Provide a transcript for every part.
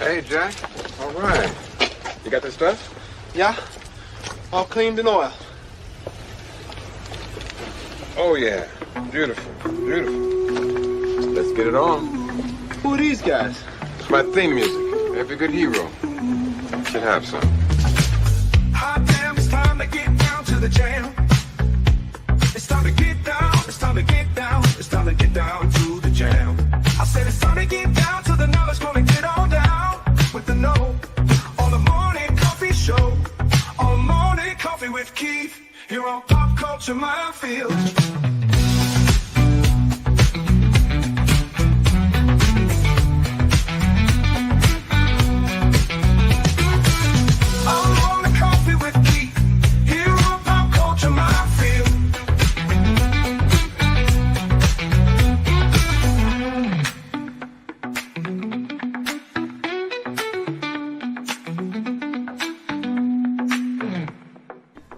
Hey, Jack. All right. You got this stuff? Yeah. All cleaned and oiled. Oh, yeah. Beautiful. Beautiful. Let's get it on. Who are these guys? It's my theme music. Every good hero should have some. Hot damn, it's time to get down to the jam. It's time to get down, it's time to get down, it's time to get down to the jam. I said it's time to get down to the knowledge, gonna get on down with the know. On the morning coffee show, on morning coffee with Keith, here on Pop Culture Minefield.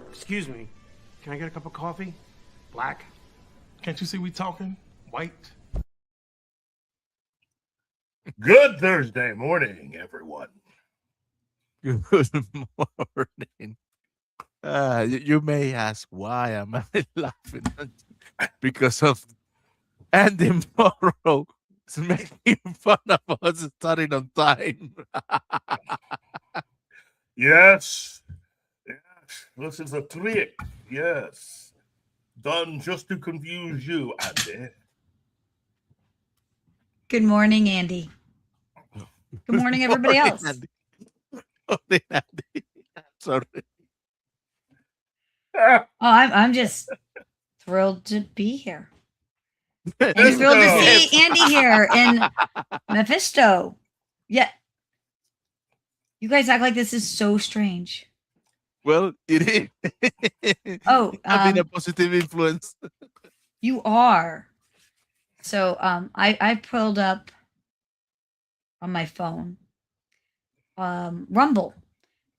Excuse me, can I get a cup of coffee? Black? Can't you see we talking? White? Good Thursday morning, everyone. Good morning. You may ask why am I laughing? Because of Andy Morrow is making fun of us starting on time. Yes. This is a trick. Yes. Done just to confuse you, Andy. Good morning, Andy. Good morning, everybody else. Andy. Morning, Andy. Sorry. Oh, I'm just thrilled to be here. And thrilled to see Andy here and Mephisto. Yeah. You guys act like this is so strange. Well, it is. Oh, I've been a positive influence. You are. So I pulled up on my phone Rumble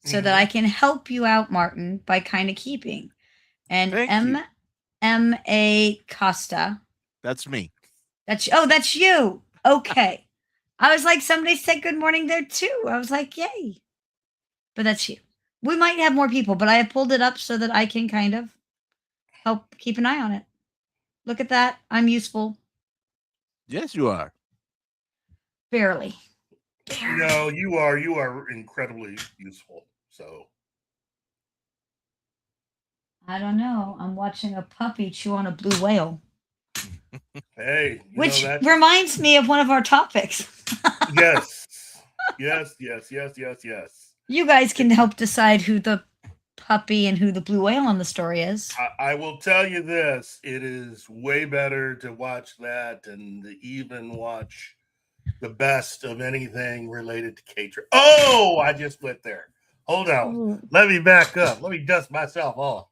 so that I can help you out, Martin, by kind of keeping. And M.A. Costa. That's me. That's you. Okay. I was like, somebody said good morning there too. I was like, yay. But that's you. We might have more people, but I have pulled it up so that I can kind of help keep an eye on it. Look at that. I'm useful. Yes, you are. Barely. No, you are incredibly useful. So I don't know. I'm watching a puppy chew on a blue whale. Hey, which reminds me of one of our topics. Yes. You guys can help decide who the puppy and who the blue whale on the story is. I will tell you this. It is way better to watch that and to even watch the best of anything related to K-Track. Oh, I just went there. Hold on. Ooh. Let me back up. Let me dust myself off.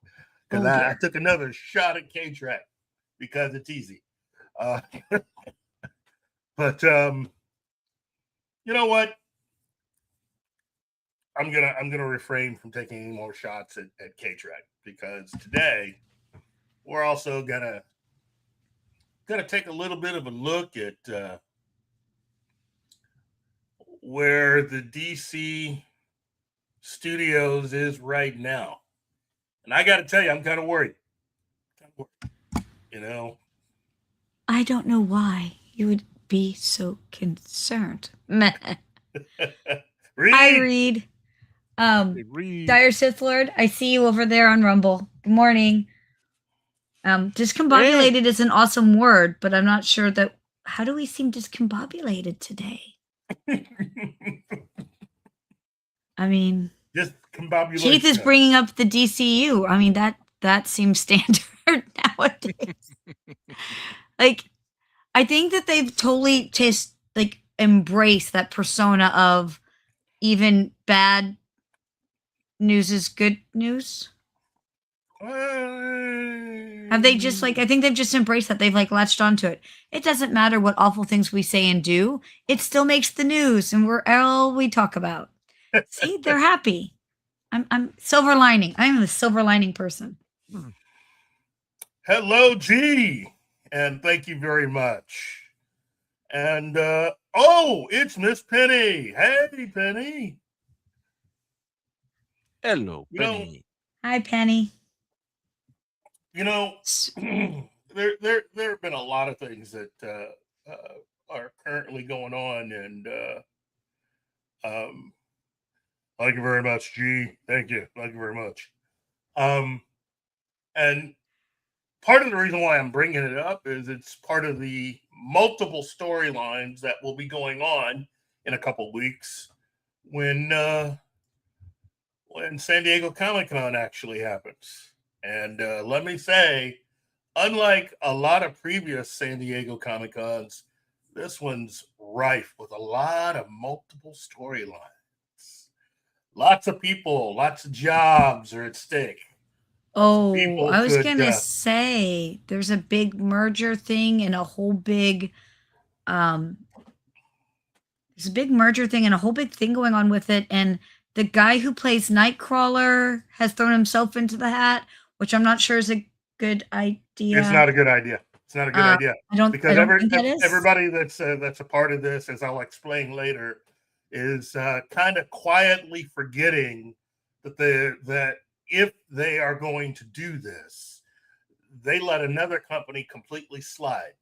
Because I took another shot at K-Track because it's easy. But you know what? I'm gonna refrain from taking any more shots at K-Track because today we're also gonna take a little bit of a look at where the DC Studios is right now, and I got to tell you, I'm kind of worried. You know, I don't know why you would be so concerned. Reed. I read. Dire Sith Lord, I see you over there on Rumble. Good morning. Discombobulated is an awesome word, but I'm not sure that. How do we seem discombobulated today? I mean, discombobulated. Keith is bringing up the DCEU. I mean, that seems standard nowadays. Like, I think that they've totally just like embraced that persona of even bad news is good news. Have they just like, I think they've just embraced that. They've like latched onto it. It doesn't matter what awful things we say and do. It still makes the news and we're all we talk about. See, they're happy. I'm silver lining. I'm a silver lining person. Hello, G. And thank you very much. And Oh, it's Miss Penny. Hey, Penny. Hello, You know, Penny. Hi, Penny. You know, S- there have been a lot of things that are currently going on, and thank you very much, G. Thank you very much. Um, and part of the reason why I'm bringing it up is it's part of the multiple storylines that will be going on in a couple weeks when San Diego Comic Con actually happens. And let me say, unlike a lot of previous San Diego Comic Cons, this one's rife with a lot of multiple storylines. Lots of people, lots of jobs are at stake. Oh, People I was could, gonna say there's a big merger thing and a whole big um there's a big merger thing and a whole big thing going on with it. And the guy who plays Nightcrawler has thrown himself into the hat, which I'm not sure is a good idea. it's not a good idea. It's not a good idea I don't because think that is. everybody that's a part of this, as I'll explain later, is kind of quietly forgetting that if they are going to do this, they let another company completely slide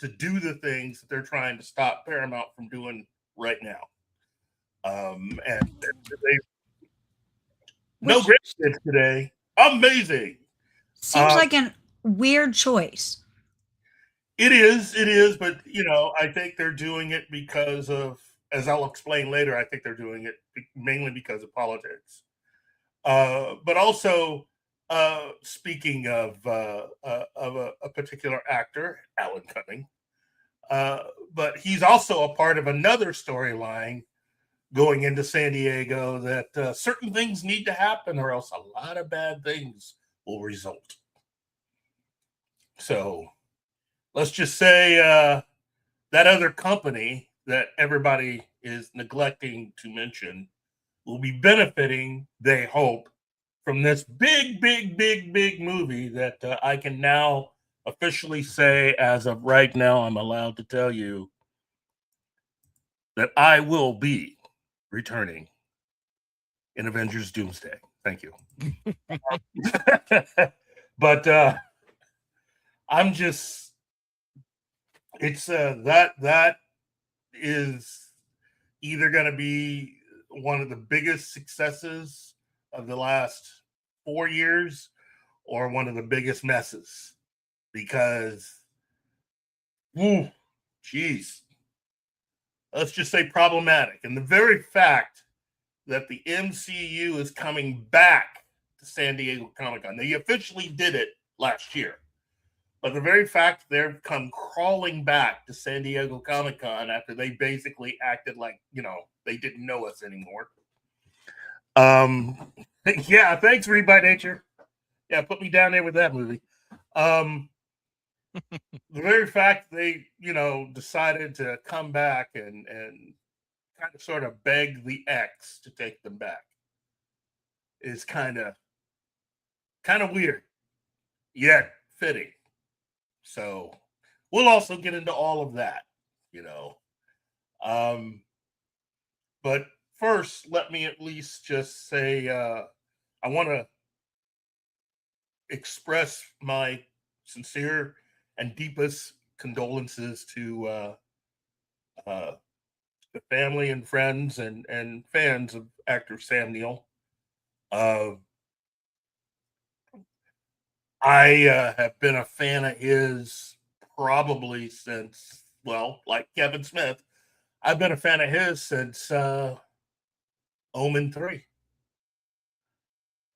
to do the things that they're trying to stop Paramount from doing right now. And they no great kids today. Amazing. Seems like a weird choice. It is, but I think they're doing it because of, as I'll explain later, I think they're doing it mainly because of politics. But also, speaking of a particular actor, Alan Cumming, but he's also a part of another storyline going into San Diego that certain things need to happen, or else a lot of bad things will result. So let's just say that other company that everybody is neglecting to mention will be benefiting, they hope, from this big movie that I can now officially say, as of right now, I'm allowed to tell you that I will be returning in Avengers Doomsday. Thank you. But I'm just, it's that is either going to be one of the biggest successes of the last 4 years or one of the biggest messes, because geez, let's just say problematic. And the very fact that the MCU is coming back to San Diego Comic-Con, they officially did it last year, but the very fact they've come crawling back to San Diego Comic-Con after they basically acted like, they didn't know us anymore. Yeah, thanks, Read by Nature. Yeah, put me down there with that movie. The very fact they, decided to come back and kind of sort of beg the X to take them back is kind of weird, yet fitting. So we'll also get into all of that, But first, let me at least just say I want to express my sincere and deepest condolences to the family and friends and fans of actor Sam Neill. I have been a fan of his probably since, like Kevin Smith, I've been a fan of his since Omen 3.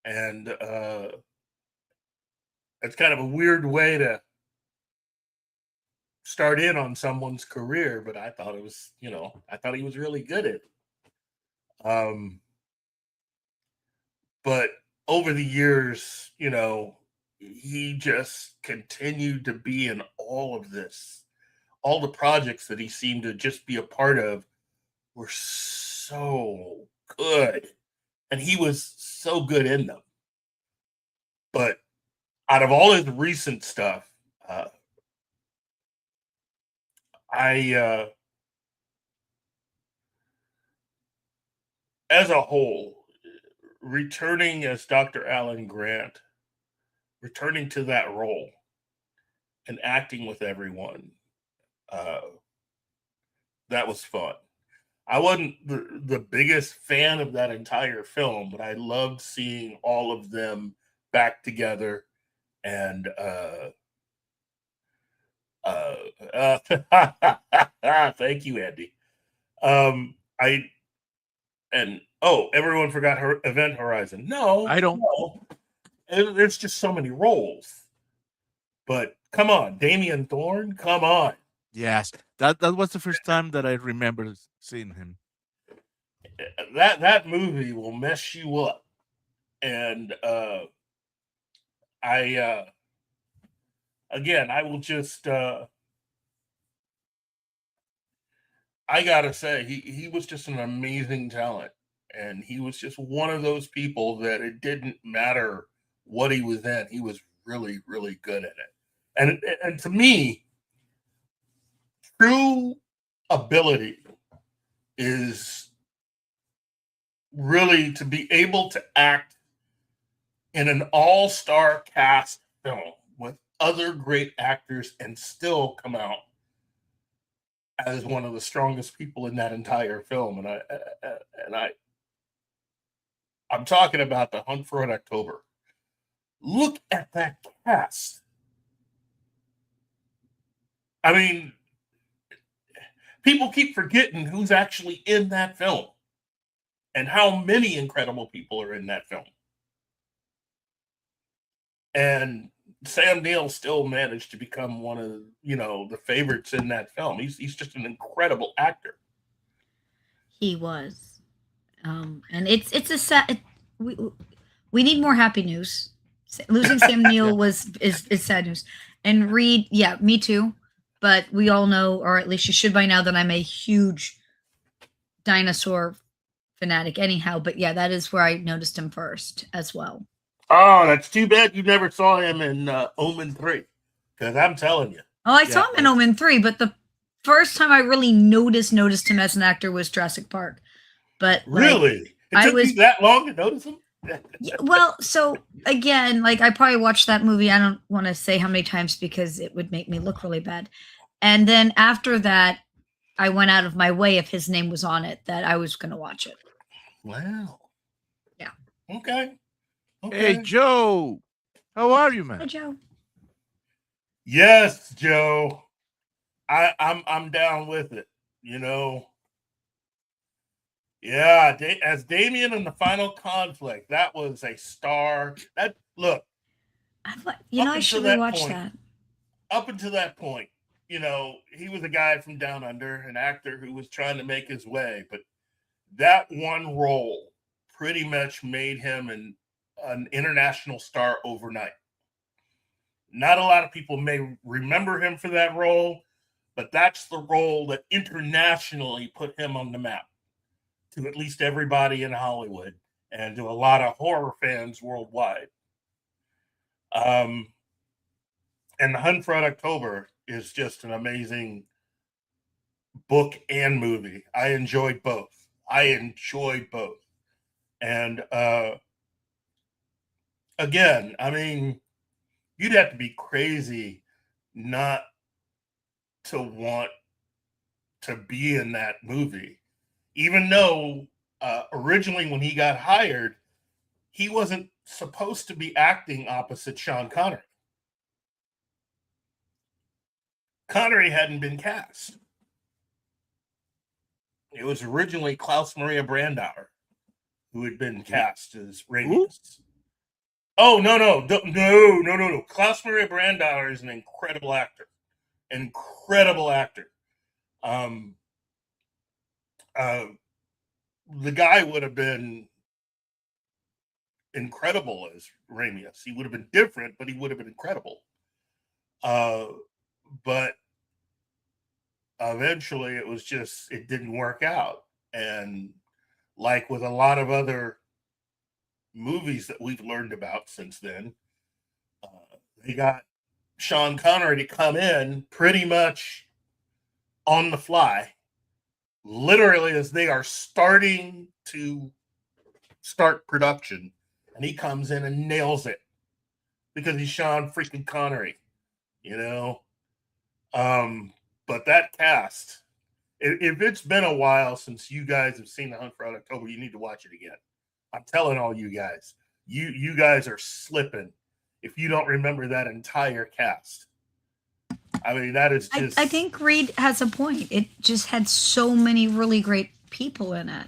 And it's kind of a weird way to start in on someone's career, but I thought it was, I thought he was really good at it. But over the years, he just continued to be in all of this. All the projects that he seemed to just be a part of were so good. And he was so good in them. But out of all his recent stuff, I as a whole, returning as Dr. Alan Grant, returning to that role and acting with everyone, uh, that was fun. I wasn't the biggest fan of that entire film, but I loved seeing all of them back together. And thank you, Andy. I and oh, everyone forgot her Event Horizon. No, I don't. no. There's just so many roles. But come on, Damien Thorne, come on. Yes, that was the first time that I remember seeing him. That movie will mess you up. And I again, I will just I gotta say, he was just an amazing talent, and he was just one of those people that it didn't matter what he was in; he was really, really good at it. And to me, true ability is really to be able to act in an all-star cast film with other great actors and still come out as one of the strongest people in that entire film. I'm talking about The Hunt for Red October. Look at that cast. I mean, people keep forgetting who's actually in that film and how many incredible people are in that film. And Sam Neill still managed to become one of the favorites in that film. He's just an incredible actor. He was, and it's a sad. We need more happy news. Losing Sam Neill is sad news. And Reed, yeah, me too. But we all know, or at least you should by now, that I'm a huge dinosaur fanatic. Anyhow, but yeah, that is where I noticed him first as well. Oh, that's too bad you never saw him in Omen 3. Because I'm telling you. Oh, I saw him in Omen 3, but the first time I really noticed him as an actor was Jurassic Park. But really? It took you that long to notice him? Yeah, well, so again, like I probably watched that movie. I don't want to say how many times because it would make me look really bad. And then after that, I went out of my way if his name was on it that I was going to watch it. Wow. Yeah. Okay. Hey, Joe. How are you, man? Hi, Joe. Yes, Joe. I'm down with it. Yeah, as Damien in the final conflict, that was a star. I should rewatch that. Up until that point, he was a guy from down under, an actor who was trying to make his way, but that one role pretty much made him an international star overnight. Not a lot of people may remember him for that role, but that's the role that internationally put him on the map to at least everybody in Hollywood and to a lot of horror fans worldwide. And The Hunt for Red October is just an amazing book and movie. I enjoyed both. And again, I mean, you'd have to be crazy not to want to be in that movie. Even though originally when he got hired, he wasn't supposed to be acting opposite Sean Connery. Connery hadn't been cast. It was originally Klaus Maria Brandauer who had been cast as Radius. Oh, no. Klaus Maria Brandauer is an incredible actor. The guy would have been incredible as Ramius. He would have been different, but he would have been incredible. But eventually it didn't work out. And like with a lot of other movies that we've learned about since then, they got Sean Connery to come in pretty much on the fly, literally as they are starting to start production, and he comes in and nails it because he's Sean freaking Connery, you know. But that cast, if it's been a while since you guys have seen The Hunt for Red October, you need to watch it again. I'm telling all you guys, you guys are slipping if you don't remember that entire cast. I mean, that is just. I think Reed has a point. It just had so many really great people in it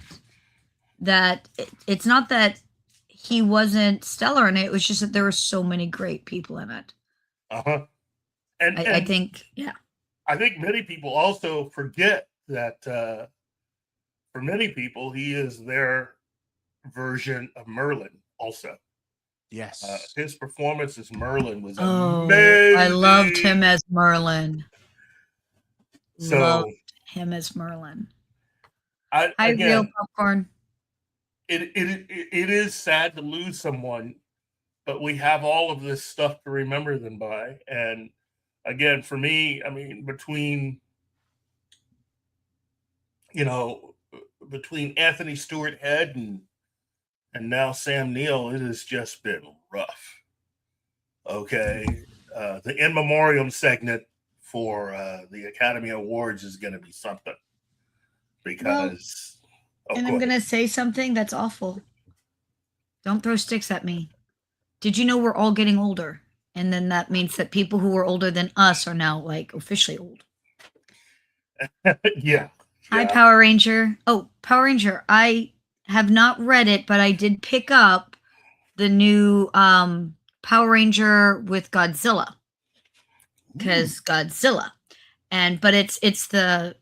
that it's not that he wasn't stellar in it. It was just that there were so many great people in it. Uh-huh. And I think, yeah. I think many people also forget that for many people, he is their version of Merlin also. Yes. His performance as Merlin was amazing. I loved him as Merlin. So, loved him as Merlin. Real Popcorn. It is sad to lose someone, but we have all of this stuff to remember them by. And again, for me, I mean, between Anthony Stewart Head and now Sam Neill, it has just been rough. Okay. The in memoriam segment for the Academy Awards is going to be something because. And I'm going to say something that's awful. Don't throw sticks at me. Did you know we're all getting older? And then that means that people who are older than us are now like officially old. Yeah. Hi, Power Ranger. Oh, Power Ranger. I have not read it, but I did pick up the new Power Ranger with Godzilla. Because Godzilla. But it's the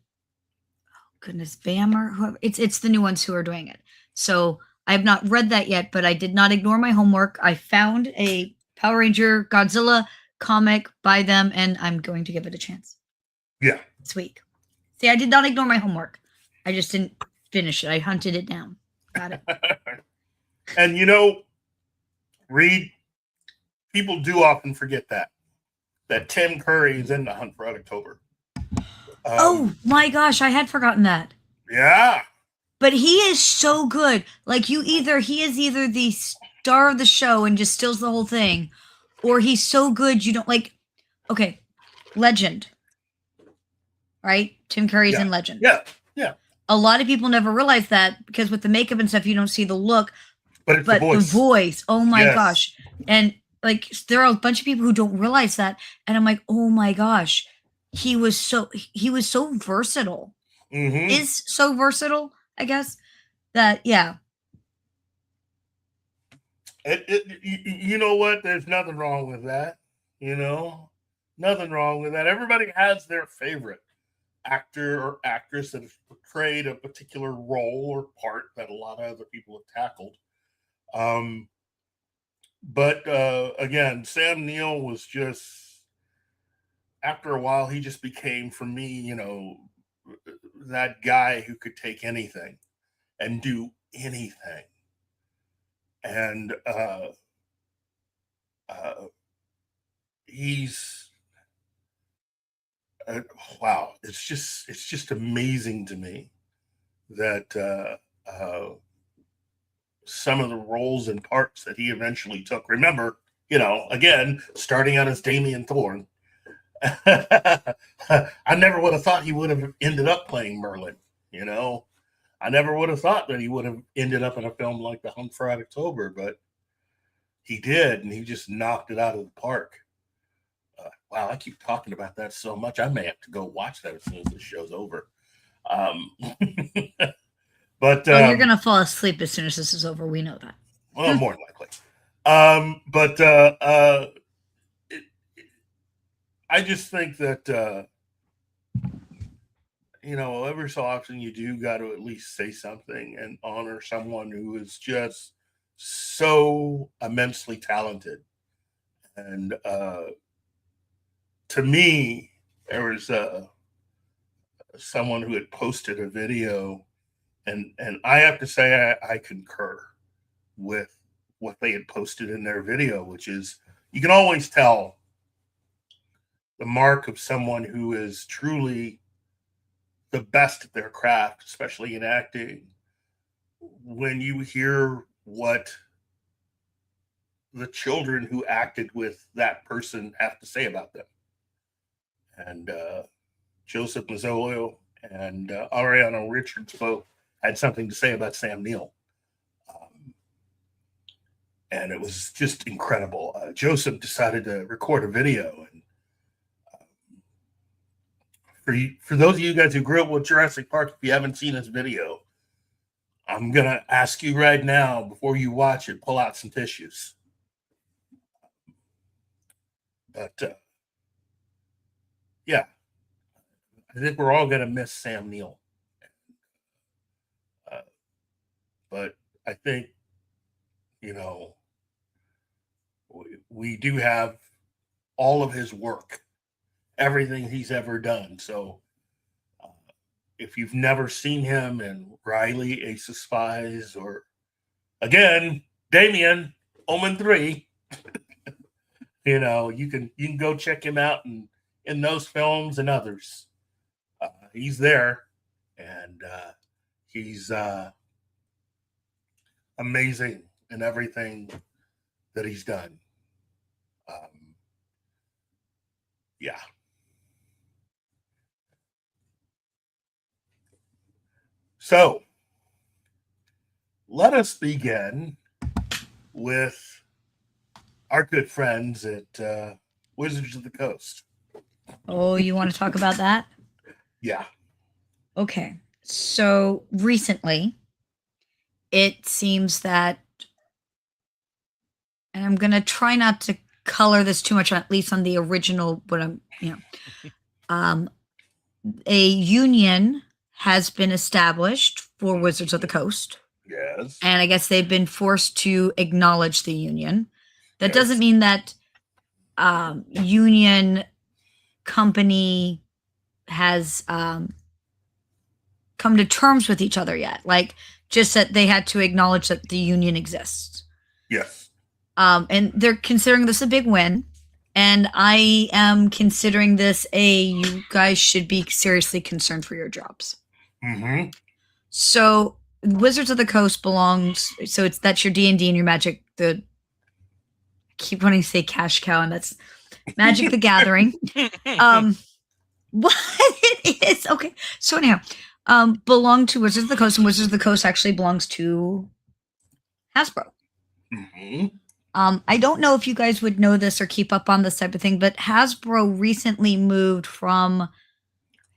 goodness, Bam or whoever. It's the new ones who are doing it. So I have not read that yet, but I did not ignore my homework. I found a Power Ranger Godzilla comic by them, and I'm going to give it a chance. Yeah. This week. See, I did not ignore my homework. I just didn't finish it. I hunted it down. Got it. And Reed, people do often forget that Tim Curry is in The Hunt for Red October. Oh my gosh, I had forgotten that. Yeah. But he is so good. Like he is either the star of the show and just steals the whole thing, or he's so good you don't like. Okay, Legend. Right? Tim Curry's in Legend. Yeah. Yeah. A lot of people never realize that because with the makeup and stuff, you don't see the look. But it's the voice. Oh my gosh. And like there are a bunch of people who don't realize that. And I'm like, oh my gosh. He was so versatile. Mm-hmm. Is so versatile, I guess. That You know what? There's nothing wrong with that. Nothing wrong with that. Everybody has their favorite actor or actress that has portrayed a particular role or part that a lot of other people have tackled. But again, Sam Neill was just. After a while, he just became, for me, that guy who could take anything and do anything. And he's wow. It's just amazing to me that some of the roles and parts that he eventually took. Remember, again, starting out as Damian Thorne. I never would have thought he would have ended up playing Merlin. I never would have thought that he would have ended up in a film like The Hunt for Red October, but he did, and he just knocked it out of the park. Wow, I keep talking about that so much. I may have to go watch that as soon as this show's over. But you're gonna fall asleep as soon as this is over. We know that. Well, more than likely. I just think that every so often you do got to at least say something and honor someone who is just so immensely talented. And to me, there was someone who had posted a video, and I have to say I concur with what they had posted in their video, which is you can always tell the mark of someone who is truly the best at their craft, especially in acting, when you hear what the children who acted with that person have to say about them. And Joseph Mazzolio and Ariana Richards both had something to say about Sam Neill. And it was just incredible. Joseph decided to record a video. And for those of you guys who grew up with Jurassic Park, if you haven't seen this video, I'm going to ask you right now, before you watch it, pull out some tissues. But, yeah, I think we're all going to miss Sam Neill. But I think, you know, we do have all of his work, everything he's ever done. So if you've never seen him in Riley, Ace of Spies, or again, Damien, Omen 3, you know, you can go check him out in those films and others. He's there, and he's amazing in everything that he's done. Yeah. So let us begin with our good friends at Wizards of the Coast. Oh, you want to talk about that? Yeah. Okay. So recently, it seems that, and I'm going to try not to color this too much, at least on the original, but a union has been established for Wizards of the Coast. Yes. And I guess they've been forced to acknowledge the union. That Yes. doesn't mean that union company has come to terms with each other yet. Like, just that they had to acknowledge that the union exists. Yes. And they're considering this a big win. And I am considering this you guys should be seriously concerned for your jobs. Mm-hmm. So Wizards of the Coast belongs, so that's your D&D and your Magic, I keep wanting to say cash cow, and that's Magic the Gathering. What it is, okay. So anyhow, belong to Wizards of the Coast, and Wizards of the Coast actually belongs to Hasbro. Mm-hmm. I don't know if you guys would know this or keep up on this type of thing, but Hasbro recently moved from, I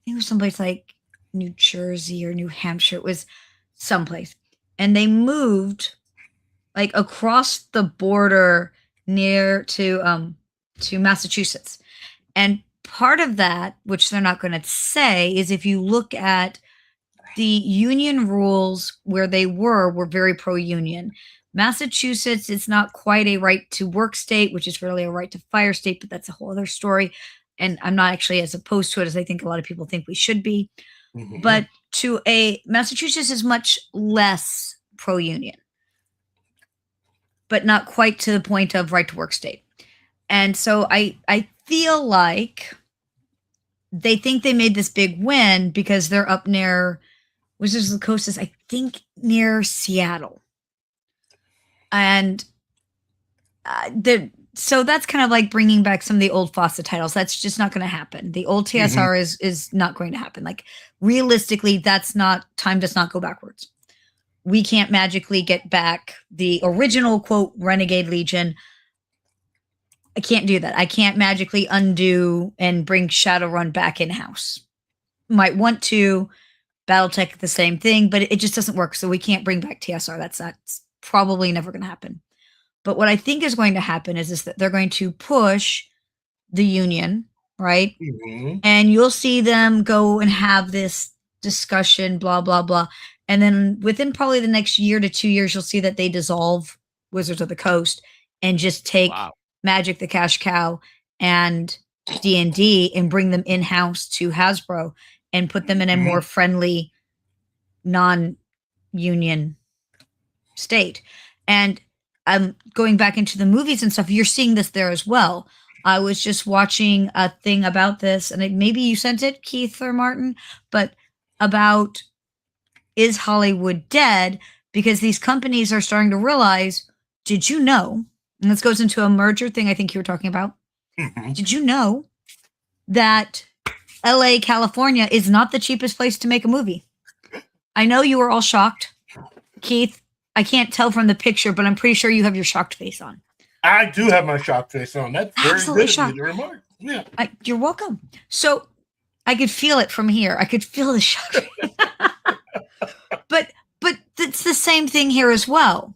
think it was someplace like New Jersey or New Hampshire. It was someplace. And they moved like across the border near to Massachusetts. And part of that, which they're not going to say, is if you look at the union rules where they were very pro-union. Massachusetts is not quite a right to work state, which is really a right to fire state, but that's a whole other story. And I'm not actually as opposed to it as I think a lot of people think we should be. Mm-hmm. But Massachusetts is much less pro-union, but not quite to the point of right to work state. And so I feel like they think they made this big win because they're up near Wizards of the Coast is, I think, near Seattle. And so that's kind of like bringing back some of the old FOSTA titles. That's just not going to happen. The old TSR is not going to happen. Like, realistically, time does not go backwards. We can't magically get back the original, quote, Renegade Legion. I can't do that. I can't magically undo and bring Shadowrun back in-house. Might want to. Battletech, the same thing, but it just doesn't work. So we can't bring back TSR. That's probably never going to happen. But what I think is going to happen is that they're going to push the union, right? Mm-hmm. And you'll see them go and have this discussion, blah, blah, blah. And then within probably the next year to 2 years, you'll see that they dissolve Wizards of the Coast and just take Magic the Cash Cow and D&D and bring them in-house to Hasbro and put them in a more friendly, non-union state. And going back into the movies and stuff, you're seeing this there as well. I was just watching a thing about this, and maybe you sent it, Keith or Martin, but about Is Hollywood Dead? because these companies are starting to realize, did you know, and this goes into a merger thing I think you were talking about. Mhm. Did you know that LA, California is not the cheapest place to make a movie? I know you were all shocked. Keith, I can't tell from the picture, but I'm pretty sure you have your shocked face on. I do have my shocked face on. That's very Absolutely good of shocked. you to remark. Yeah. You're welcome. So I could feel it from here. I could feel the shock. but it's the same thing here as well.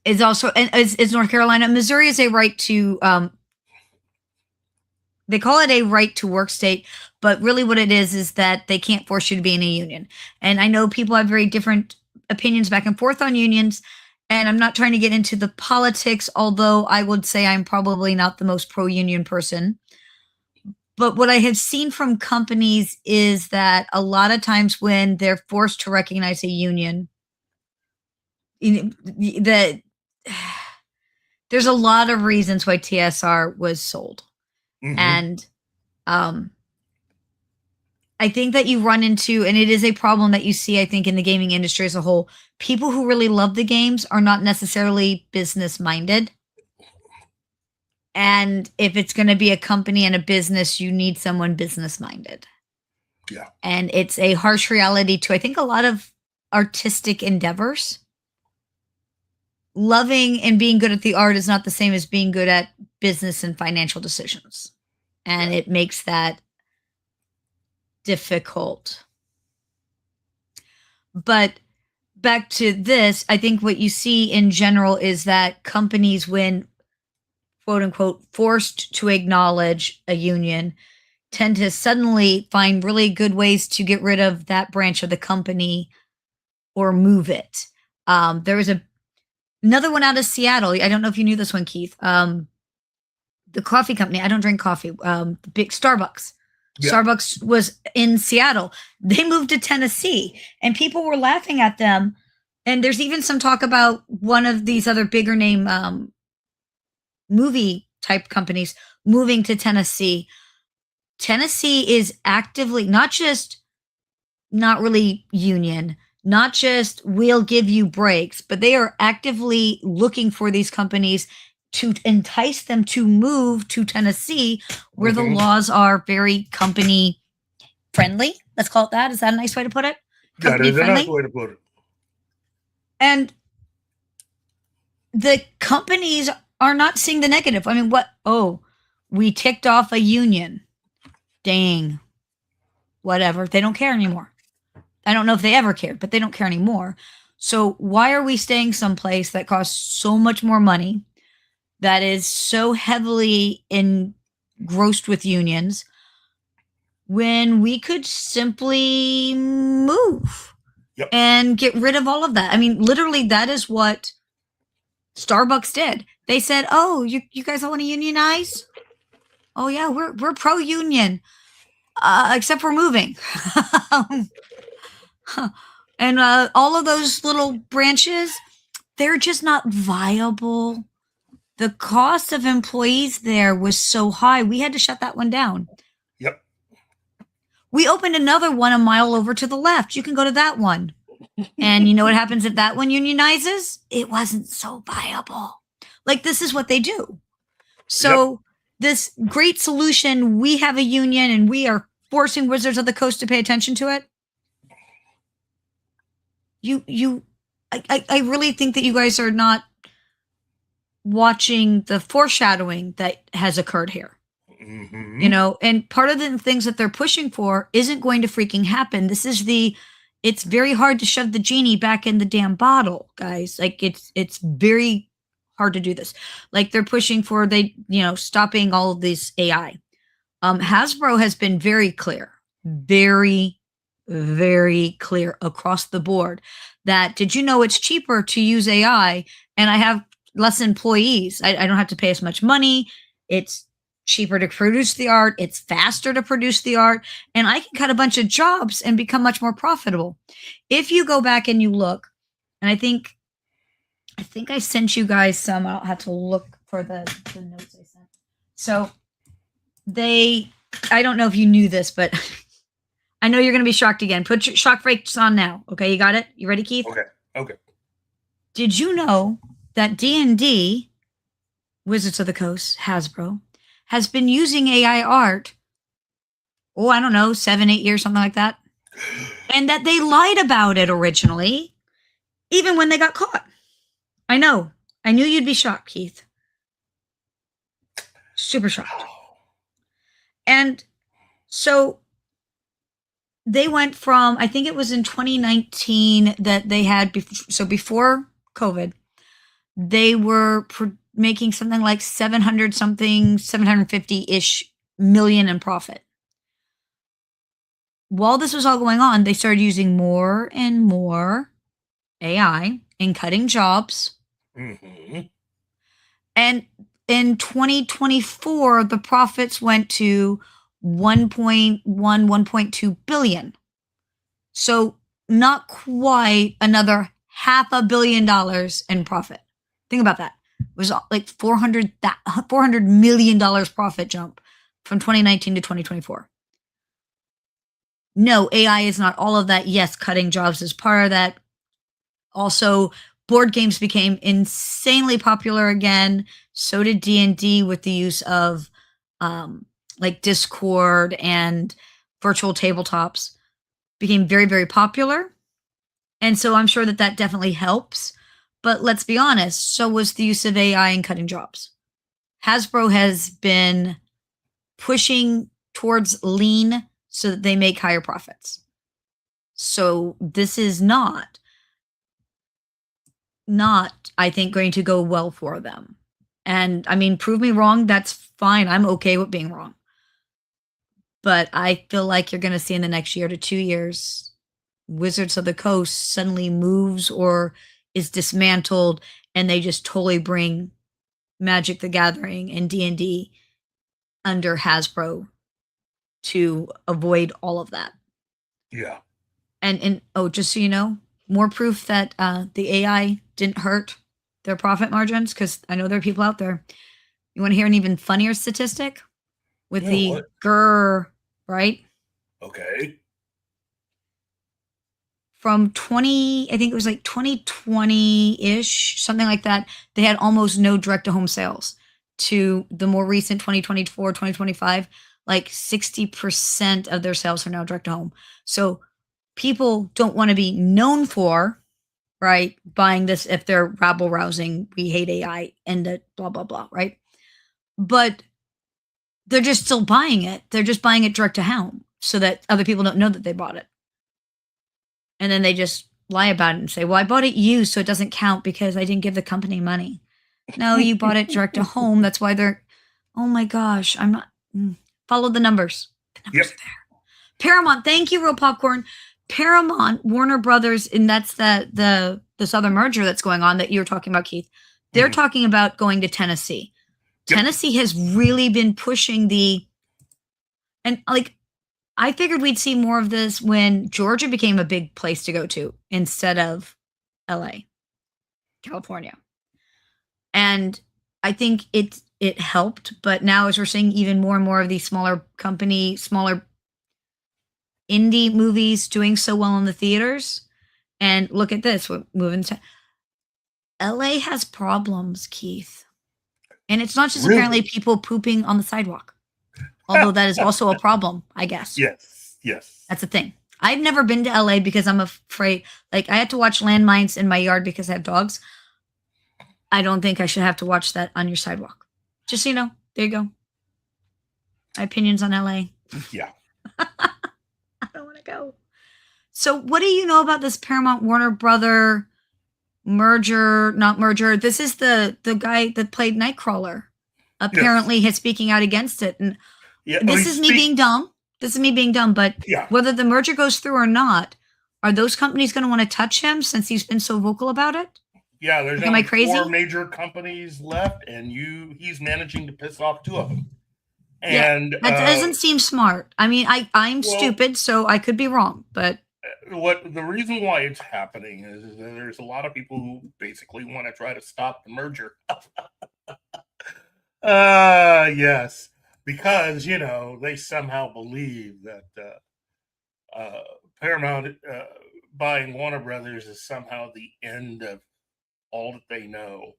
Is also, and is North Carolina. Missouri is a right to, they call it a right to work state, but really what it is that they can't force you to be in a union. And I know people have very different opinions back and forth on unions, and I'm not trying to get into the politics, although I would say I'm probably not the most pro-union person. But what I have seen from companies is that a lot of times when they're forced to recognize a union, that there's a lot of reasons why TSR was sold. Mhm. And I think that you run into, and it is a problem that you see, I think, in the gaming industry as a whole, people who really love the games are not necessarily business minded. And if it's going to be a company and a business, you need someone business minded. Yeah. And it's a harsh reality to, I think, a lot of artistic endeavors. Loving and being good at the art is not the same as being good at business and financial decisions. And it makes that difficult. But back to this, I think what you see in general is that companies, when quote unquote forced to acknowledge a union, tend to suddenly find really good ways to get rid of that branch of the company or move it. There was another one out of Seattle. I don't know if you knew this one, Keith. The coffee company. I don't drink coffee. The big Starbucks. Yeah. Starbucks was in Seattle. They moved to Tennessee, and people were laughing at them. And there's even some talk about one of these other bigger name movie type companies moving to Tennessee. Tennessee is actively not really union, not just we'll give you breaks, but they are actively looking for these companies to entice them to move to Tennessee, where the laws are very company friendly. Let's call it that. Is that a nice way to put it? That is a nice way to put it. And the companies are not seeing the negative. I mean, what? Oh, we ticked off a union. Dang. Whatever. They don't care anymore. I don't know if they ever cared, but they don't care anymore. So why are we staying someplace that costs so much more money, that is so heavily engrossed with unions, when we could simply move and get rid of all of that? I mean, literally, that is what Starbucks did. They said, "Oh, you guys all want to unionize? Oh yeah, we're pro-union, except for moving." And all of those little branches, they're just not viable. The cost of employees there was so high, we had to shut that one down. Yep. We opened another one a mile over to the left. You can go to that one. And you know what happens if that one unionizes? It wasn't so viable. Like, this is what they do. So this great solution, we have a union and we are forcing Wizards of the Coast to pay attention to it. I really think that you guys are not watching the foreshadowing that has occurred here. Mm-hmm. You know, and part of the things that they're pushing for isn't going to freaking happen. This is it's very hard to shove the genie back in the damn bottle, guys. Like, it's very hard to do this. Like, they're pushing for stopping all of this AI. Hasbro has been very clear, very, very clear across the board that, did you know it's cheaper to use AI and I have less employees? I don't have to pay as much money. It's cheaper to produce the art. It's faster to produce the art. And I can cut a bunch of jobs and become much more profitable. If you go back and you look, and I think I sent you guys some, I'll have to look for the notes I sent. So I don't know if you knew this, but I know you're going to be shocked again. Put your shock brakes on now. Okay, you got it? You ready, Keith? Okay. Okay. Did you know that D&D, Wizards of the Coast, Hasbro, has been using AI art, I don't know, 7, 8 years, something like that? And that they lied about it originally, even when they got caught. I know. I knew you'd be shocked, Keith. Super shocked. And so they went from, I think it was in 2019 that they had, before COVID, they were making something like 750-ish million in profit. While this was all going on, they started using more and more AI and cutting jobs. Mm-hmm. And in 2024, the profits went to 1.2 billion. So not quite another $500 million in profit. Think about that. It was like $400 million profit jump from 2019 to 2024. No, AI is not all of that. Yes, cutting jobs is part of that. Also, board games became insanely popular again. So did D&D with the use of like Discord and virtual tabletops. Became very, very popular. And so I'm sure that definitely helps. But let's be honest, so was the use of AI in cutting jobs. Hasbro has been pushing towards lean so that they make higher profits. So this is not, I think, going to go well for them. And I mean, prove me wrong, that's fine. I'm okay with being wrong. But I feel like you're going to see in the next year to 2 years, Wizards of the Coast suddenly moves or is dismantled, and they just totally bring Magic the Gathering and D&D under Hasbro to avoid all of that. Yeah. And just so you know, more proof that the AI didn't hurt their profit margins, because I know there are people out there. You want to hear an even funnier statistic? With the GRR, right? Okay. From I think it was like 2020-ish, something like that, they had almost no direct-to-home sales. To the more recent 2024, 2025, like 60% of their sales are now direct-to-home. So people don't want to be known for, right, buying this if they're rabble-rousing, we hate AI, and blah, blah, blah, right? But they're just still buying it. They're just buying it direct to home so that other people don't know that they bought it. And then they just lie about it and say, well, I bought it used, so it doesn't count because I didn't give the company money. No, you bought it direct to home. That's why they're, oh my gosh, I'm not, follow the numbers. The numbers are there. Paramount, thank you, Real Popcorn. Paramount, Warner Brothers, and that's this other merger that's going on that you were talking about, Keith. They're talking about going to Tennessee. Tennessee has really been pushing and like, I figured we'd see more of this when Georgia became a big place to go to instead of LA, California. And I think it helped, but now as we're seeing even more and more of these smaller indie movies doing so well in the theaters, and look at this, we're moving to LA has problems, Keith. And it's not just apparently people pooping on the sidewalk. Although that is also a problem, I guess. Yes. That's the thing. I've never been to LA because I'm afraid, like, I had to watch landmines in my yard because I have dogs. I don't think I should have to watch that on your sidewalk. Just so you know, there you go. My opinions on LA. Yeah. I don't want to go. So what do you know about this Paramount Warner Brother merger, not merger? This is the guy that played Nightcrawler. Apparently he's speaking out against it. And this is me being dumb. But whether the merger goes through or not, are those companies going to want to touch him since he's been so vocal about it? Yeah, there's only 4 major companies left, and he's managing to piss off 2 of them. And that doesn't seem smart. I mean, I'm stupid, so I could be wrong, but the reason why it's happening is that there's a lot of people who basically want to try to stop the merger. Yes, because they somehow believe that Paramount buying Warner Brothers is somehow the end of all that they know.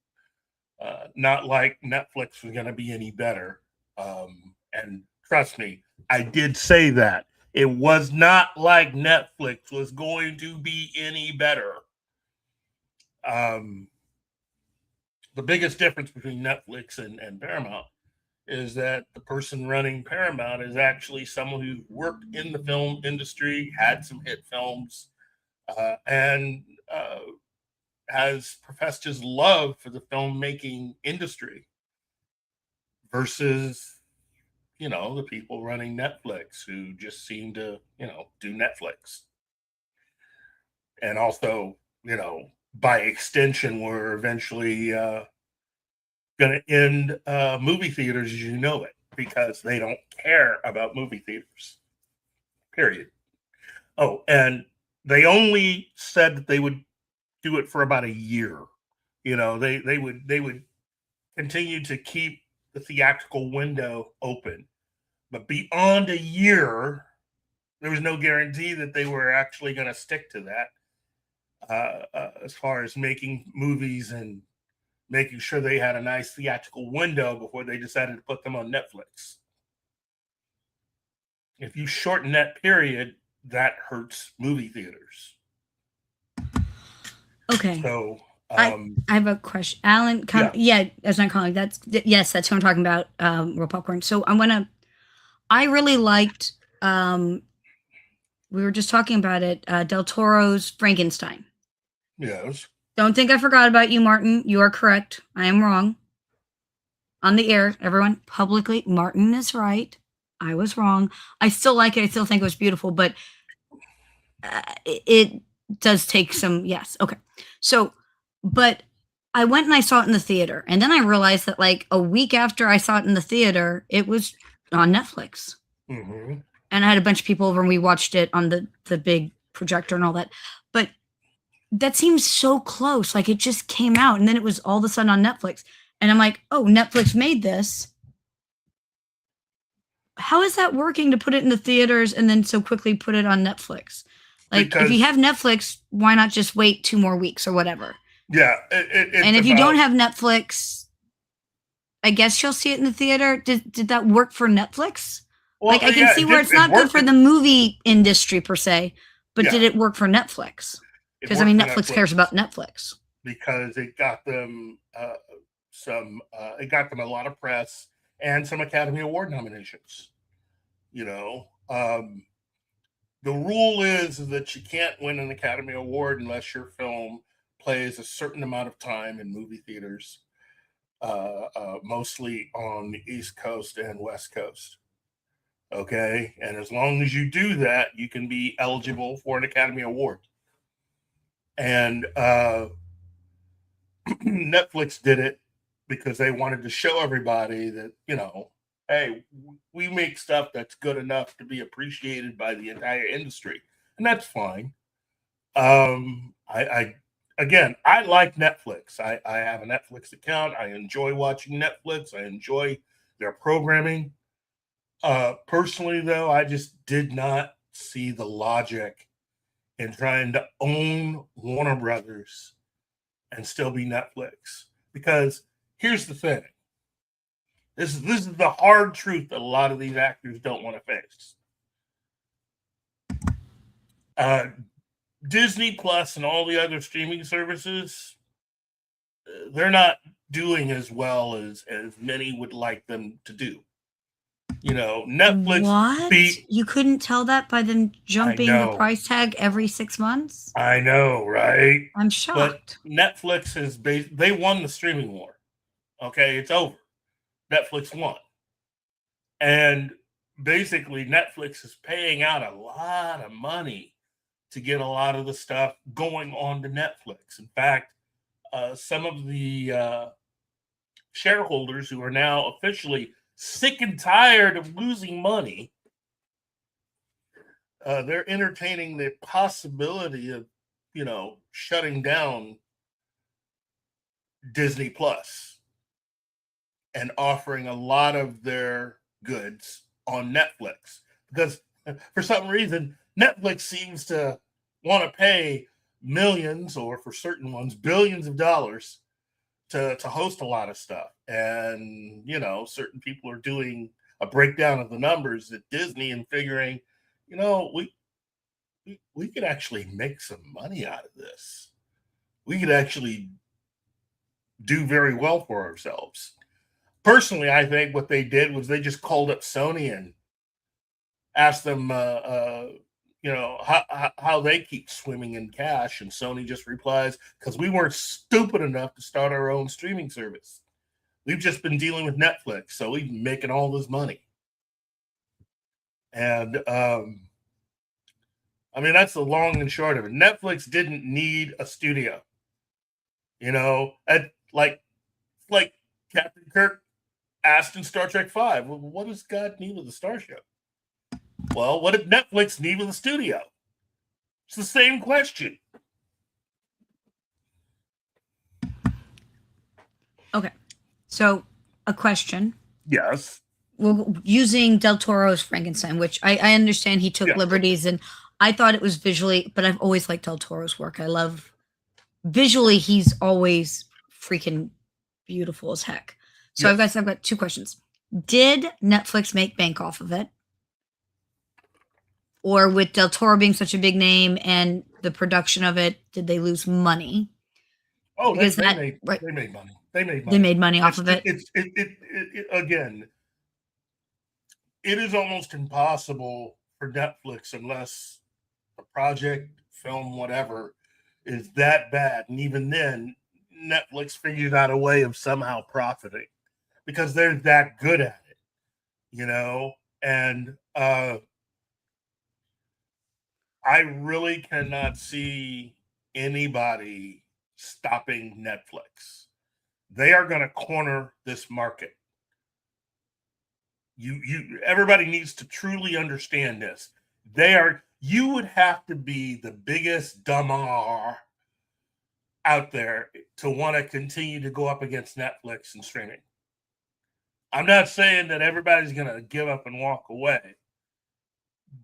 Not like Netflix was going to be any better. And trust me, I did say that. It was not like Netflix was going to be any better. The biggest difference between Netflix and Paramount is that the person running Paramount is actually someone who worked in the film industry, had some hit films, and has professed his love for the filmmaking industry versus, the people running Netflix who just seem to, do Netflix. And also, by extension, we're eventually going to end movie theaters as you know it, because they don't care about movie theaters. Period. Oh, and they only said that they would do it for about a year. They would continue to keep the theatrical window open, but beyond a year, there was no guarantee that they were actually going to stick to that. As far as making movies and making sure they had a nice theatrical window before they decided to put them on Netflix. If you shorten that period, that hurts movie theaters. Okay. So I have a question. Alan, that's not calling. That's what I'm talking about. Real popcorn. So I really liked, we were just talking about it, Del Toro's Frankenstein. Yes. Don't think I forgot about you, Martin. You are correct. I am wrong. On the air, everyone, publicly, Martin is right. I was wrong. I still like it. I still think it was beautiful, but it does take some, yes. Okay. So, but I went and I saw it in the theater. And then I realized that like a week after I saw it in the theater, it was on Netflix. Mm-hmm. And I had a bunch of people over and we watched it on the big projector and all that. But that seems so close. Like it just came out and then it was all of a sudden on Netflix. And I'm like, oh, Netflix made this. How is that working to put it in the theaters and then so quickly put it on Netflix? Like, if you have Netflix, why not just wait 2 more weeks or whatever? Yeah. And if you don't have Netflix, I guess you'll see it in the theater. Did that work for Netflix? Well, like, I can see where it's not good for the movie industry per se, but did it work for Netflix? Because, I mean, Netflix cares about Netflix. Because it got them a lot of press and some Academy Award nominations. The rule is that you can't win an Academy Award unless your film plays a certain amount of time in movie theaters, mostly on the East Coast and West Coast. Okay. And as long as you do that, you can be eligible for an Academy Award. And Netflix did it because they wanted to show everybody that, hey, we make stuff that's good enough to be appreciated by the entire industry. And that's fine. I like Netflix. I have a Netflix account. I enjoy watching Netflix. I enjoy their programming. Personally, though, I just did not see the logic in trying to own Warner Brothers and still be Netflix. Because here's the thing. This is the hard truth that a lot of these actors don't want to face. Disney Plus and all the other streaming services, they're not doing as well as many would like them to do. Netflix. What? You couldn't tell that by them jumping the price tag every 6 months? I know, right? I'm shocked. But Netflix they won the streaming war. Okay, it's over. Netflix won. And basically Netflix is paying out a lot of money to get a lot of the stuff going on to Netflix. In fact, some of the shareholders who are now officially sick and tired of losing money, they're entertaining the possibility of, shutting down Disney Plus and offering a lot of their goods on Netflix. Because for some reason, Netflix seems to want to pay millions, or for certain ones, billions of dollars to host a lot of stuff. And, you know, certain people are doing a breakdown of the numbers at Disney and figuring, you know, we could actually make some money out of this. We could actually do very well for ourselves. Personally, I think what they did was they just called up Sony and asked them, you know, how they keep swimming in cash. And Sony just replies, because we weren't stupid enough to start our own streaming service. We've just been dealing with Netflix, so we've been making all this money. And I mean, that's the long and short of it. Netflix didn't need a studio. You know, like Captain Kirk asked in Star Trek V, well, what does God need with a starship? Well, what did Netflix need with a studio? It's the same question. Okay. So, a question. Yes. Well, using Del Toro's Frankenstein, which I understand he took liberties, and I thought it was visually, but I've always liked Del Toro's work. I love visually, he's always freaking beautiful as heck. So I've got two questions. Did Netflix make bank off of it? Or with Del Toro being such a big name and the production of it, did they lose money? Oh, they made money. They made money off of it. Again, it is almost impossible for Netflix, unless a project, film, whatever, is that bad. And even then, Netflix figured out a way of somehow profiting because they're that good at it, you know? And I really cannot see anybody stopping Netflix. They are going to corner this market. Everybody needs to truly understand this. You would have to be the biggest dumber out there to want to continue to go up against Netflix and streaming. I'm not saying that everybody's going to give up and walk away,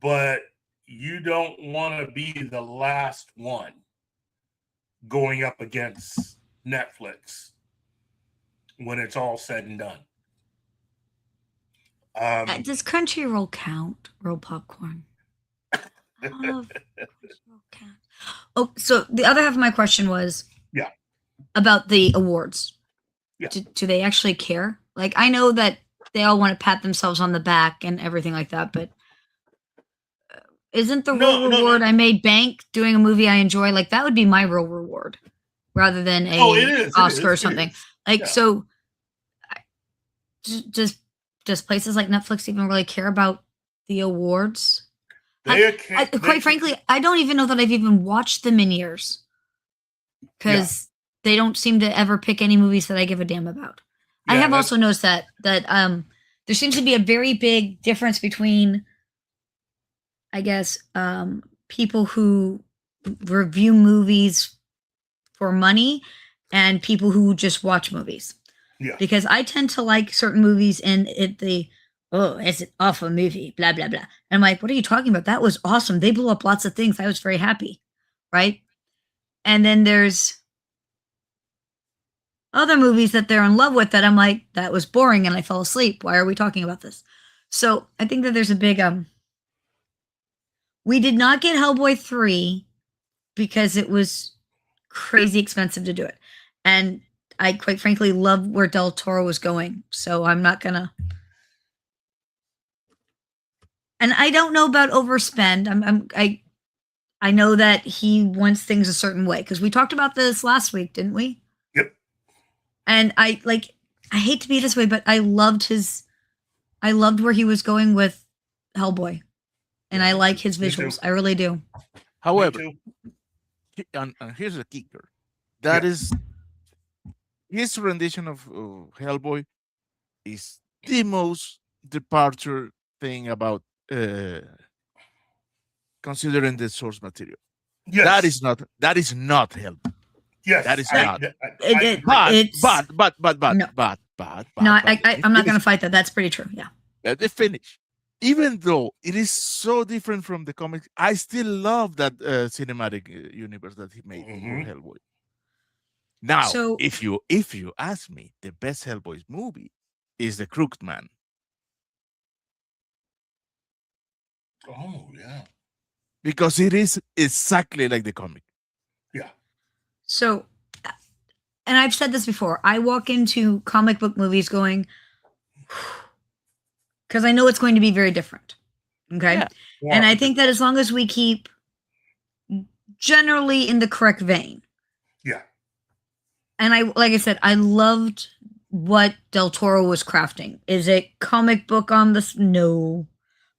but you don't want to be the last one going up against Netflix when it's all said and done. Does Crunchyroll count? Roll popcorn. Oh, so the other half of my question was about the awards. Yeah. Do they actually care? Like, I know that they all want to pat themselves on the back and everything like that, but isn't the real reward I made bank doing a movie I enjoy? Like, that would be my real reward rather than a Oscar or something. So does places like Netflix even really care about the awards? Quite frankly, I don't even know that I've even watched them in years because they don't seem to ever pick any movies that I give a damn about. I have also noticed that there seems to be a very big difference between, I guess, people who review movies for money and people who just watch movies. Yeah. Because I tend to like certain movies and it's an awful movie, blah, blah, blah. And I'm like, what are you talking about? That was awesome. They blew up lots of things. I was very happy. Right. And then there's other movies that they're in love with that I'm like, that was boring and I fell asleep. Why are we talking about this? So I think that there's a big, we did not get Hellboy 3 because it was crazy expensive to do it. And I quite frankly love where Del Toro was going. So I'm not gonna. And I don't know about overspend. I know that he wants things a certain way because we talked about this last week, didn't we? Yep. And I hate to be this way, but I loved where he was going with Hellboy, and I like his visuals. I really do. However, and here's a kicker. That is his rendition of Hellboy is the most departure thing about considering the source material. Yes. That is not Hellboy. Yes, that is not. But no, I'm not going to fight that. That's pretty true. Yeah. Let it finish. even though it is so different from the comics, I still love that cinematic universe that he made for Mhm. Hellboy. Now, So if you ask me, the best Hellboy movie is The Crooked Man. Oh yeah, Because it is exactly like the comic. yeah, so and I've said this before. I walk into comic book movies going because I know it's going to be very different. Okay. Yeah. And I 100%. think that as long as we keep generally in the correct vein, Yeah, and like I said, I loved what Del Toro was crafting. Is it comic book on this? No.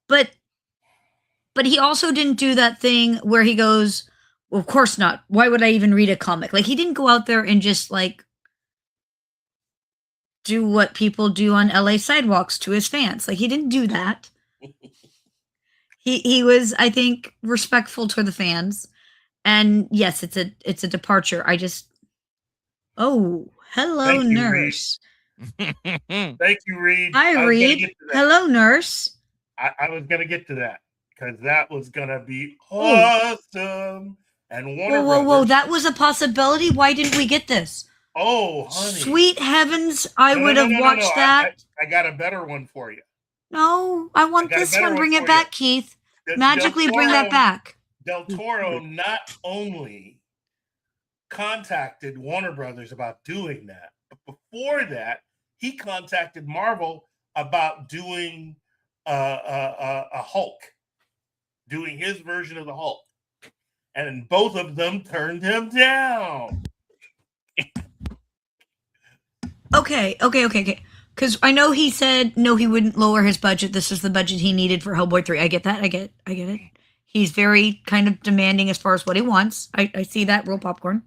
But he also didn't do that thing where he goes, well, of course not. Why would I even read a comic? Like he didn't go out there and just like do what people do on LA sidewalks to his fans. Like he didn't do that. He was, I think, respectful to the fans. And yes, it's a departure. I just hello, Thank you, Reed. nurse. Thank you, Reed. Hi, I was gonna Reed. get to that. Hello, nurse. I was gonna get to that because that was gonna be awesome. And Warner Whoa, Brothers. that was a possibility. Why didn't we get this? Oh, honey. Sweet heavens, I No, would no, have no, no, watched no. that. I got a better one for you. No, I want I got a this better one. one Bring it for back, you. Keith. Magically bring that back. Del Toro not only contacted Warner Brothers about doing that, but before that, he contacted Marvel about doing a Hulk, doing his version of the Hulk, and both of them turned him down. Okay. Because I know he said no, he wouldn't lower his budget. This is the budget he needed for Hellboy 3. I get that. I get it. He's very kind of demanding as far as what he wants. I see that, real popcorn.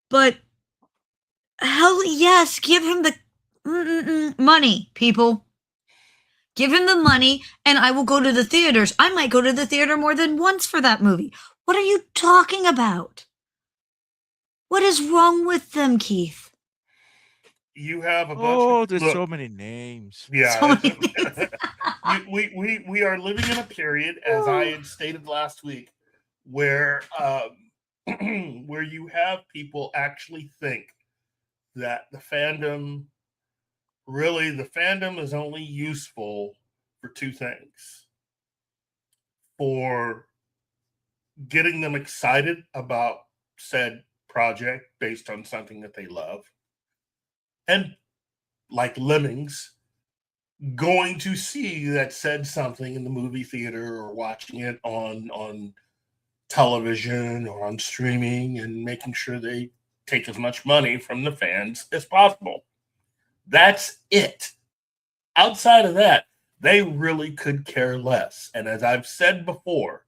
But hell yes, give him the money, people. Give him the money, and I will go to the theaters. I might go to the theater more than once for that movie. What are you talking about? What is wrong with them, Keith? You have a bunch Oh, of there's so many names. Yeah, So many we are living in a period, as I had stated last week, where where you have people actually think that the fandom is only useful for two things: for getting them excited about said project based on something that they love, and like lemmings, going to see that said something in the movie theater or watching it on television or on streaming and making sure they take as much money from the fans as possible. That's it. Outside of that, they really could care less. And as I've said before,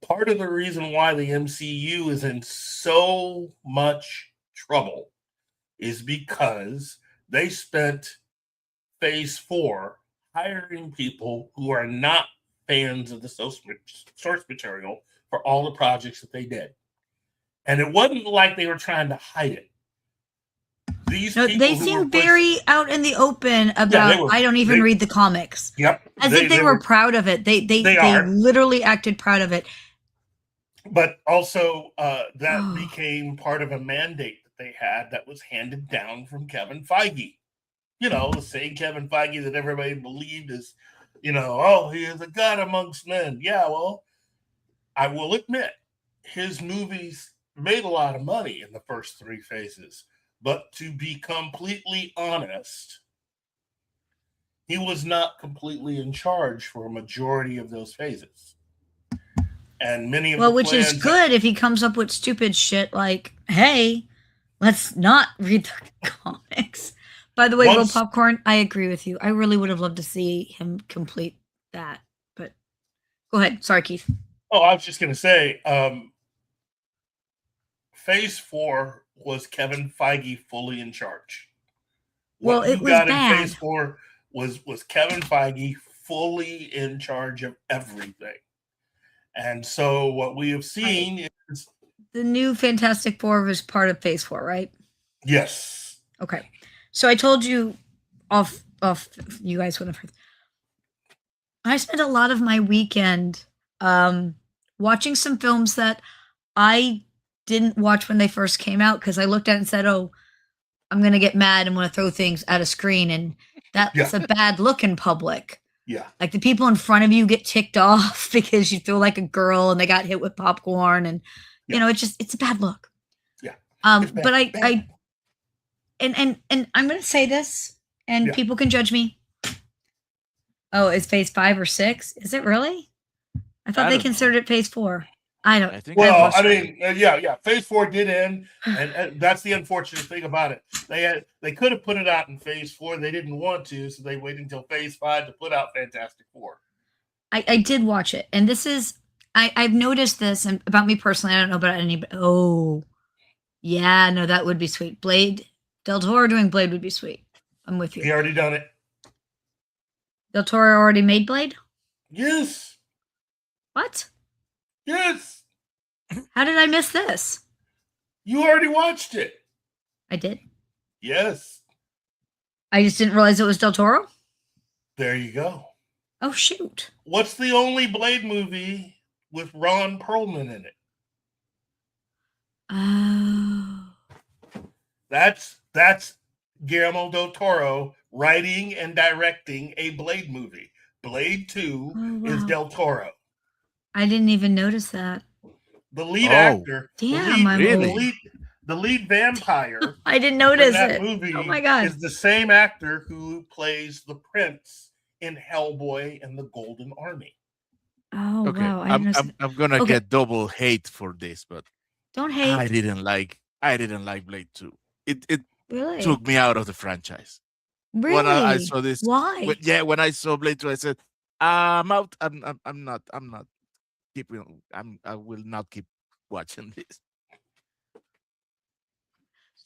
part of the reason why the MCU is in so much trouble is because they spent Phase 4 hiring people who are not fans of the source material for all the projects that they did. And it wasn't like they were trying to hide it. They seem very out in the open about I don't even read the comics. Yep. As if they were proud of it. They literally acted proud of it. But also that became part of a mandate that they had that was handed down from Kevin Feige. You know, the same Kevin Feige that everybody believed is, he is a god amongst men. Yeah, well, I will admit, his movies made a lot of money in the first 3 phases. But to be completely honest, he was not completely in charge for a majority of those phases. And many of which is good if he comes up with stupid shit like, hey, let's not read the comics. By the way, Will Popcorn, I agree with you. I really would have loved to see him complete that. But go ahead. Sorry, Keith. Oh, I was just going to say, Phase 4 was Kevin Feige fully in charge. What it was bad. In Phase 4 was Kevin Feige fully in charge of everything. And so what we have seen is... The new Fantastic Four was part of Phase 4, right? Yes. Okay. So I told you off you guys would have heard. I spent a lot of my weekend watching some films that I didn't watch when they first came out because I looked at it and said, "Oh, I'm gonna get mad and want to throw things at a screen," and that's Yeah. a bad look in public. Yeah. Like the people in front of you get ticked off because you feel like a girl and they got hit with popcorn, and Yeah. it's a bad look. Yeah. It's But bad. I and I'm gonna say this, and Yeah. people can judge me. Oh, is phase 5 or 6? Is it really? I thought I they don't know. considered it phase 4. I don't. I think Well, lost I track. mean, yeah. Phase 4 did end, and that's the unfortunate thing about it. They could have put it out in Phase 4. They didn't want to, so they waited until Phase 5 to put out Fantastic Four. I did watch it, and this is I've noticed this, and about me personally, I don't know about anybody. Oh, yeah, no, that would be sweet. Blade, Del Toro doing Blade would be sweet. I'm with He you. already done it. Del Toro already made Blade. Yes. What? Yes. How did I miss this? You already watched it. I did. Yes. I just didn't realize it was Del Toro. There you go. Oh shoot! What's the only Blade movie with Ron Perlman in it? Oh, That's Guillermo del Toro writing and directing a Blade movie. Blade 2 Oh, is wow. del Toro. I didn't even notice that. The lead Oh. actor, Damn, I'm Really? the lead vampire I didn't in notice that it. movie Oh my god! is the same actor who plays the prince in Hellboy and the Golden Army. Oh Okay, wow! I didn't notice it. I'm gonna Okay. get double hate for this, but Don't hate. I didn't like Blade 2. It Really? took me out of the franchise. Really? When I saw this, Why? when I saw Blade 2, I said, I'm out. I'm not keeping. I will not keep watching this.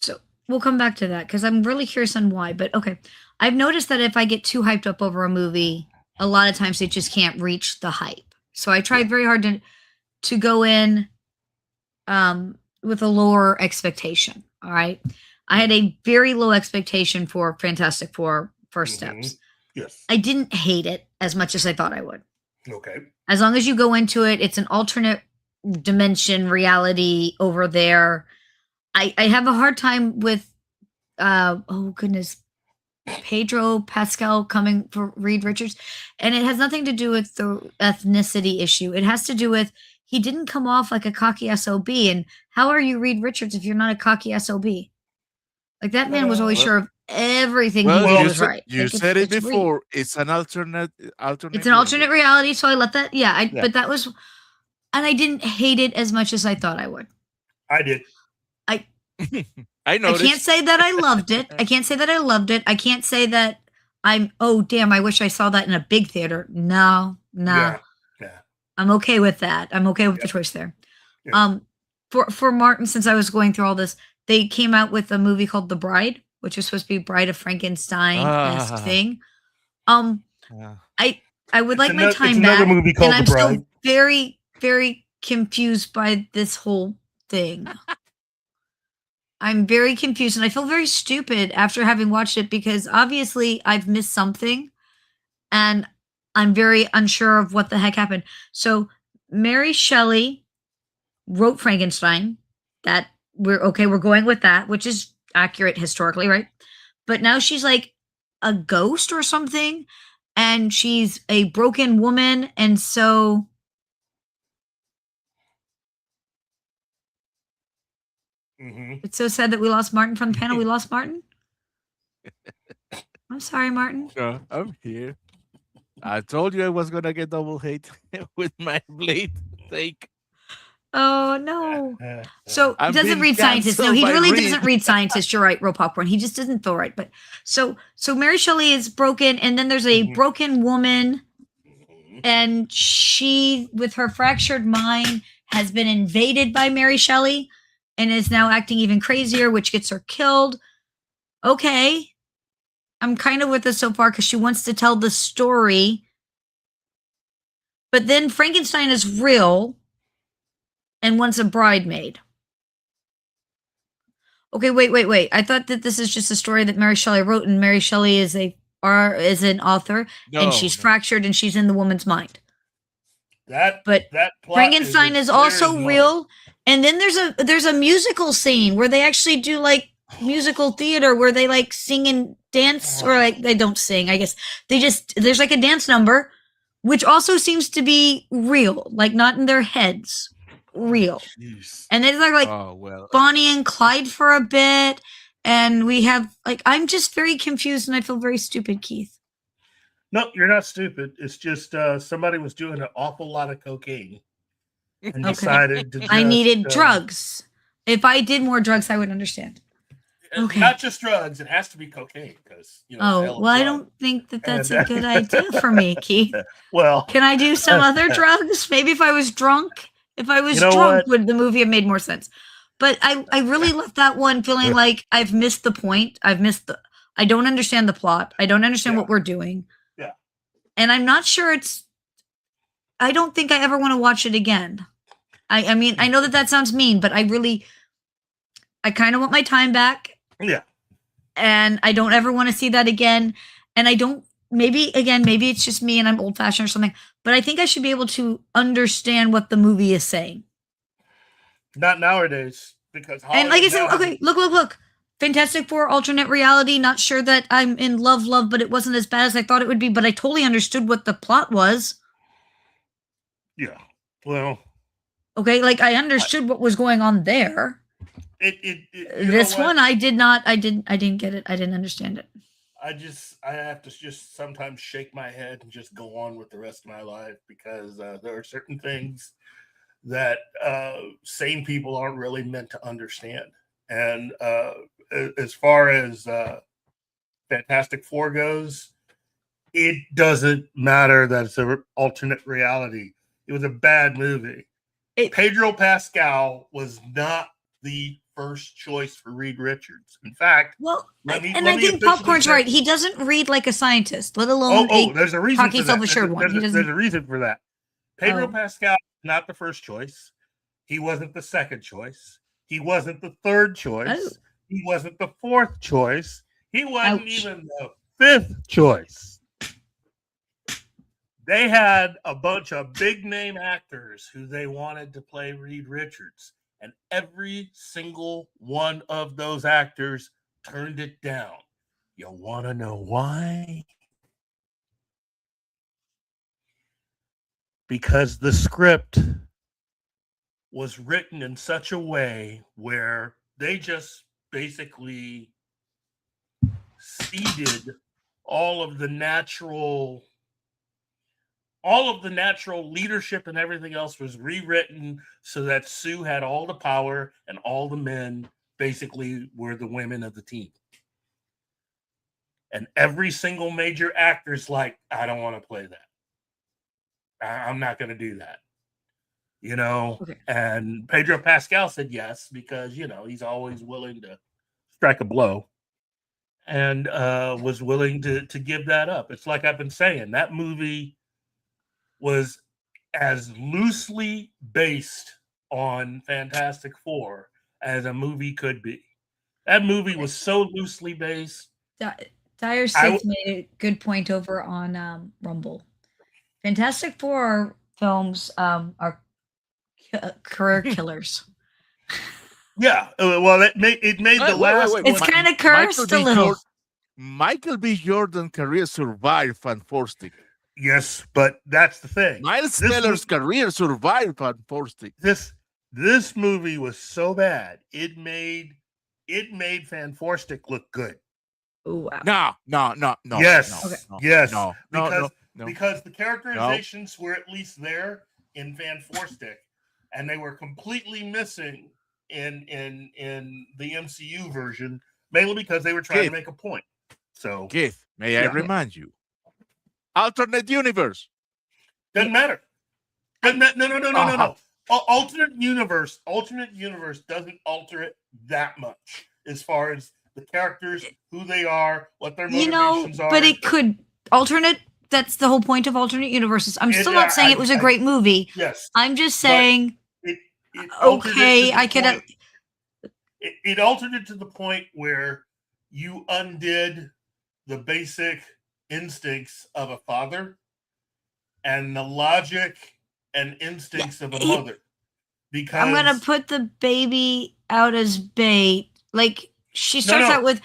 So we'll come back to that because I'm really curious on why. But okay, I've noticed that if I get too hyped up over a movie, a lot of times it just can't reach the hype. So I tried very hard to go in with a lower expectation. All right, I had a very low expectation for Fantastic Four First Mhm. Steps. Yes. I didn't hate it as much as I thought I would. Okay. As long as you go into it, it's an alternate dimension reality over there. I have a hard time with oh goodness, Pedro Pascal coming for Reed Richards, and it has nothing to do with the ethnicity issue. It has to do with he didn't come off like a cocky SOB, and how are you Reed Richards if you're not a cocky SOB? Like that man was always Well- sure of everything he Well, did you was said, right. you Like, said it Reed. before. It's an alternate. It's an alternate reality, so I let that. Yeah, Yeah. but that was, and I didn't hate it as much as I thought I would. I did. I noticed. I can't say that I loved it. I can't say that I loved it. I can't say that I'm. Oh damn! I wish I saw that in a big theater. No. Yeah. I'm okay with that. I'm okay with the Yep. choice there. Yeah. For Martin, since I was going through all this, they came out with a movie called The Bride, which is supposed to be Bride of Frankenstein-esque Ah. thing. Yeah. I would like my It's time another back, movie called and I'm The Bride. still very, very confused by this whole thing. I'm very confused, and I feel very stupid after having watched it because obviously I've missed something, and I'm very unsure of what the heck happened. So Mary Shelley wrote Frankenstein. That we're going with that, which is accurate historically, right? But now she's like a ghost or something, and she's a broken woman, and so Mhm. it's so sad that we lost Martin from the panel. We lost Martin. I'm sorry, Martin. So I'm here. I told you I was gonna get double hate with my Blade take. Oh no. So I'm doesn't being read scientists. No, canceled he by really Reed. doesn't read scientists. You're right, Real Popcorn. He just doesn't feel right. But so Mary Shelley is broken, and then there's a Mhm. broken woman, Mhm. and she, with her fractured mind, has been invaded by Mary Shelley and is now acting even crazier, which gets her killed. Okay. I'm kind of with this so far because she wants to tell the story. But then Frankenstein is real and wants a bridesmaid. Okay, wait. I thought that this is just a story that Mary Shelley wrote, and Mary Shelley is a is an author, and she's fractured, and she's in the woman's mind. That But plot Frankenstein as is clear also as mud. real. And then there's a musical scene where they actually do like musical theater where they like sing and dance, or like they don't sing. I guess there's like a dance number, which also seems to be real, like not in their heads, real. Jeez. And it's like Bonnie and Clyde for a bit, and we have like I'm just very confused and I feel very stupid, Keith. No, you're not stupid. It's just somebody was doing an awful lot of cocaine and decided to. I needed drugs. If I did more drugs, I would understand. Okay. Not just drugs. It has to be cocaine because I don't think that's a good idea for me, Keith. Well, can I do some other drugs? Maybe if I was drunk. If I was drunk, would the movie have made more sense? But I really left that one feeling like I've missed the point. I don't understand the plot. I don't understand what we're doing. Yeah. And I'm not sure I don't think I ever want to watch it again. I mean, I know that sounds mean, but I kind of want my time back. Yeah. And I don't ever want to see that again. And maybe it's just me and I'm old fashioned or something, but I think I should be able to understand what the movie is saying. Not nowadays, because and like I said, okay, look. Fantastic Four alternate reality. Not sure that I'm in love, but it wasn't as bad as I thought it would be. But I totally understood what the plot was. Yeah. Well. Okay, like I understood what was going on there. This one, I didn't get it. I didn't understand it. I have to just sometimes shake my head and just go on with the rest of my life because there are certain things that sane people aren't really meant to understand. And as far as Fantastic Four goes, it doesn't matter that it's an alternate reality. It was a bad movie. Pedro Pascal was not the first choice for Reed Richards. In fact, I think Popcorn's right. He doesn't read like a scientist, let alone there's a reason cocky, self-assured one. There's a reason for that. Pedro Pascal, not the first choice. He wasn't the second choice. He wasn't the third choice. He wasn't the fourth choice. He wasn't even the fifth choice. They had a bunch of big name actors who they wanted to play Reed Richards. And every single one of those actors turned it down. You want to know why? Because the script was written in such a way where they just basically seeded all of the natural leadership and everything else was rewritten so that Sue had all the power and all the men basically were the women of the team. And every single major actor's like, I don't want to play that. I'm not going to do that. Okay. And Pedro Pascal said yes, because, he's always willing to strike a blow and was willing to give that up. It's like I've been saying, that movie was as loosely based on Fantastic Four as a movie could be. That movie was so loosely based. Dire Six made a good point over on Rumble. Fantastic Four films are career killers. Yeah, well, it made the last. It's kind of cursed a little. Michael B. Jordan's career survived Fan Four Stick. Yes, but that's the thing. Miles Teller's career survived Fan Four Stick. This movie was so bad it made Fan Four Stick look good. Ooh, wow. No. Yes, yes. No. Because the characterizations were at least there in Fan Four Stick, and they were completely missing in the MCU version, mainly because they were trying to make a point. So, Keith, may I remind you? Alternate universe. Doesn't matter. No. Alternate universe doesn't alter it that much as far as the characters, who they are, what their motivations are. But it could alternate. That's the whole point of alternate universes. I'm still not saying it was a great movie. Yes. I'm just saying. It altered it to the point where you undid the basic instincts of a father and the logic and instincts of a mother. Because I'm gonna put the baby out as bait. Like she starts out with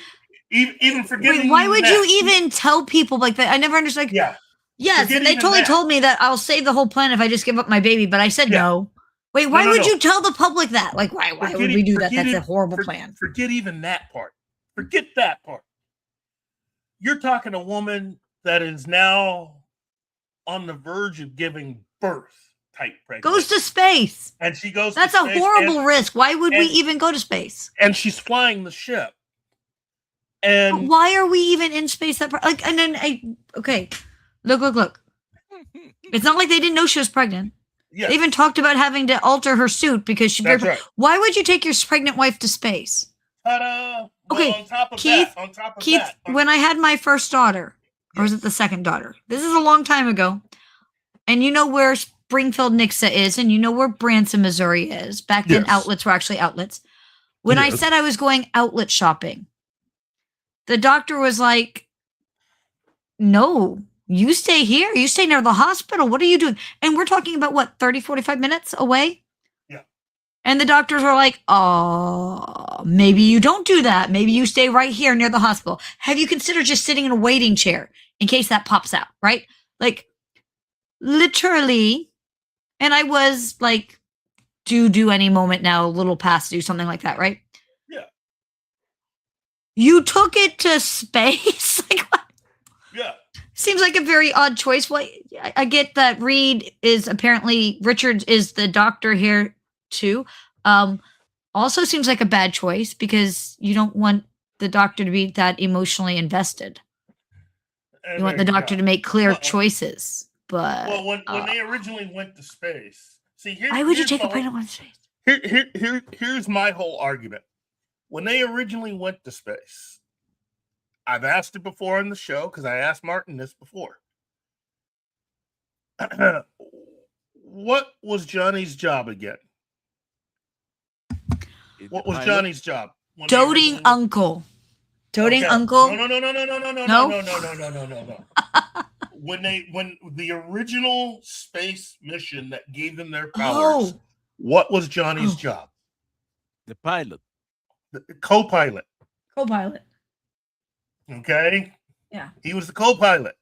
even forgetting. Wait, why would you even tell people like that? I never understood. Like, yeah. Yes, Forget and they even totally that. told me that I'll save the whole planet if I just give up my baby, but I said Yeah. no. Wait, why would No. you tell the public that? Like, why would we do that? That's a horrible plan. Forget even that part. Forget that part. You're talking a woman that is now on the verge of giving birth type pregnancy. Goes to space. And she goes That's to a space horrible risk. Why would we even go to space? And she's flying the ship. And but why are we even in space that like and then okay. Look. It's not like they didn't know she was pregnant. Yes. They even talked about having to alter her suit because she That's right. Why would you take your pregnant wife to space? Ta-da! Okay, well, on top of Keith, that, when I had my first daughter, or was it the second daughter? This is a long time ago. And you know where Springfield, Nixa is, and you know where Branson, Missouri is. Back then, outlets were actually outlets. When I said I was going outlet shopping, the doctor was like, no, you stay here. You stay near the hospital. What are you doing? And we're talking about, what, 30, 45 minutes away? Yeah. And the doctors were like, oh, maybe you don't do that. Maybe you stay right here near the hospital. Have you considered just sitting in a waiting chair in case that pops out, right? Like, literally. And I was like, do any moment now, a little past do something like that, right? Yeah. You took it to space? Like, what? Yeah. Seems like a very odd choice. Well, I get that Richard is the doctor here too. Also seems like a bad choice because you don't want the doctor to be that emotionally invested. You want the doctor to make clear choices. But when they originally went to space, why would you take a pregnant woman to space? Here's my whole argument. When they originally went to space, I've asked it before on the show because I asked Martin this before. What was Johnny's job again? What was Johnny's job? Doting uncle. Doting uncle? No. When the original space mission that gave them their powers, what was Johnny's job? The pilot. The co-pilot. Co-pilot. Okay. Yeah. He was the co-pilot.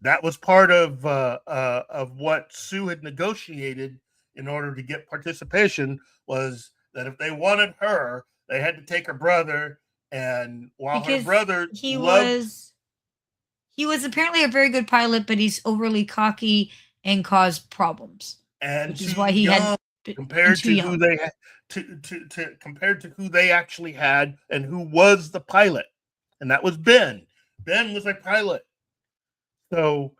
That was part of what Sue had negotiated in order to get participation, was that if they wanted her, they had to take her brother. And while her brother he was apparently a very good pilot, but he's overly cocky and caused problems. And which is why he had compared to who they had compared to who they actually had and who was the pilot. And that was Ben. Ben was a pilot. So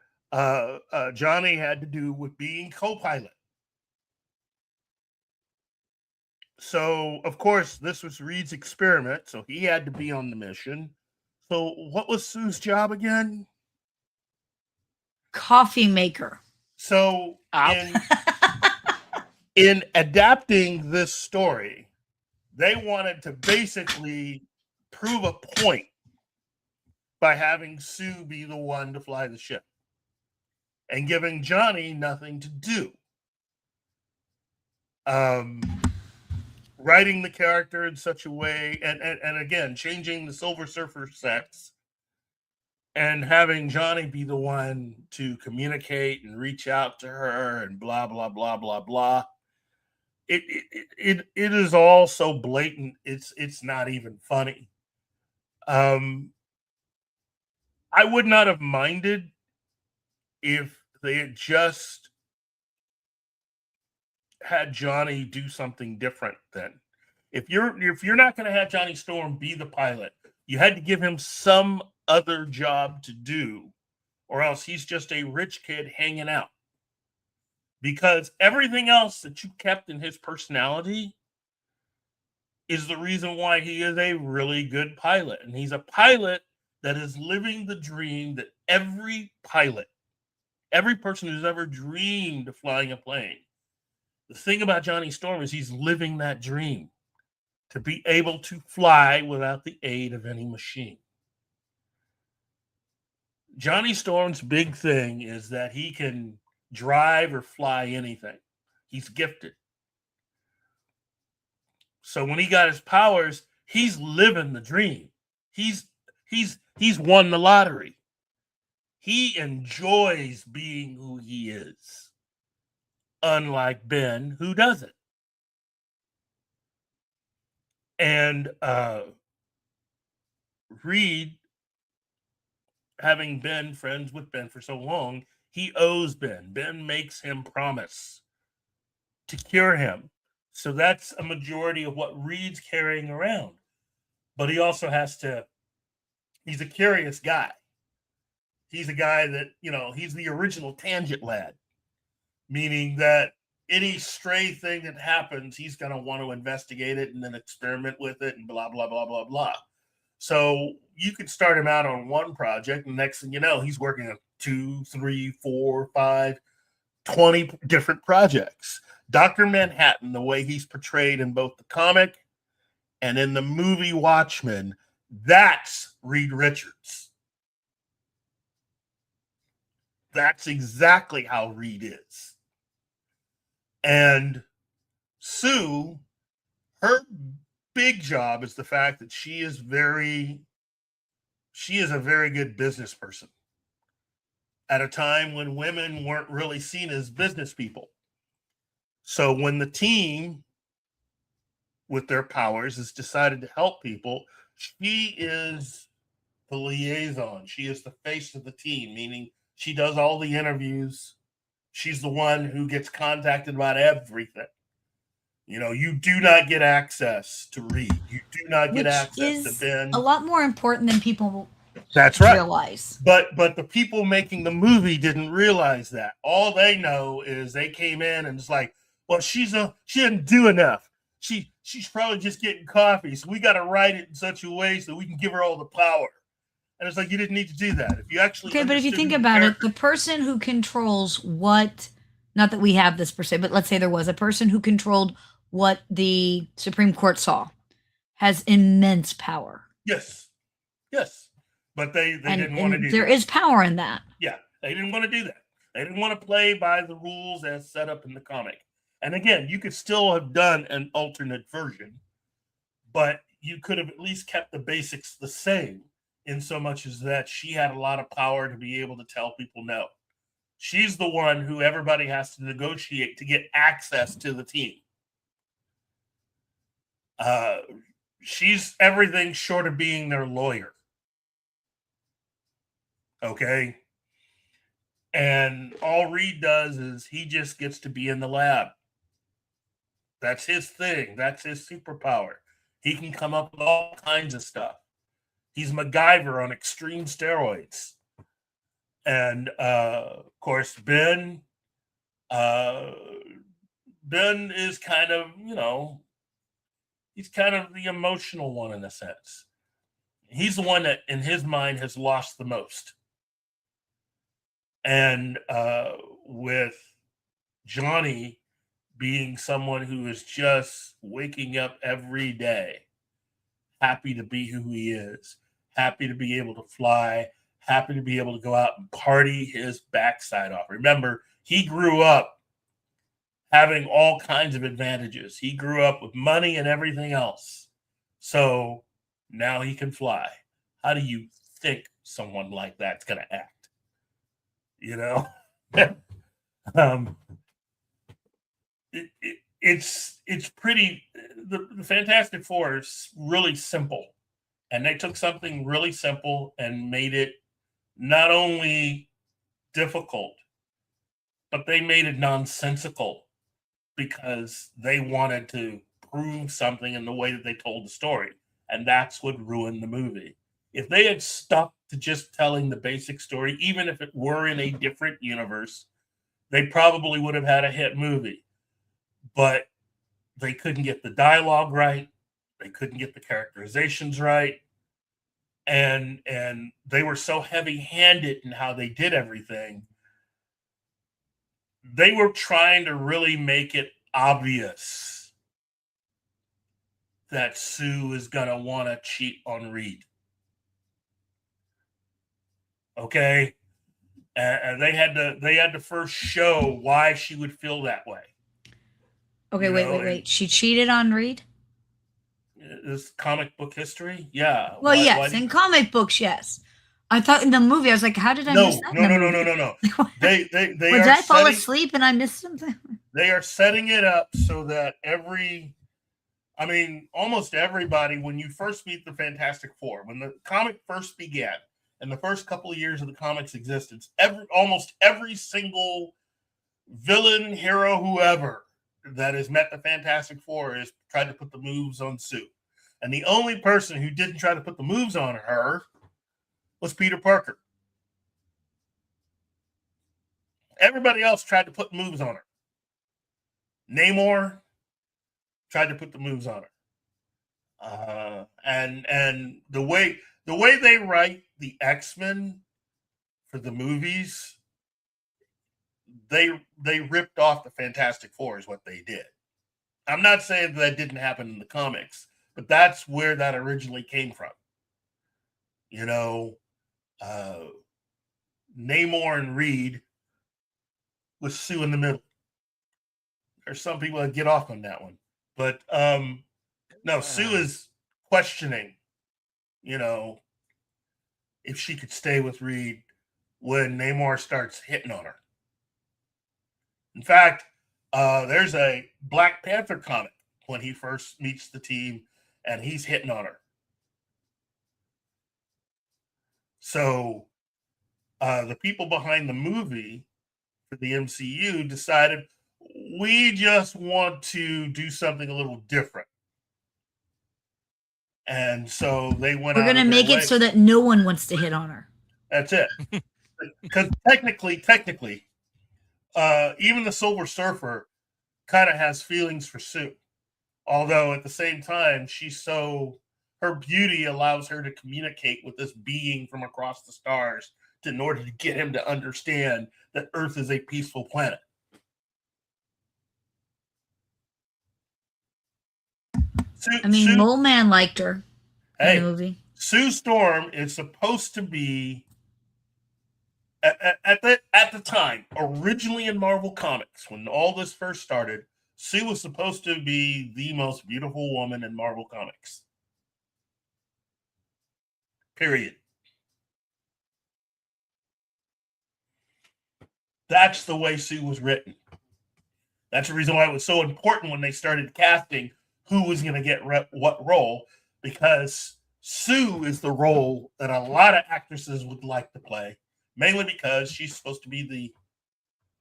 Johnny had to do with being co-pilot. So, of course, this was Reed's experiment, so he had to be on the mission. So what was Sue's job again? Coffee maker. So in adapting this story, they wanted to basically prove a point by having Sue be the one to fly the ship and giving Johnny nothing to do. Writing the character in such a way, and again, changing the Silver Surfer sex and having Johnny be the one to communicate and reach out to her and blah, blah, blah, blah, blah. It is all so blatant. It's not even funny. I would not have minded if they had just had Johnny do something different. Then if you're not going to have Johnny Storm be the pilot, you had to give him some other job to do, or else he's just a rich kid hanging out, because everything else that you kept in his personality is the reason why he is a really good pilot. And he's a pilot that is living the dream that every pilot, every person who's ever dreamed of flying a plane, the thing about Johnny Storm is he's living that dream to be able to fly without the aid of any machine. Johnny Storm's big thing is that he can drive or fly anything. He's gifted. So when he got his powers, he's living the dream. He's won the lottery. He enjoys being who he is. Unlike Ben, who doesn't. And Reed, having been friends with Ben for so long, he owes Ben. Ben makes him promise to cure him. So that's a majority of what Reed's carrying around. But he also has to, he's a curious guy. He's a guy that, he's the original tangent lad, meaning that any stray thing that happens, he's going to want to investigate it and then experiment with it and blah, blah, blah, blah, blah. So you could start him out on one project, and next thing you know, he's working on 2, 3, 4, 5, 20 different projects. Dr. Manhattan, the way he's portrayed in both the comic and in the movie Watchmen, that's Reed Richards. That's exactly how Reed is. And Sue, her big job is the fact that she is a very good business person at a time when women weren't really seen as business people. So when the team with their powers has decided to help people, she is the liaison. She is the face of the team, meaning she does all the interviews. She's the one who gets contacted about everything. You do not get access to Reed. You do not get access to Ben. A lot more important than people That's right. realize. But the people making the movie didn't realize that. All they know is they came in and it's like, well, she didn't do enough. She's probably just getting coffee, so we got to write it in such a way so we can give her all the power. And it's like, you didn't need to do that. If you actually but if you think about it, the person who controls what, not that we have this per se, but let's say there was a person who controlled what the Supreme Court saw, has immense power. Yes. But they didn't want to do that. There is power in that. Yeah, they didn't want to do that. They didn't want to play by the rules as set up in the comic. And again, you could still have done an alternate version, but you could have at least kept the basics the same, in so much as that she had a lot of power to be able to tell people no. She's the one who everybody has to negotiate to get access to the team. She's everything short of being their lawyer. Okay? And all Reed does is he just gets to be in the lab. That's his thing. That's his superpower. He can come up with all kinds of stuff. He's MacGyver on extreme steroids. And, of course, Ben is kind of, he's kind of the emotional one in a sense. He's the one that, in his mind, has lost the most. And with Johnny being someone who is just waking up every day, happy to be who he is, happy to be able to fly, happy to be able to go out and party his backside off. Remember, he grew up having all kinds of advantages. He grew up with money and everything else. So now he can fly. How do you think someone like that's going to act? It's pretty. The Fantastic Four is really simple, and they took something really simple and made it not only difficult, but they made it nonsensical because they wanted to prove something in the way that they told the story, and that's what ruined the movie. If they had stuck to just telling the basic story, even if it were in a different universe, they probably would have had a hit movie. But they couldn't get the dialogue right. They couldn't get the characterizations right. And they were so heavy-handed in how they did everything. They were trying to really make it obvious that Sue is going to want to cheat on Reed. Okay, and they had to first show why she would feel that way. Okay, You know, wait. She cheated on Reed? This comic book history, yeah. Well, Why yes, did- in comic books, yes. I thought in the movie, I was like, how did I miss that? No. in the movie? No. They Well, are did I fall setting, asleep and I missed something? they are setting it up so that almost everybody, when you first meet the Fantastic Four, when the comic first began, and the first couple of years of the comic's existence, almost every single villain, hero, whoever that has met the Fantastic Four has tried to put the moves on Sue. And the only person who didn't try to put the moves on her was Peter Parker. Everybody else tried to put moves on her. Namor tried to put the moves on her. And the way they write the X-Men for the movies, they ripped off the Fantastic Four is what they did. I'm not saying that didn't happen in the comics, but that's where that originally came from. You know, Namor and Reed with Sue in the middle. There's some people that get off on that one. But no, Sue is questioning, you know, if she could stay with Reed when Namor starts hitting on her. In fact, there's a Black Panther comic when he first meets the team and he's hitting on her. So the people behind the movie for the MCU decided we just want to do something a little different. And so they went We're out of going to their make way. it so that no one wants to hit on her. That's it. Because technically, even the Silver Surfer kind of has feelings for Sue. Although at the same time, her beauty allows her to communicate with this being from across the stars in order to get him to understand that Earth is a peaceful planet. Mole Man liked her in the movie. Sue Storm is supposed to be at the time, originally in Marvel Comics, when all this first started, Sue was supposed to be the most beautiful woman in Marvel Comics. Period. That's the way Sue was written. That's the reason why it was so important when they started casting who was going to get what role, because Sue is the role that a lot of actresses would like to play, mainly because she's supposed to be the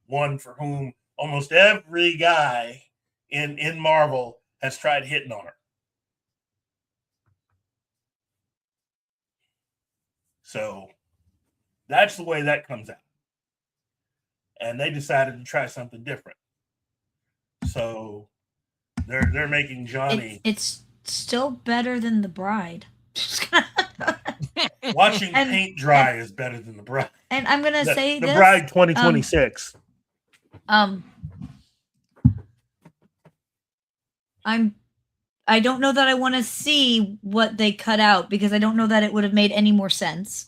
one for whom almost every guy in Marvel has tried hitting on her. So that's the way that comes out. And they decided to try something different. So they're making Johnny. It's still better than The Bride. Watching paint dry is better than The Bride. And I'm gonna say The this, Bride 2026. I don't know that I want to see what they cut out, because I don't know that it would have made any more sense.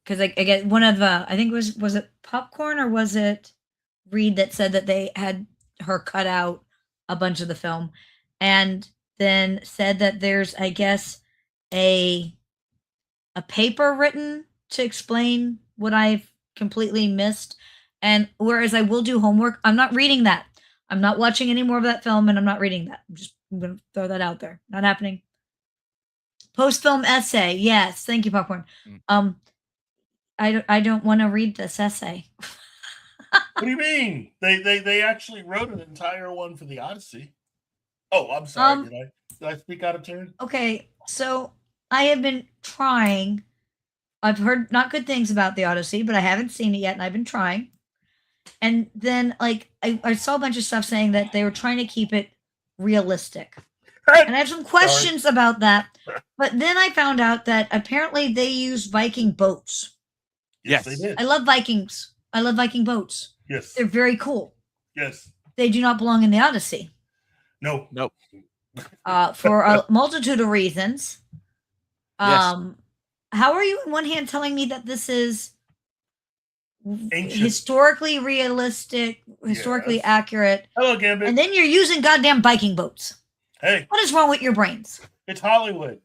Because I get one of I think was it Popcorn or was it Reed that said that they had her cut out a bunch of the film, and then said that there's, I guess, a paper written to explain what I've completely missed. And whereas I will do homework, I'm not reading that. I'm not watching any more of that film, and I'm not reading that. I'm going to throw that out there. Not happening. Post-film essay. Yes. Thank you, Popcorn. I don't want to read this essay. What do you mean? They actually wrote an entire one for the Odyssey. Oh, I'm sorry. Did I speak out of turn? Okay, so I have been trying. I've heard not good things about the Odyssey, but I haven't seen it yet, and I've been trying. And then, like, I saw a bunch of stuff saying that they were trying to keep it realistic. And I have some questions about that. But then I found out that apparently they use Viking boats. Yes, they did. I love Vikings. I love Viking boats. Yes. They're very cool. Yes. They do not belong in the Odyssey. No. Nope. For a multitude of reasons. Yes. how are you on one hand telling me that this is Ancient. historically realistic, historically Yes. accurate, Hello, Gambit. and then you're using goddamn biking boats? Hey, What is wrong with your brains? it's Hollywood.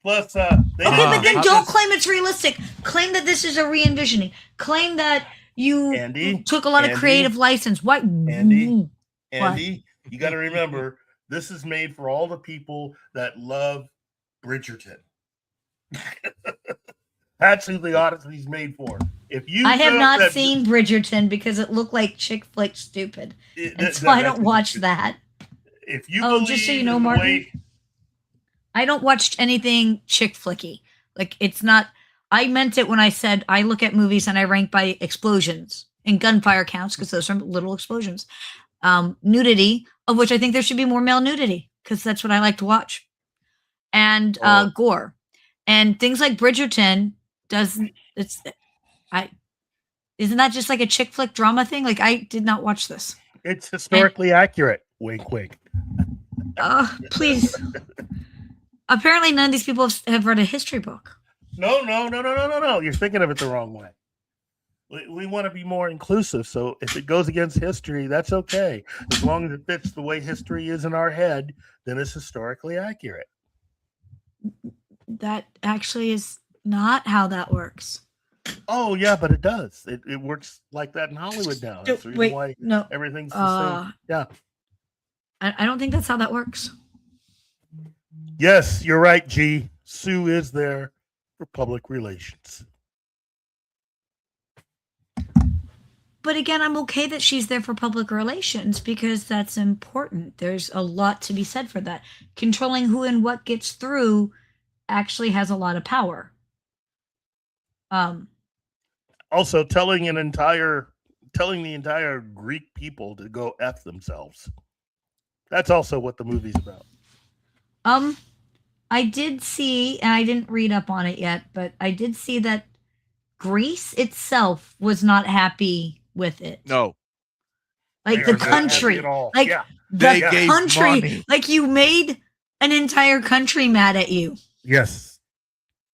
Plus, they Okay, but then how don't does- claim it's realistic. Claim that this is a re-envisioning. Claim that you Andy, took a lot of Andy, creative license. What? Andy, What? Andy, you got to remember, this is made for all the people that love Bridgerton. That's who the Odyssey's made for. If you I have felt not that- seen Bridgerton because it looked like chick flick stupid, it- and that- so I that's don't watch that. If you Oh, just so you believe know, in the Martin, way- I don't watch anything chick flicky. Like, it's not. I meant it when I said I look at movies and I rank by explosions, and gunfire counts because those are little explosions. Nudity, of which I think there should be more male nudity because that's what I like to watch, and gore, and things like Bridgerton doesn't. Isn't that just like a chick flick drama thing? Like, I did not watch this. it's historically accurate. Wink, wink. Please. Apparently, none of these people have read a history book. No. You're thinking of it the wrong way. We want to be more inclusive. So if it goes against history, that's okay. As long as it fits the way history is in our head, then it's historically accurate. That actually is not how that works. Oh, yeah, but it does. It works like that in Hollywood now. That's the reason why no. everything's the same. Yeah. I don't think that's how that works. Yes, you're right, G. Sue is there for public relations. But again, I'm okay that she's there for public relations because that's important. There's a lot to be said for that. Controlling who and what gets through actually has a lot of power. Also, telling the entire Greek people to go F themselves. That's also what the movie's about. I did see, and I didn't read up on it yet, but I did see that Greece itself was not happy with it. No. Like They the are not country, happy at all. like Yeah. They the gave country, money. like you made an entire country mad at you. Yes.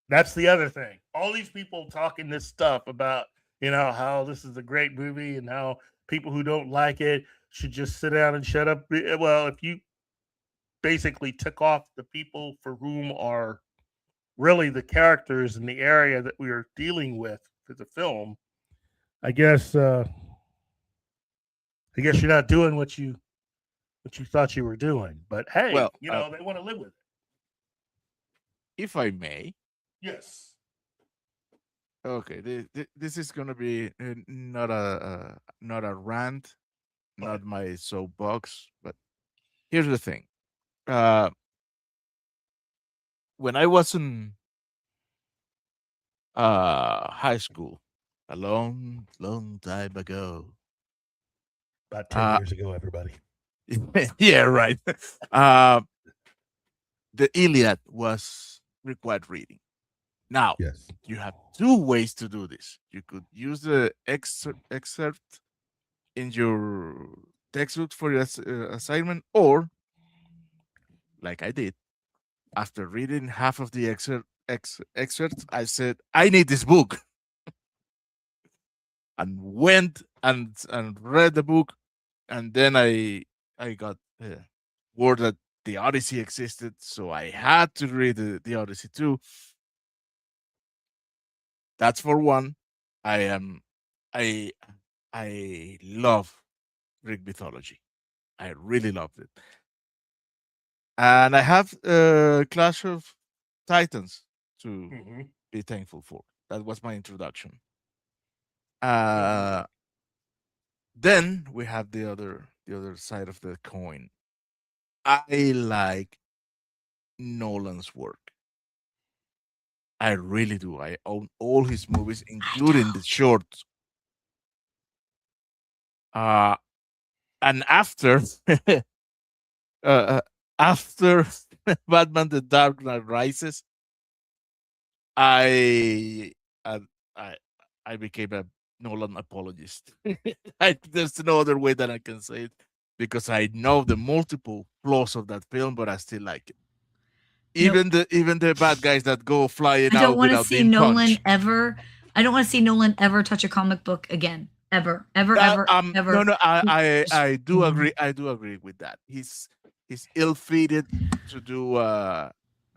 That's the other thing. All these people talking this stuff about, how this is a great movie and how people who don't like it should just sit down and shut up. Well, if you basically took off the people for whom are really the characters in the area that we are dealing with for the film, I guess you're not doing what you thought you were doing. But hey, Well, they want to live with it. If I may. Yes. Okay, this is gonna be not a rant, not my soapbox, but here's the thing. When I was in high school, a long time ago. About 10 years ago, everybody. Yeah, right. The Iliad was required reading. Now, Yes. you have two ways to do this. You could use the excerpt in your textbook for your assignment, or, like I did, after reading half of the excerpt, I said, I need this book. And went and read the book, and then I got word that the Odyssey existed, so I had to read the Odyssey too. That's for one. I love Greek mythology. I really loved it, and I have Clash of Titans to be thankful for. That was my introduction. Then we have the other side of the coin. I like Nolan's work. I really do. I own all his movies, including the shorts. And after after Batman: The Dark Knight Rises, I became a Nolan apologist. There's no other way that I can say it, because I know the multiple flaws of that film, but I still like it. Even the bad guys that go flying I out don't want to without see being Nolan punched. ever. I don't want to see Nolan ever touch a comic book again. Ever, ever, ever, ever. No, I do agree. I do agree with that. He's ill-fated to do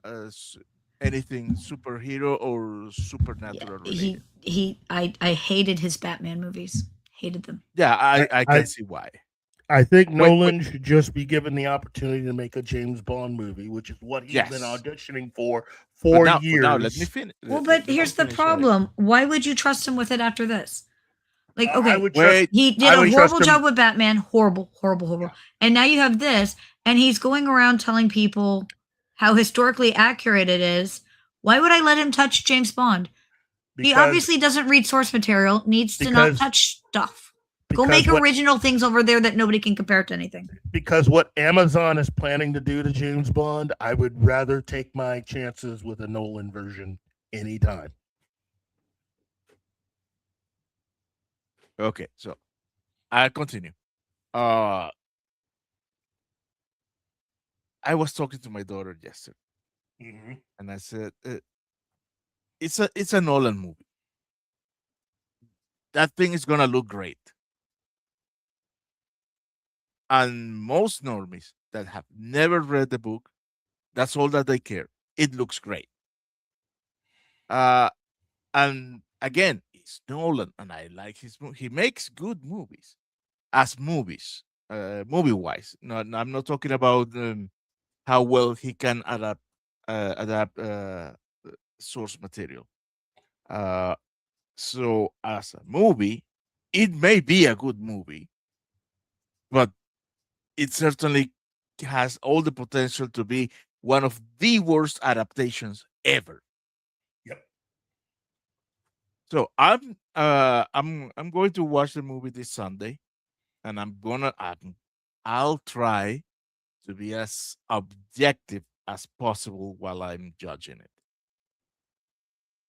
s- anything superhero or Yeah, supernatural related. I hated his Batman movies. Hated them. Yeah, I, I I can see why. I think Wait, Nolan should just be given the opportunity to make a James Bond movie, which is what he's been yes. auditioning for But years. now let me finish. Well, but here's the finish. problem. Why would you trust him with it after this? Like, I okay, would Wait, he did I a would trust horrible him- job with Batman. Horrible, horrible, horrible. Yeah. And now you have this, and he's going around telling people how historically accurate it is. Why would I let him touch James Bond? He because- obviously doesn't read source material, needs to not because- touch stuff. Go because make what- original things over there that nobody can compare to anything. because what Amazon is planning to do to James Bond, I would rather take my chances with a Nolan version anytime. Okay, so I'll continue. I was talking to my daughter yesterday, and I said, "It's a Nolan movie. That thing is gonna look great." And most normies that have never read the book, that's all that they care. It looks great. And again, it's Nolan, and I like his movie. He makes good movies, as movies, movie-wise. No, I'm not talking about how well he can adapt source material. So as a movie, it may be a good movie, but it certainly has all the potential to be one of the worst adaptations ever. Yep. So I'm going to watch the movie this Sunday, and I'll try to be as objective as possible while I'm judging it.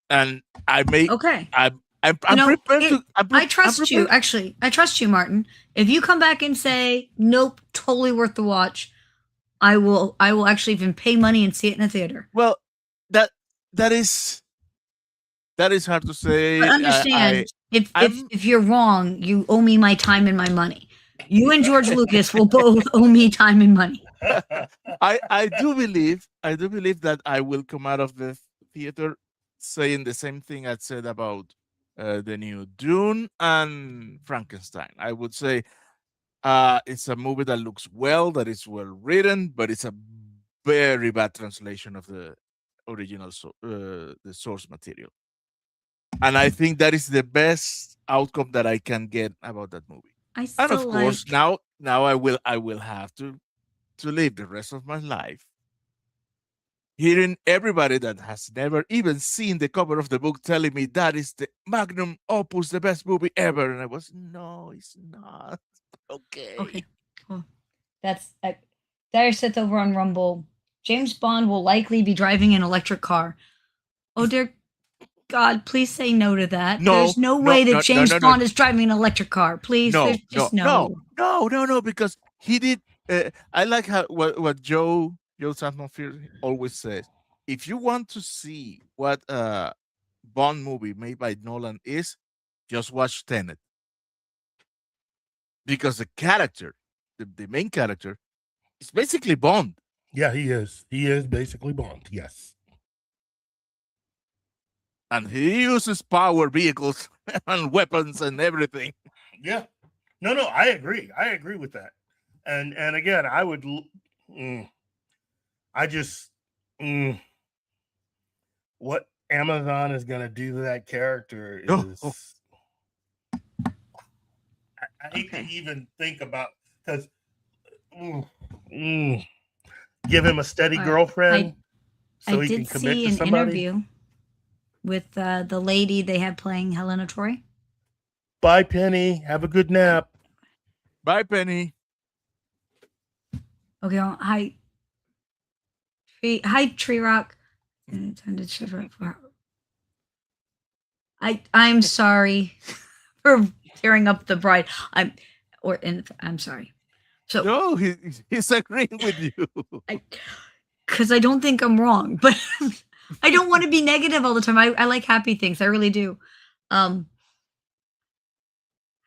And I may Okay. I'm You know, prepared to. I trust you. prepared- Actually, I trust you, Martin. If you come back and say, "Nope, totally worth the watch," I will actually even pay money and see it in a theater. Well, that is hard to say. But understand, I'm- if you're wrong, you owe me my time and my money. You and George Lucas will both owe me time and money. I do believe that I will come out of the theater saying the same thing I said about the new Dune and Frankenstein. I would say it's a movie that looks well, that is well written, but it's a very bad translation of the original, the source material. And I think that is the best outcome that I can get about that movie. I still And of course, like. now I will have to live the rest of my life hearing everybody that has never even seen the cover of the book telling me that is the magnum opus, the best movie ever, and I was, no, it's not. Okay. Cool. That's Dire sits over on Rumble. James Bond will likely be driving an electric car. Oh dear God, please say no to that. No, There's no no, way that no, James no, no. Bond is driving an electric car. Please, No, there's just no. no, because he did. I like how what Joe Santmonfield always says. If you want to see what a Bond movie made by Nolan is, just watch Tenet. Because the character, the main character, is basically Bond. Yeah, he is. He is basically Bond. Yes. And he uses power vehicles and weapons and everything. Yeah. No, I agree. I agree with that. And again, I would. I just. What Amazon is going to do to that character is. I hate to even think about, because give him a steady girlfriend so I he can did commit see to an somebody. interview with the lady they had playing Helena Troy. Bye, Penny. Have a good nap. Bye, Penny. Okay, well, hi, Tree Rock. I'm sorry for tearing up the bride. I'm sorry. So No, he's agreeing with you. because I don't think I'm wrong, but I don't want to be negative all the time. I like happy things. I really do. I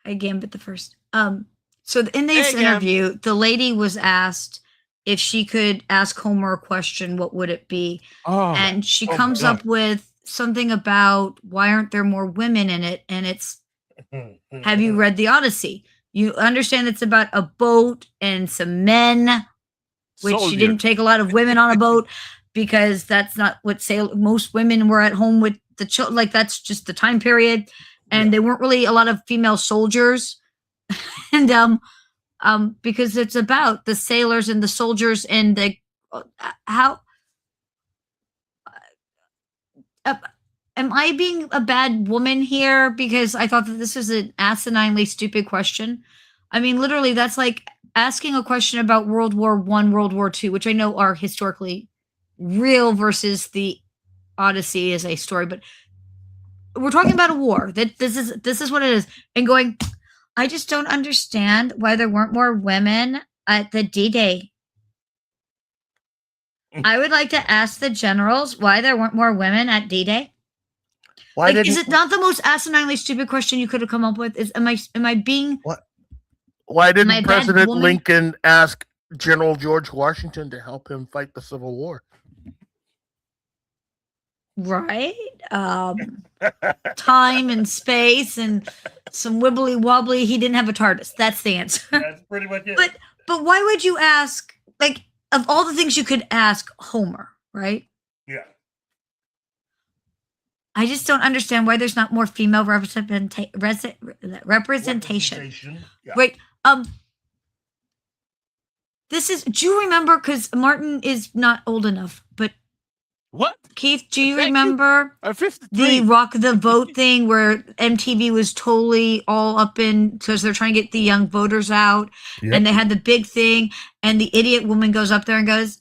Gambit the first. So in this interview, the lady was asked if she could ask Homer a question, what would it be? And she comes up with something about why aren't there more women in it? And it's, have you read the Odyssey? You understand it's about a boat and some men, which she didn't take a lot of women on a boat because that's not what most women were at home with the children. Like that's just the time period. And there weren't really a lot of female soldiers. And because it's about the sailors and the soldiers and the how am I being a bad woman here because I thought that this was an asininely stupid question? I mean, literally, that's like asking a question about World War I, World War II, which I know are historically real versus the Odyssey as a story, but we're talking about a war. That this is what it is, and going. I just don't understand why there weren't more women at the D-Day. I would like to ask the generals why there weren't more women at D-Day. Is it not the most asininely stupid question you could have come up with? Am I being what? Why didn't President Lincoln ask General George Washington to help him fight the Civil War? Right? Time and space and some wibbly wobbly. He didn't have a TARDIS. That's the answer. That's pretty much it. But why would you ask, like, of all the things you could ask Homer, right? Yeah. I just don't understand why there's not more female representation. Yeah. Right. This is, do you remember, because Martin is not old enough, but what? Keith, do you remember the Rock the Vote thing where MTV was totally all up in because they're trying to get the young voters out and they had the big thing and the idiot woman goes up there and goes,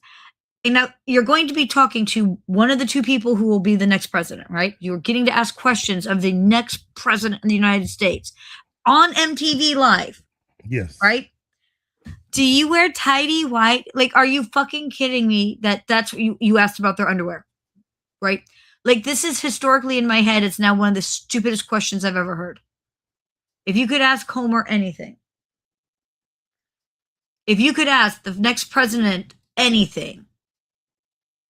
and now you're going to be talking to one of the two people who will be the next president, right? You're getting to ask questions of the next president in the United States on MTV Live. Yes. Right? Do you wear tidy white? Like, are you fucking kidding me that's what you asked about their underwear? Right? Like, this is historically in my head. It's now one of the stupidest questions I've ever heard. If you could ask Homer anything, if you could ask the next president anything,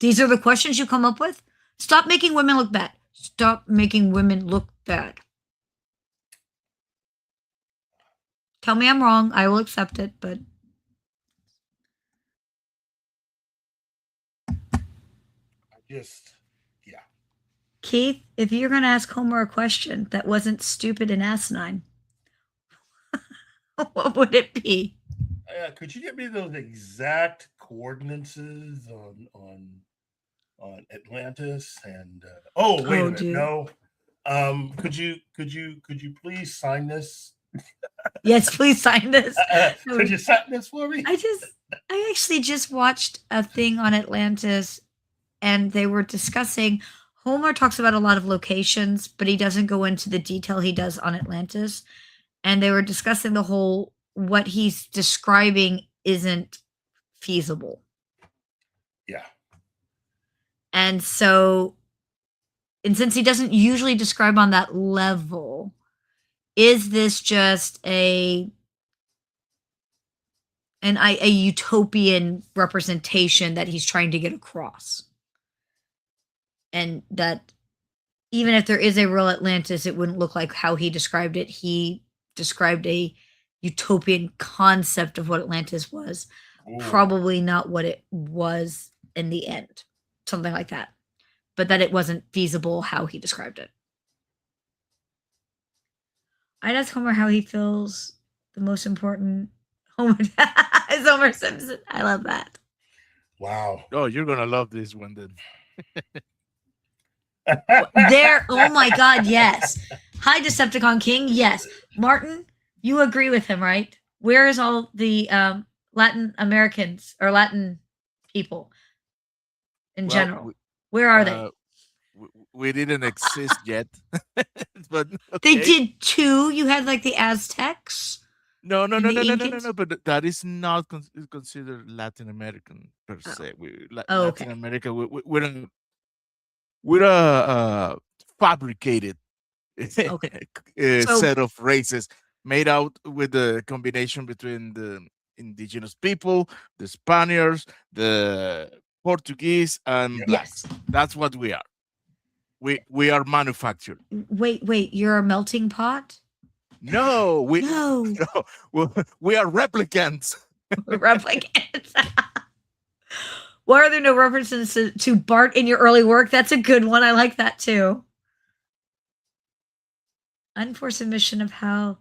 these are the questions you come up with? Stop making women look bad. Stop making women look bad. Tell me I'm wrong. I will accept it, but Keith, if you're going to ask Homer a question that wasn't stupid and asinine, what would it be? Could you give me those exact coordinates on Atlantis? And wait a minute, dude. no. Could you please sign this? Yes, please sign this. Could you sign this for me? I actually just watched a thing on Atlantis, and they were discussing. Homer talks about a lot of locations, but he doesn't go into the detail he does on Atlantis. And they were discussing the whole, what he's describing isn't feasible. Yeah. And so, and since he doesn't usually describe on that level, is this just a utopian representation that he's trying to get across? And that even if there is a real Atlantis, it wouldn't look like how he described it. He described a utopian concept of what Atlantis was. Ooh. Probably not what it was in the end. Something like that. But that it wasn't feasible how he described it. I'd ask Homer how he feels the most important. Homer is Homer Simpson. I love that. Wow. Oh, you're going to love this one then. Oh my God, yes. Hi, Decepticon King. Yes. Martin, you agree with him, right? Where is all the Latin Americans or Latin people in general? Where are they? We didn't exist yet. But okay. They did too. You had like the Aztecs. No. in the Incans? But that is not considered Latin American per se. Oh, Latin okay. America, we're a fabricated Okay. So set of races made out with the combination between the indigenous people, the Spaniards, the Portuguese, and blacks. yes. That's what we are. We are manufactured. Wait, you're a melting pot? No, No. we are replicants. Replicants. Why are there no references to Bart in your early work? That's a good one. I like that too. Unforced admission of how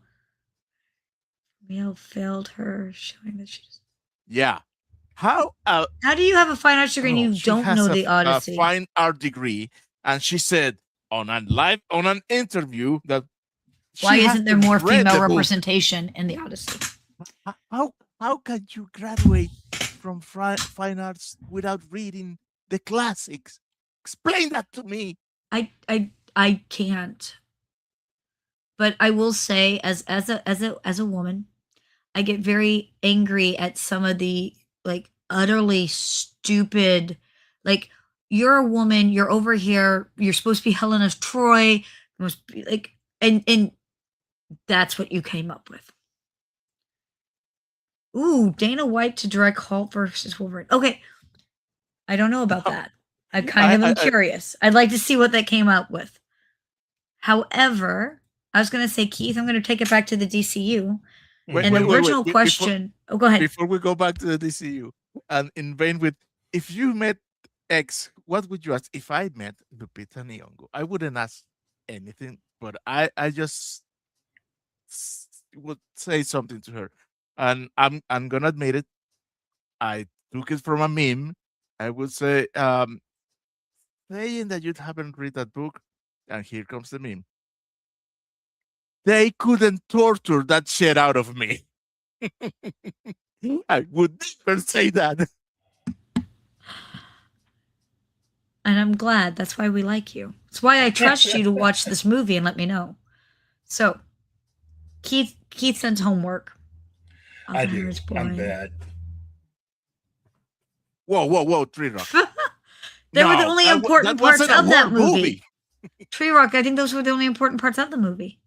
Camille failed her, showing that she's. Yeah. How do you have a fine arts degree and you she don't has know a, the Odyssey? a fine art degree, and she said on an interview that Why isn't there more female book. representation in the Odyssey? How can you graduate from fine arts without reading the classics? Explain that to me. I can't. But I will say, as a woman, I get very angry at some of the like utterly stupid, like, you're a woman, you're over here, you're supposed to be Helen of Troy, must be like, and that's what you came up with. Ooh, Dana White to direct Hulk versus Wolverine. Okay, I don't know about that. I kind of am curious. I'd like to see what that came up with. However, I was going to say, Keith, I'm going to take it back to the DCU. And the original question. Go ahead. Before we go back to the DCU, and in vain with, if you met X, what would you ask? If I met Lupita Nyong'o, I wouldn't ask anything, but I just would say something to her, and I'm gonna admit it. I took it from a meme. I would say, saying that you haven't read that book, and here comes the meme. They couldn't torture that shit out of me. I would never say that. And I'm glad. That's why we like you. It's why I trust you to watch this movie and let me know. So, Keith sends homework. I do. I'm bad. Whoa, Tree Rock. They were the only important parts of that movie. Tree Rock, I think those were the only important parts of the movie.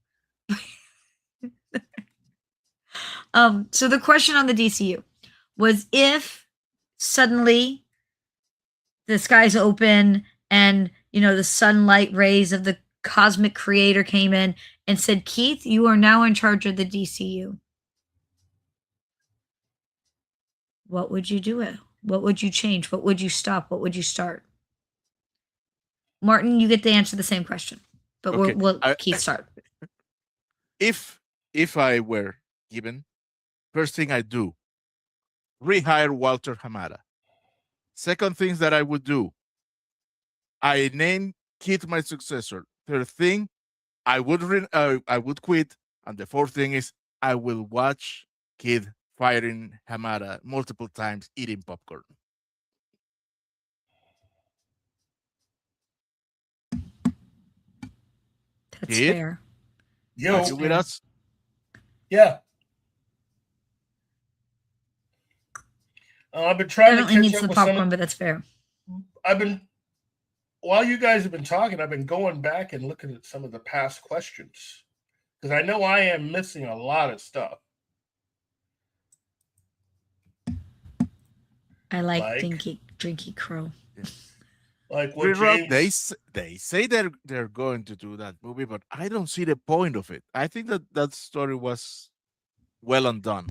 So the question on the DCU was, if suddenly the skies open and, the sunlight rays of the cosmic creator came in and said, Keith, you are now in charge of the DCU. What would you do? What would you change? What would you stop? What would you start? Martin, you get to answer the same question, but Okay. we'll Keith start. If I were given, first thing I do, rehire Walter Hamada. Second things that I would do, I name Keith my successor. Third thing, I would quit, and the fourth thing is I will watch Keith firing Hamada multiple times, eating popcorn. That's fair. Yo, you with us? Yeah. I've been trying Definitely to needs catch the up with popcorn, but that's fair. While you guys have been talking, I've been going back and looking at some of the past questions, because I know I am missing a lot of stuff. I like Drinky Crow. Like what James... They say they're going to do that movie, but I don't see the point of it. I think that story was well undone.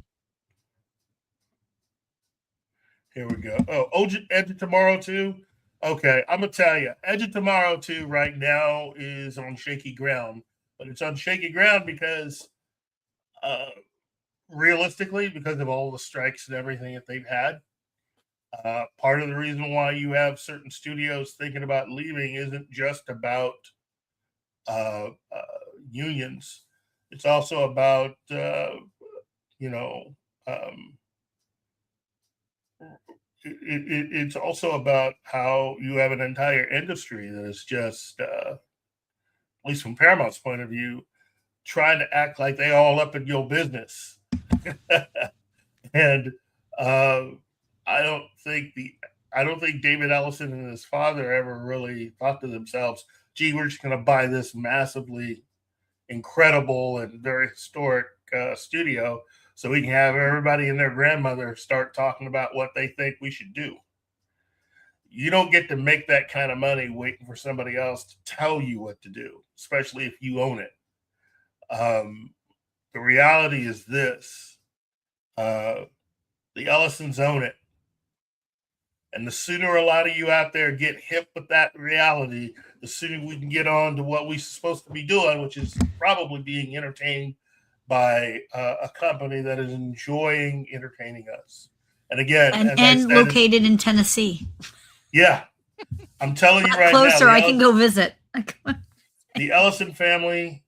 Here we go. Oh, Edge of Tomorrow 2. Okay, I'm going to tell you. Edge of Tomorrow 2 right now is on shaky ground. But it's on shaky ground because, realistically, because of all the strikes and everything that they've had. Part of the reason why you have certain studios thinking about leaving isn't just about unions. It's also about, it's also about how you have an entire industry that is just, at least from Paramount's point of view, trying to act like they all up in your business. And I don't think David Ellison and his father ever really thought to themselves, gee, we're just going to buy this massively incredible and very historic studio so we can have everybody and their grandmother start talking about what they think we should do. You don't get to make that kind of money waiting for somebody else to tell you what to do, especially if you own it. The reality is this. The Ellisons own it. And the sooner a lot of you out there get hip with that reality, the sooner we can get on to what we're supposed to be doing, which is probably being entertained by a company that is enjoying entertaining us. And again, and located in Tennessee. Yeah. I'm telling you right closer, now. I can go visit. The Ellison family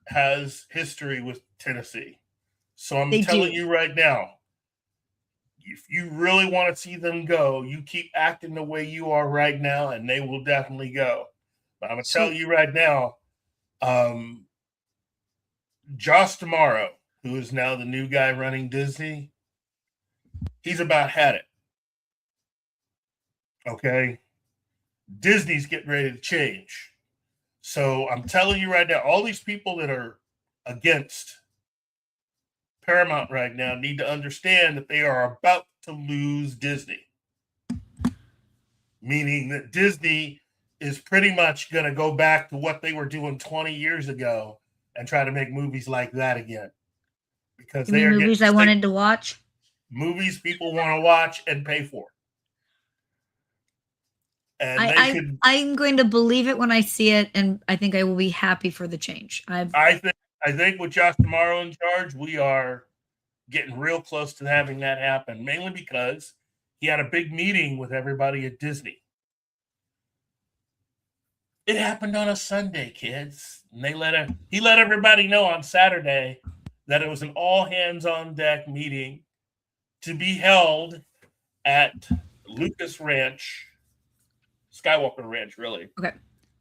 has history with Tennessee. So I'm telling you right now, if you really want to see them go, you keep acting the way you are right now, and they will definitely go. But I'm going to tell you right now, Josh Tomorrow, who is now the new guy running Disney, he's about had it. Okay? Disney's getting ready to change. So I'm telling you right now, all these people that are against Paramount right now need to understand that they are about to lose Disney. Meaning that Disney is pretty much going to go back to what they were doing 20 years ago and try to make movies like that again. Because they are movies I wanted to watch? Movies people want to watch and pay for. And I'm going to believe it when I see it, and I think I will be happy for the change. I think with Josh Tomorrow in charge, we are getting real close to having that happen, mainly because he had a big meeting with everybody at Disney. It happened on a Sunday, kids. And he let everybody know on Saturday that it was an all hands on deck meeting to be held at Lucas Ranch, Skywalker Ranch, really. Okay.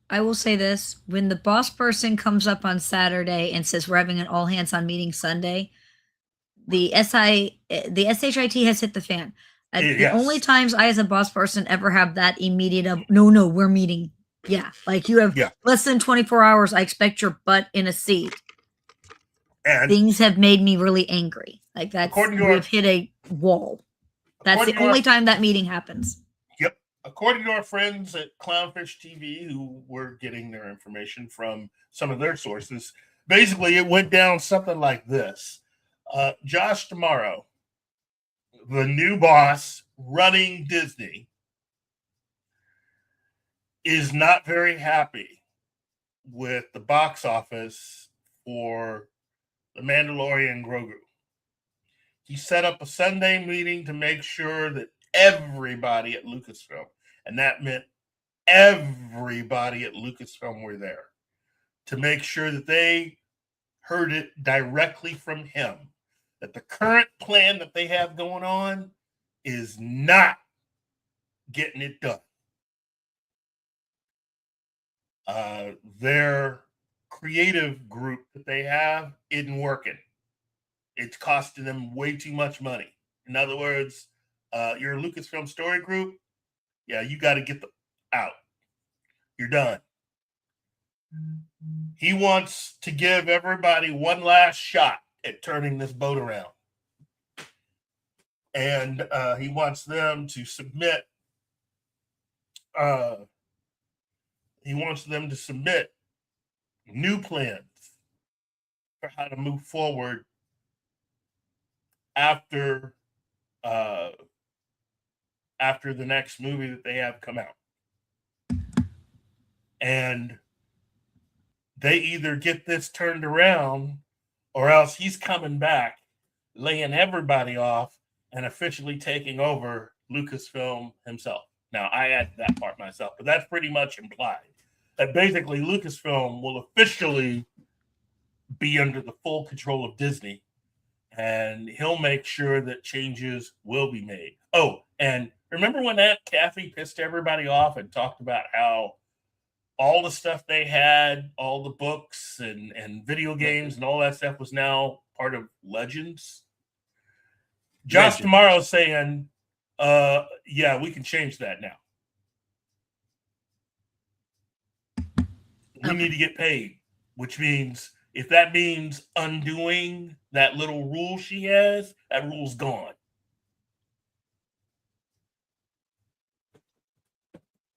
I will say this. When the boss person comes up on Saturday and says we're having an all hands on meeting Sunday, the SHIT has hit the fan. The only times I as a boss person ever have that immediate of, no, we're meeting. Yeah. Like you have less than 24 hours. I expect your butt in a seat. And things have made me really angry. Like we've hit a wall. That's the only time that meeting happens. Yep. According to our friends at Clownfish TV, who were getting their information from some of their sources, basically it went down something like this. Josh Tomorrow, the new boss running Disney, is not very happy with the box office for The Mandalorian Grogu. He set up a Sunday meeting to make sure that everybody at Lucasfilm, and that meant everybody at Lucasfilm were there, to make sure that they heard it directly from him, that the current plan that they have going on is not getting it done. Their creative group that they have isn't working. It's costing them way too much money. In other words, your Lucasfilm story group, you got to get them out. You're done. He wants to give everybody one last shot at turning this boat around. And he wants them to submit new plans for how to move forward after the next movie that they have come out. And they either get this turned around or else he's coming back, laying everybody off and officially taking over Lucasfilm himself. Now, I add that part myself, but that's pretty much implied. That basically Lucasfilm will officially be under the full control of Disney, and he'll make sure that changes will be made. Oh, and remember when that Kathy pissed everybody off and talked about how all the stuff they had, all the books and video games and all that stuff was now part of Legends? Josh Legend. tomorrow saying, yeah, we can change that now. We need to get paid, which means if that means undoing that little rule she has, that rule's gone.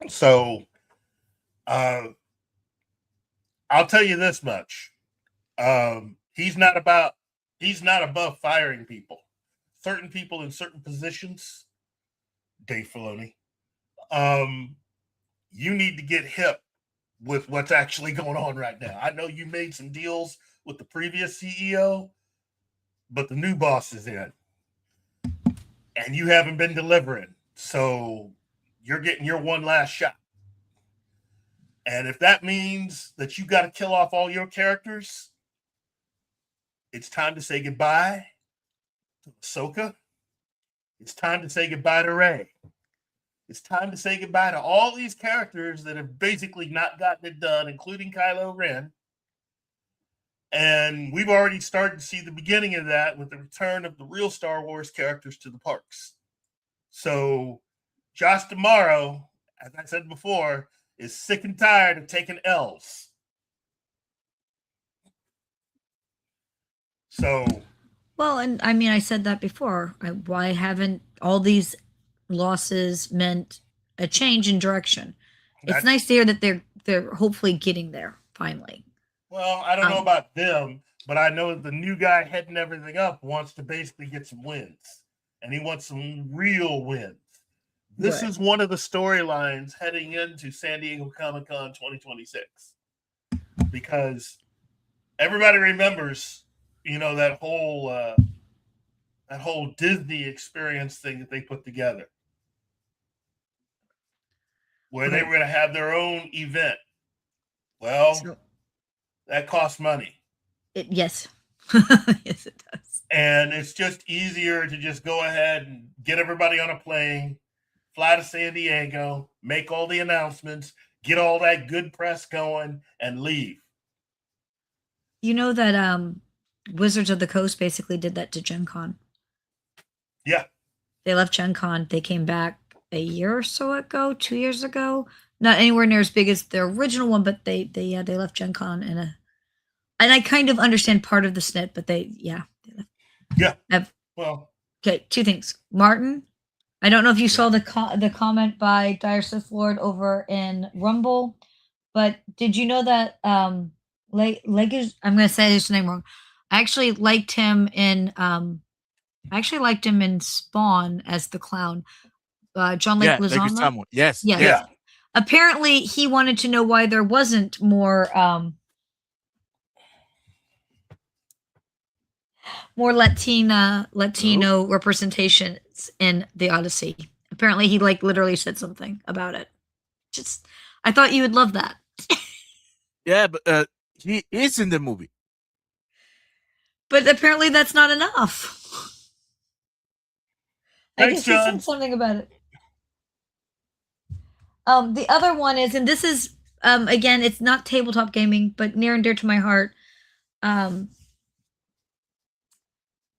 So I'll tell you this much. He's not above firing people. Certain people in certain positions, Dave Filoni, you need to get hip with what's actually going on right now. I know you made some deals with the previous CEO, but the new boss is in. And you haven't been delivering. So you're getting your one last shot. And if that means that you got to kill off all your characters, it's time to say goodbye to Ahsoka. It's time to say goodbye to Rey. It's time to say goodbye to all these characters that have basically not gotten it done, including Kylo Ren. And we've already started to see the beginning of that with the return of the real Star Wars characters to the parks. So Josh tomorrow, as I said before, is sick and tired of taking L's. So, well, and I mean, I said that before. Why haven't all these losses meant a change in direction? It's nice to hear that they're hopefully getting there finally. Well, I don't know about them, but I know the new guy heading everything up wants to basically get some wins, and he wants some real wins. This is one of the storylines heading into San Diego Comic-Con 2026, because everybody remembers, that whole Disney experience thing that they put together, where they were going to have their own event. Well, that costs money. Yes. Yes, it does. And it's just easier to just go ahead and get everybody on a plane, fly to San Diego, make all the announcements, get all that good press going, and leave. You know that Wizards of the Coast basically did that to Gen Con. Yeah. They left Gen Con. They came back a year or so ago, 2 years ago. Not anywhere near as big as their original one, but they left Gen Con and I kind of understand part of the snit, but they left. Well, okay, two things. Martin, I don't know if you saw the comment by Dire Sith Lord over in Rumble, but did you know that I'm going to say his name wrong. I actually liked him in Spawn as the clown. John Lake Leguizamo. Yes. Yeah. Yeah. Apparently, he wanted to know why there wasn't more Latino representations in the Odyssey. Apparently, he literally said something about it. I thought you would love that. Yeah, but he is in the movie. But apparently, that's not enough. I guess he John. said something about it. The other one is, and this is again, it's not tabletop gaming, but near and dear to my heart.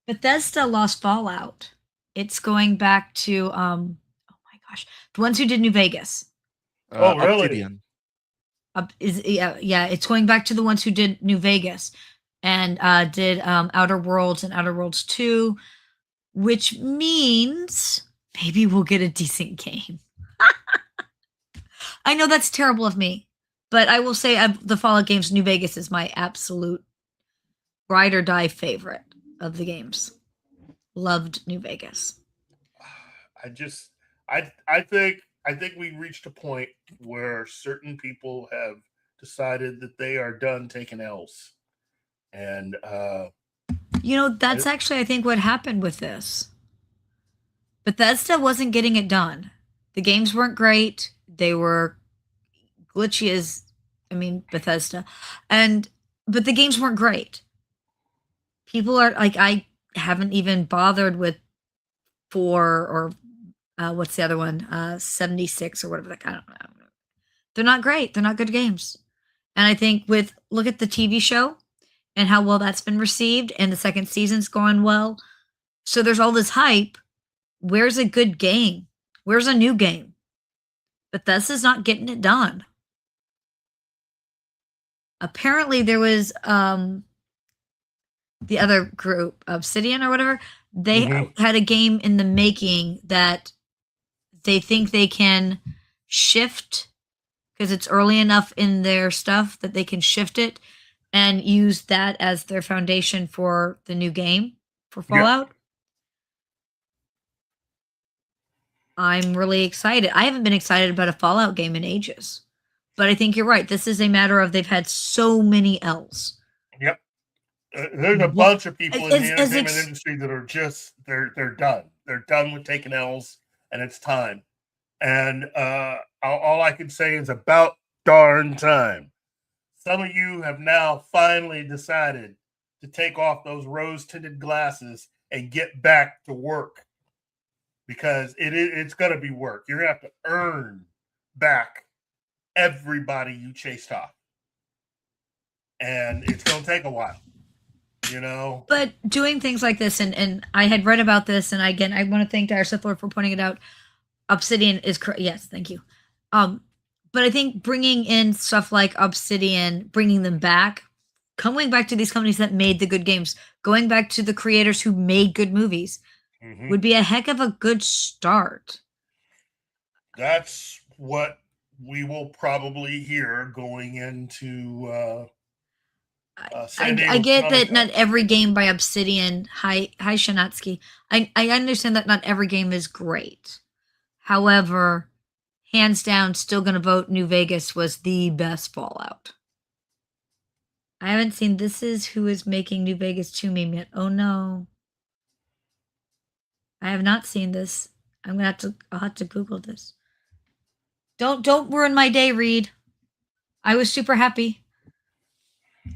Bethesda lost Fallout. It's going back to oh my gosh, the ones who did New Vegas. Oh, really? Obsidian. It's going back to the ones who did New Vegas and did Outer Worlds and Outer Worlds 2, which means maybe we'll get a decent game. I know that's terrible of me, but I will say the Fallout games, New Vegas is my absolute ride or die favorite of the games. Loved New Vegas. I think we reached a point where certain people have decided that they are done taking L's. And that's actually I think what happened with this. Bethesda wasn't getting it done. The games weren't great. They were glitchy as Bethesda. But the games weren't great. People are I haven't even bothered with 4 or what's the other one? 76 or whatever. I don't know. They're not great. They're not good games. And I think look at the TV show and how well that's been received, and the second season's going well. So there's all this hype. Where's a good game? Where's a new game? Bethesda's not getting it done. Apparently there was the other group, Obsidian or whatever, they had a game in the making that they think they can shift because it's early enough in their stuff that they can shift it and use that as their foundation for the new game for Fallout. Yep. I'm really excited. I haven't been excited about a Fallout game in ages. But I think you're right. This is a matter of they've had so many L's. Yep. There's a bunch of people in the entertainment industry that are just, they're done. They're done with taking L's, and it's time. And all I can say is about darn time. Some of you have now finally decided to take off those rose-tinted glasses and get back to work. Because it's going to be work. You're going to have to earn back everybody you chased off. And it's going to take a while, you know? But doing things like this, and I had read about this, and again, I want to thank Dire Sith Lord for pointing it out. Obsidian is correct. Yes, thank you. But I think bringing in stuff like Obsidian, bringing them back, coming back to these companies that made the good games, going back to the creators who made good movies, would be a heck of a good start. That's what we will probably hear going into San Diego. I get that not every game by Obsidian, hi Shanatsky. I understand that not every game is great. However, hands down, still going to vote New Vegas was the best Fallout. I haven't seen This Is Who Is Making New Vegas 2 meme yet. Oh no. I have not seen this. I'll have to Google this. Don't ruin my day, Reed. I was super happy.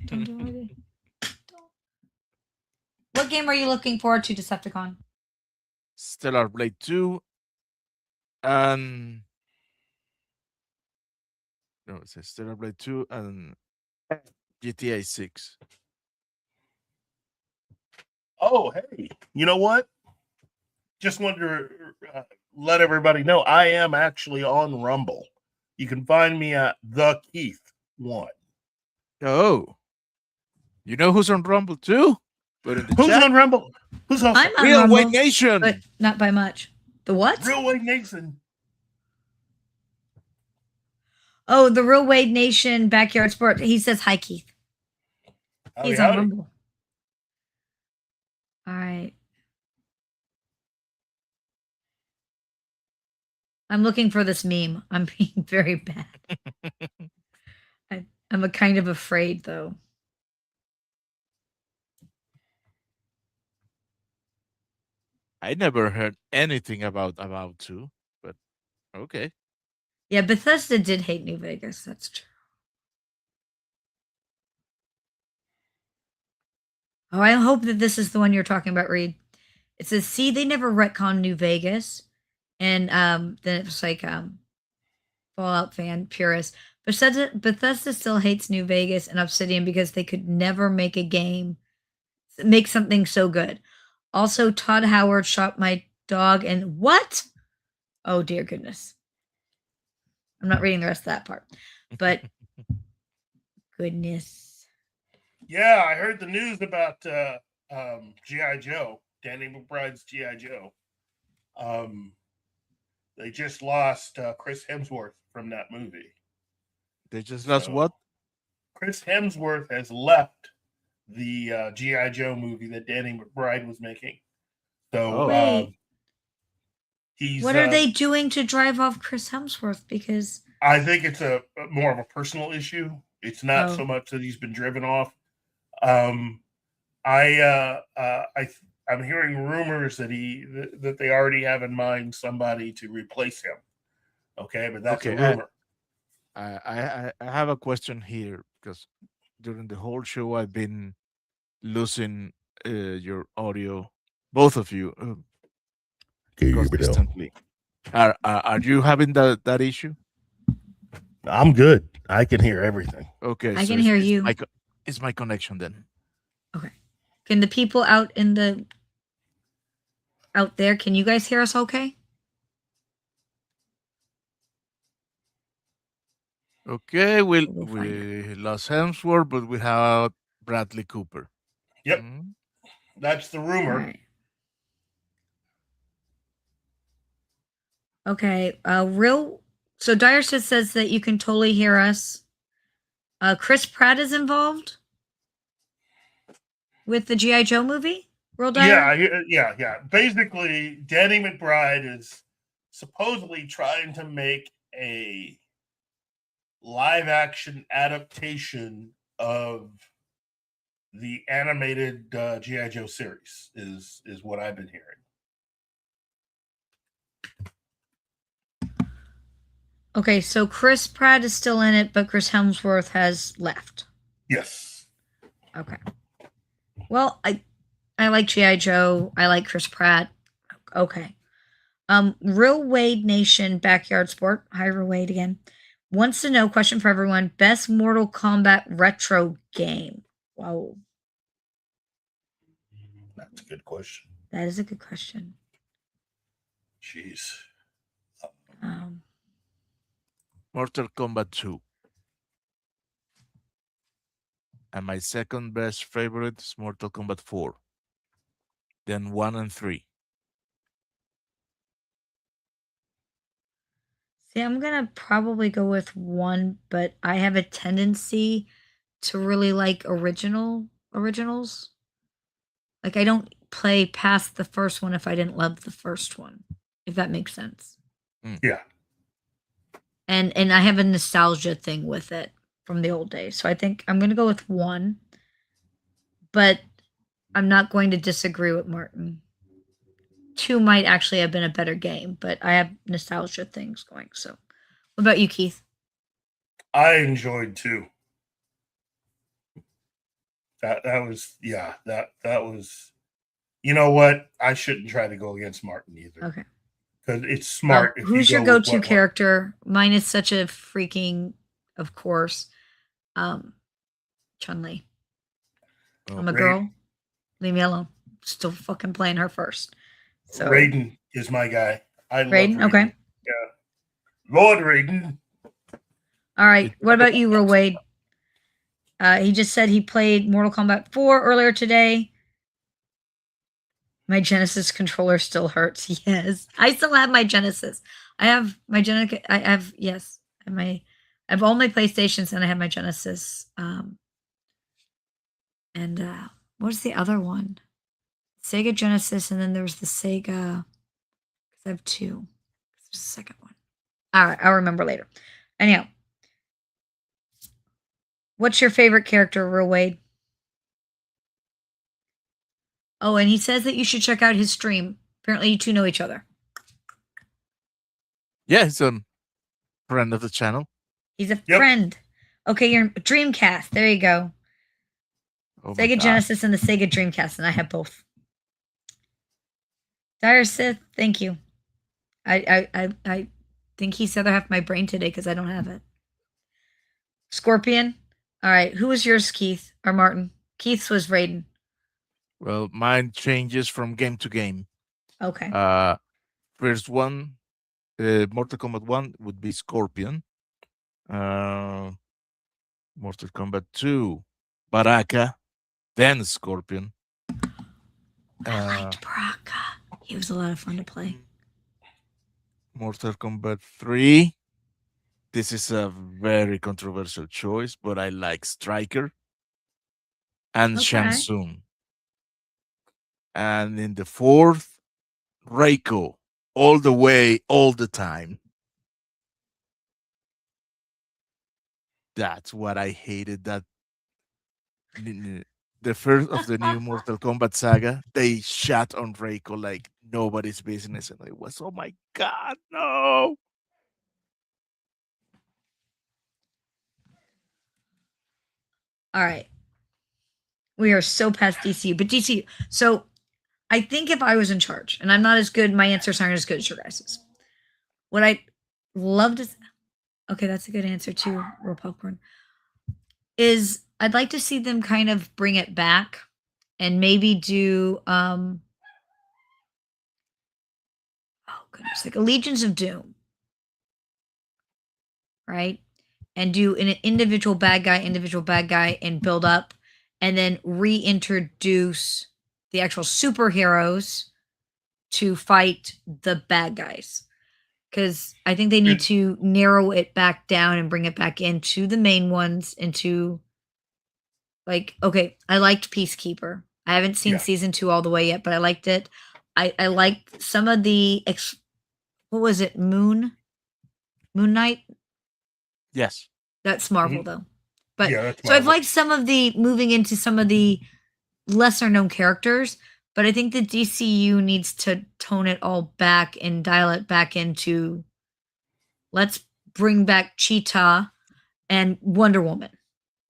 Don't do my day. What game are you looking forward to, Decepticon? Stellar Blade 2 and no, it says Stellar Blade 2 and GTA 6. Oh, hey. You know what? Just wanted to let everybody know I am actually on Rumble. You can find me at The Keith 1. Oh, you know who's on Rumble too? Who's on Rumble? Who's on? I'm on Real Rumble, Wayne Nation, but not by much. The what? Real Wayne Nation. Oh, the Real Wade Nation Backyard Sport. He says hi, Keith. He's on Rumble. All right. I'm looking for this meme. I'm being very bad. I'm kind of afraid, though. I never heard anything about 2, but okay. Yeah, Bethesda did hate New Vegas. That's true. Oh, I hope that this is the one you're talking about, Reed. It says, see, they never retconned New Vegas. And then it was like Fallout fan purist. Bethesda still hates New Vegas and Obsidian because they could never make a game, make something so good. Also, Todd Howard shot my dog and what? Oh, dear goodness. I'm not reading the rest of that part. But goodness. Yeah, I heard the news about G.I. Joe, Danny McBride's G.I. Joe. They just lost Chris Hemsworth from that movie. They just lost what? Chris Hemsworth has left the G.I. Joe movie that Danny McBride was making. So he's. What are they doing to drive off Chris Hemsworth? Because I think it's a more of a personal issue. It's not so much that he's been driven off. I'm hearing rumors that they already have in mind somebody to replace him. Okay, but that's a rumor. I have a question here because during the whole show I've been losing your audio, both of you, consistently. Are you having that issue? I'm good. I can hear everything. Okay, I can hear you. It's my connection then. Okay. Can the people out in the out there, can you guys hear us okay? Okay, we We'll lost Hemsworth, but we have Bradley Cooper. Yep. Mhm. That's the All rumor. right. Okay. So Dierstead says that you can totally hear us. Chris Pratt is involved with the G.I. Joe movie. Real Dyer? Yeah. Basically, Danny McBride is supposedly trying to make a live action adaptation of the animated G.I. Joe series is what I've been hearing. Okay, so Chris Pratt is still in it, but Chris Hemsworth has left. Yes. Okay. Well, I like G.I. Joe. I like Chris Pratt. Okay. Real Wade Nation Backyard Sport. Hi, Real Wade again. Wants to know, question for everyone, best Mortal Kombat retro game. Wow. That's a good question. That is a good question. Jeez. Mortal Kombat 2. And my second best favorite is Mortal Kombat 4. Then 1 and 3. See, I'm going to probably go with 1, but I have a tendency to really like originals. Like, I don't play past the first one if I didn't love the first one, if that makes sense. Yeah. And I have a nostalgia thing with it from the old days. So I think I'm going to go with 1. But I'm not going to disagree with Martin. 2 might actually have been a better game, but I have nostalgia things going. So, what about you, Keith? I enjoyed 2. That was that was. You know what? I shouldn't try to go against Martin either. Okay. Because it's smart. Who's your go-to character? Mine is such a freaking, of course, Chun-Li. I'm a girl. Leave me alone. Still fucking playing her first. So Raiden is my guy. I love Raiden. Okay. Yeah. Lord Raiden. All right. What about you, Real Wade? He just said he played Mortal Kombat 4 earlier today. My Genesis controller still hurts. Yes. I still have my Genesis. I have my Genesis. I have all my PlayStations and I have my Genesis. And what was the other one? Sega Genesis, and then there was the Sega. I have 2. This was the second one. All right, I'll remember later. Anyhow, what's your favorite character, Real Wade? Oh, and he says that you should check out his stream. Apparently, you two know each other. Yeah, he's a friend of the channel. He's a friend. Okay, you're Dreamcast. There you go. Oh Sega Genesis and the Sega Dreamcast, and I have both. Dire Sith, thank you. I think he's the other half of my brain today because I don't have it. Scorpion. All right, who was yours, Keith or Martin? Keith's was Raiden. Well, mine changes from game to game. Okay. First one, Mortal Kombat 1 would be Scorpion. Mortal Kombat 2, Baraka, then Scorpion. I liked Baraka. He was a lot of fun to play. Mortal Kombat 3. This is a very controversial choice, but I like Striker and Shang Tsung. And in the 4th, Reiko, all the way, all the time. That's what I hated. That the first of the new Mortal Kombat saga, they shot on Reiko like nobody's business, and it was, oh my god, no. All right. We are so past DCU, but DCU. So I think if I was in charge, and I'm not as good, my answers aren't as good as your guys's. What I love to, okay, that's a good answer too, Real Popcorn, is I'd like to see them kind of bring it back and maybe do goodness, like a Legions of Doom, right? And do an individual bad guy, and build up, and then reintroduce the actual superheroes to fight the bad guys. Because I think they need to narrow it back down and bring it back into the main ones, into like, okay, I liked Peacekeeper. I haven't seen season 2 all the way yet, but I liked it. I liked some of the what was it? Moon Knight? Yes. That's Marvel though. But that's so I've Marvel. liked some of the moving into some of the lesser known characters, but I think the DCU needs to tone it all back and dial it back into, let's bring back Cheetah and Wonder Woman.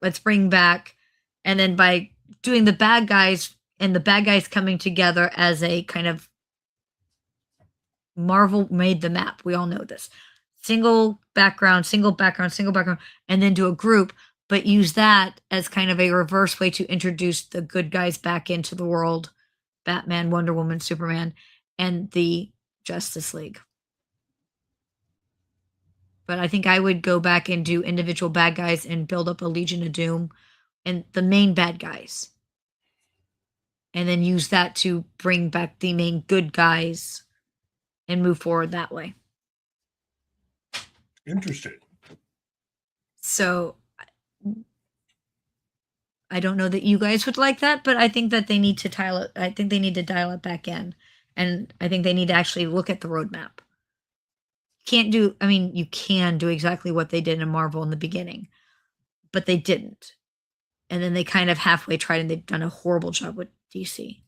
Let's bring back, and then by doing the bad guys and the bad guys coming together as a kind of Marvel made the map. We all know this. Single background, and then do a group, but use that as kind of a reverse way to introduce the good guys back into the world. Batman, Wonder Woman, Superman, and the Justice League. But I think I would go back and do individual bad guys and build up a Legion of Doom and the main bad guys. And then use that to bring back the main good guys and move forward that way. Interesting. So I don't know that you guys would like that, but I think that they need to dial it back in. And I think they need to actually look at the roadmap. You can do exactly what they did in Marvel in the beginning, but they didn't. And then they kind of halfway tried, and they've done a horrible job with DC.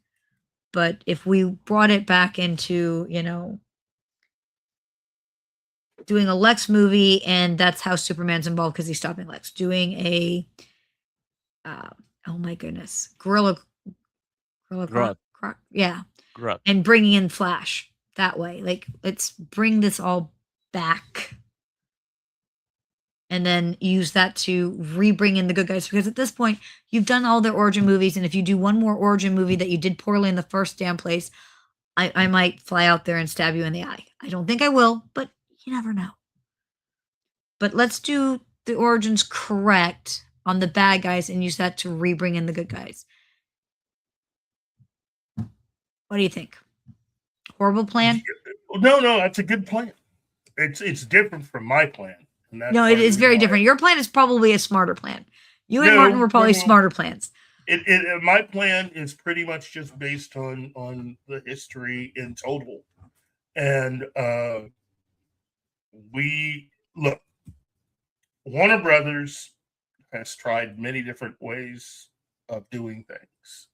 But if we brought it back into, doing a Lex movie, and that's how Superman's involved because he's stopping Lex. Doing a, oh my goodness, Gorilla Grodd. yeah. Grodd. And bringing in Flash that way. Like, let's bring this all back. And then use that to re-bring in the good guys. Because at this point, you've done all their origin movies. And if you do one more origin movie that you did poorly in the first damn place, I might fly out there and stab you in the eye. I don't think I will, but you never know. But let's do the origins correct on the bad guys and use that to re-bring in the good guys. What do you think? Horrible plan? No, that's a good plan. It's different from my plan. And that's No, it is very different. Your plan is probably a smarter plan. You and Martin were probably smarter plans. My plan is pretty much just based on the history in total. And Warner Brothers has tried many different ways of doing things.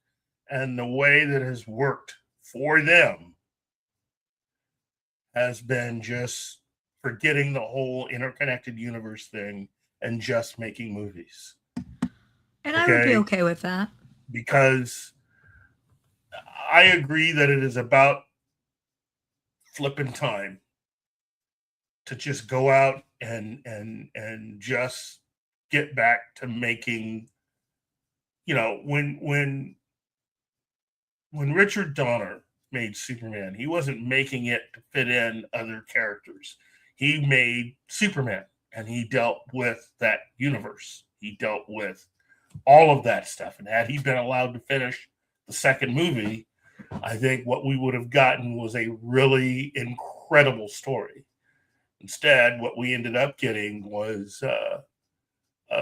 And the way that has worked for them has been just forgetting the whole interconnected universe thing and just making movies. And I would be okay with that. Because I agree that it is about flipping time to just go out and just get back to making, when Richard Donner made Superman, he wasn't making it to fit in other characters. He made Superman, and he dealt with that universe. He dealt with all of that stuff. And had he been allowed to finish the second movie, I think what we would have gotten was a really incredible story. Instead, what we ended up getting was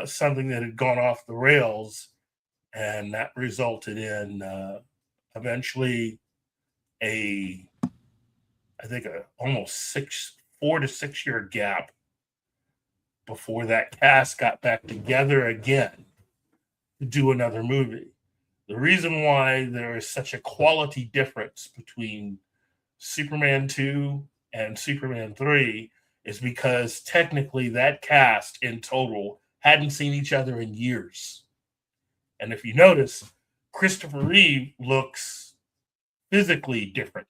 something that had gone off the rails, and that resulted in eventually almost 4 to 6 year gap before that cast got back together again to do another movie. The reason why there is such a quality difference between Superman 2 and Superman 3 is because technically that cast in total hadn't seen each other in years. And if you notice, Christopher Reeve looks physically different.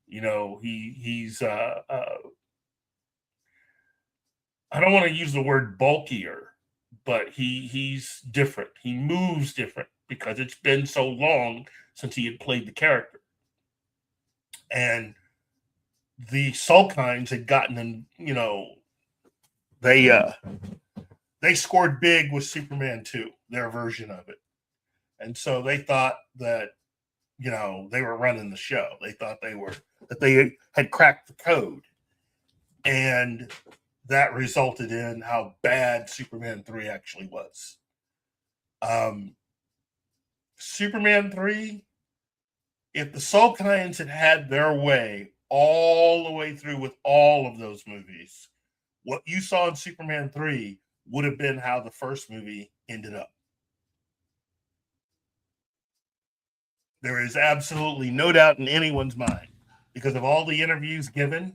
He's I don't want to use the word bulkier, but he's different. He moves different because it's been so long since he had played the character. And the Sulkines had gotten in, they scored big with Superman 2, their version of it. And so they thought that, they were running the show. They thought that they had cracked the code. And that resulted in how bad Superman 3 actually was. Superman 3, if the Sulkines had their way all the way through with all of those movies, what you saw in Superman 3 would have been how the first movie ended up. There is absolutely no doubt in anyone's mind, because of all the interviews given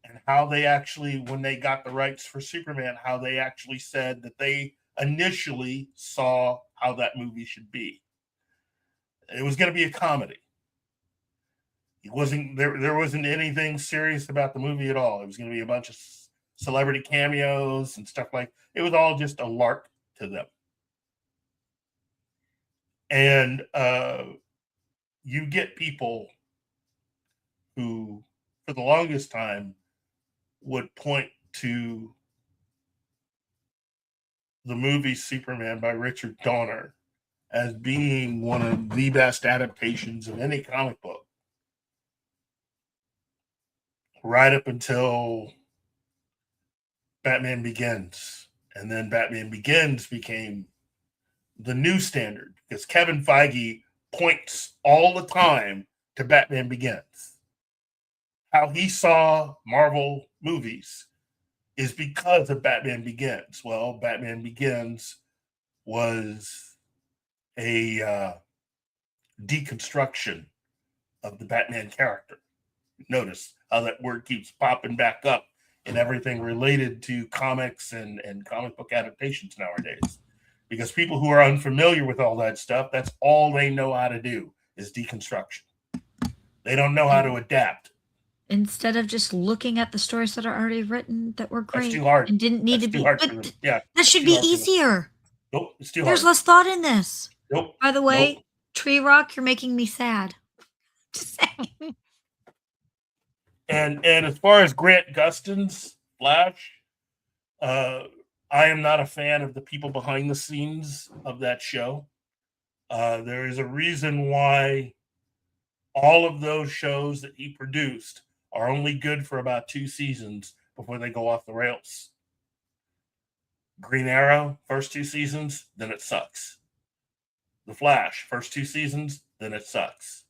and how they actually, when they got the rights for Superman, how they actually said that they initially saw how that movie should be. It was going to be a comedy. It wasn't there wasn't anything serious about the movie at all. It was going to be a bunch of celebrity cameos and stuff like it was all just a lark to them. And you get people who, for the longest time, would point to the movie Superman by Richard Donner as being one of the best adaptations of any comic book. Right up until Batman Begins. And then Batman Begins became the new standard because Kevin Feige points all the time to Batman Begins. How he saw Marvel movies is because of Batman Begins. Well, Batman Begins was a deconstruction of the Batman character. Notice how that word keeps popping back up in everything related to comics and comic book adaptations nowadays. Because people who are unfamiliar with all that stuff, that's all they know how to do is deconstruction. They don't know how to adapt. Instead of just looking at the stories that are already written that were great. That's too hard. And didn't need That's to too be. hard But yeah, that should be easier. Nope, it's too There's hard. less thought in this. Nope. By the way, Nope. Tree Rock, you're making me sad. Just saying. And as far as Grant Gustin's Flash, I am not a fan of the people behind the scenes of that show. There is a reason why all of those shows that he produced are only good for about 2 seasons before they go off the rails. Green Arrow, first 2 seasons, then it sucks. The Flash, first 2 seasons, then it sucks.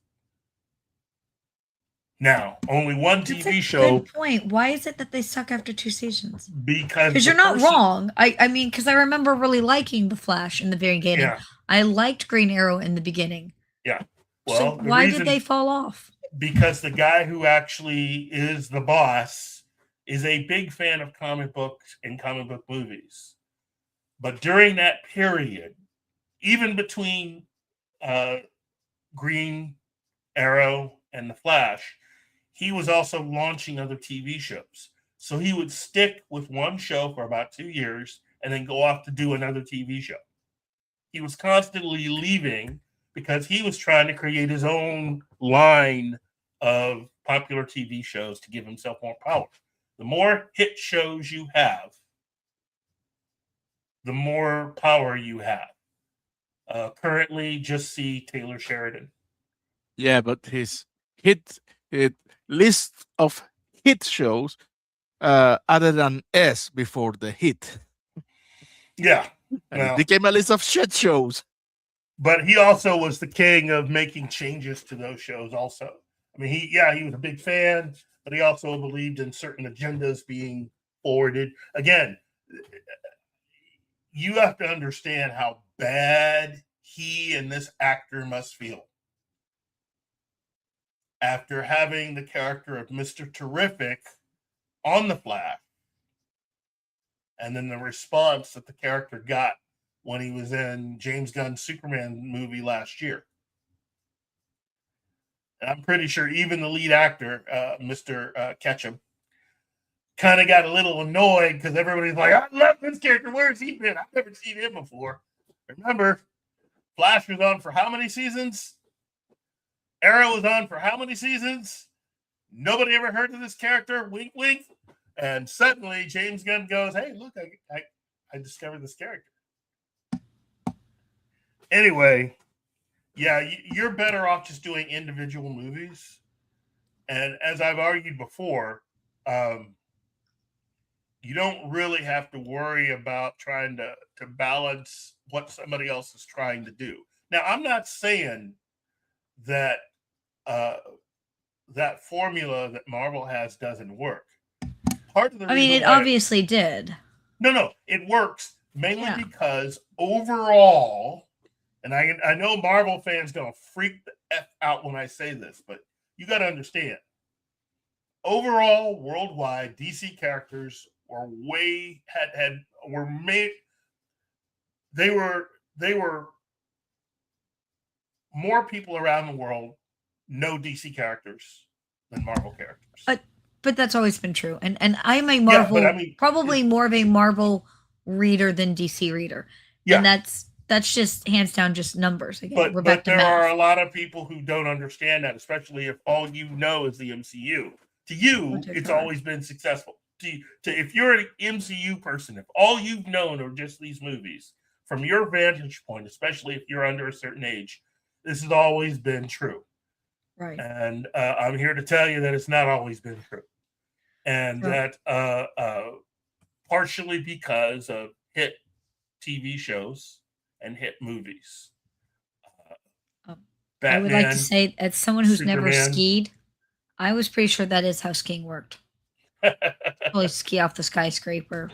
Now, only one TV show. Good point. Why is it that they suck after 2 seasons? Because you're not wrong. I mean, because I remember really liking The Flash in the very beginning. Yeah. I liked Green Arrow in the beginning. Yeah. Well, so why did they fall off? Because the guy who actually is the boss is a big fan of comic books and comic book movies. But during that period, even between Green Arrow and The Flash, he was also launching other TV shows. So he would stick with one show for about 2 years and then go off to do another TV show. He was constantly leaving because he was trying to create his own line of popular TV shows to give himself more power. The more hit shows you have, the more power you have. Currently, just see Taylor Sheridan. Yeah, but his hit list of hit shows added an S before the hit. Yeah. And it became a list of shit shows. But he also was the king of making changes to those shows also. I mean, he was a big fan, but he also believed in certain agendas being forwarded. Again, you have to understand how bad he and this actor must feel after having the character of Mr. Terrific on The Flash, and then the response that the character got when he was in James Gunn's Superman movie last year. And I'm pretty sure even the lead actor, Mr. Ketchum, kind of got a little annoyed because everybody's like, I love this character. Where's he been? I've never seen him before. Remember, Flash was on for how many seasons? Arrow was on for how many seasons? Nobody ever heard of this character. Wink, wink. And suddenly James Gunn goes, "Hey, look, I discovered this character." Anyway, yeah, you're better off just doing individual movies. And as I've argued before, you don't really have to worry about trying to balance what somebody else is trying to do. Now, I'm not saying that that formula that Marvel has doesn't work. Part of the I mean, it obviously did. No, it works mainly because overall, and I know Marvel fans gonna freak the F out when I say this, but you got to understand. Overall, worldwide, DC characters were were made. They were more people around the world know DC characters than Marvel characters. But that's always been true. And I'm a Marvel, probably more of a Marvel reader than DC reader. Yeah. And that's just hands down just numbers. Again, but there are a lot of people who don't understand that, especially if all you know is the MCU. To you, it's always been successful. If you're an MCU person, if all you've known are just these movies, from your vantage point, especially if you're under a certain age, this has always been true. Right. And I'm here to tell you that it's not always been true. And that partially because of hit TV shows and hit movies. Batman, I would like to say, as someone who's never skied, I was pretty sure that is how skiing worked. Probably ski off the skyscraper.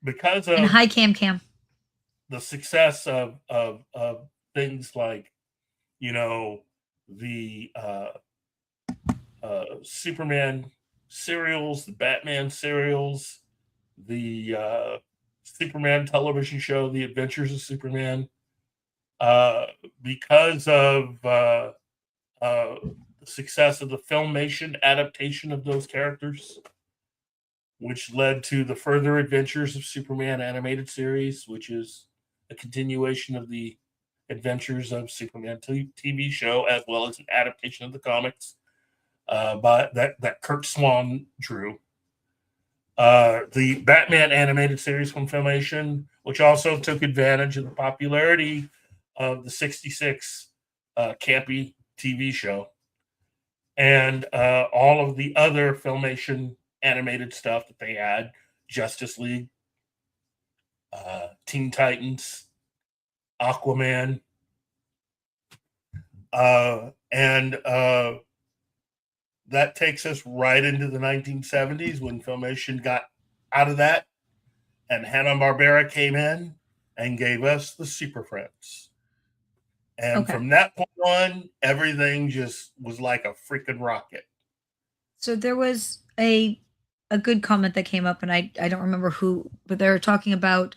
Because of and high cam. The success of things like, the Superman serials, the Batman serials, the Superman television show, The Adventures of Superman, because of the success of the Filmation adaptation of those characters, which led to the Further Adventures of Superman animated series, which is a continuation of the Adventures of Superman TV show, as well as an adaptation of the comics by that Kurt Swan drew. The Batman animated series from Filmation, which also took advantage of the popularity of the 66 campy TV show, and all of the other Filmation animated stuff that they had, Justice League, Teen Titans, Aquaman, and that takes us right into the 1970s when Filmation got out of that, and Hanna-Barbera came in and gave us the Super Friends. And from that point on, everything just was like a freaking rocket. So there was a good comment that came up, and I don't remember who, but they were talking about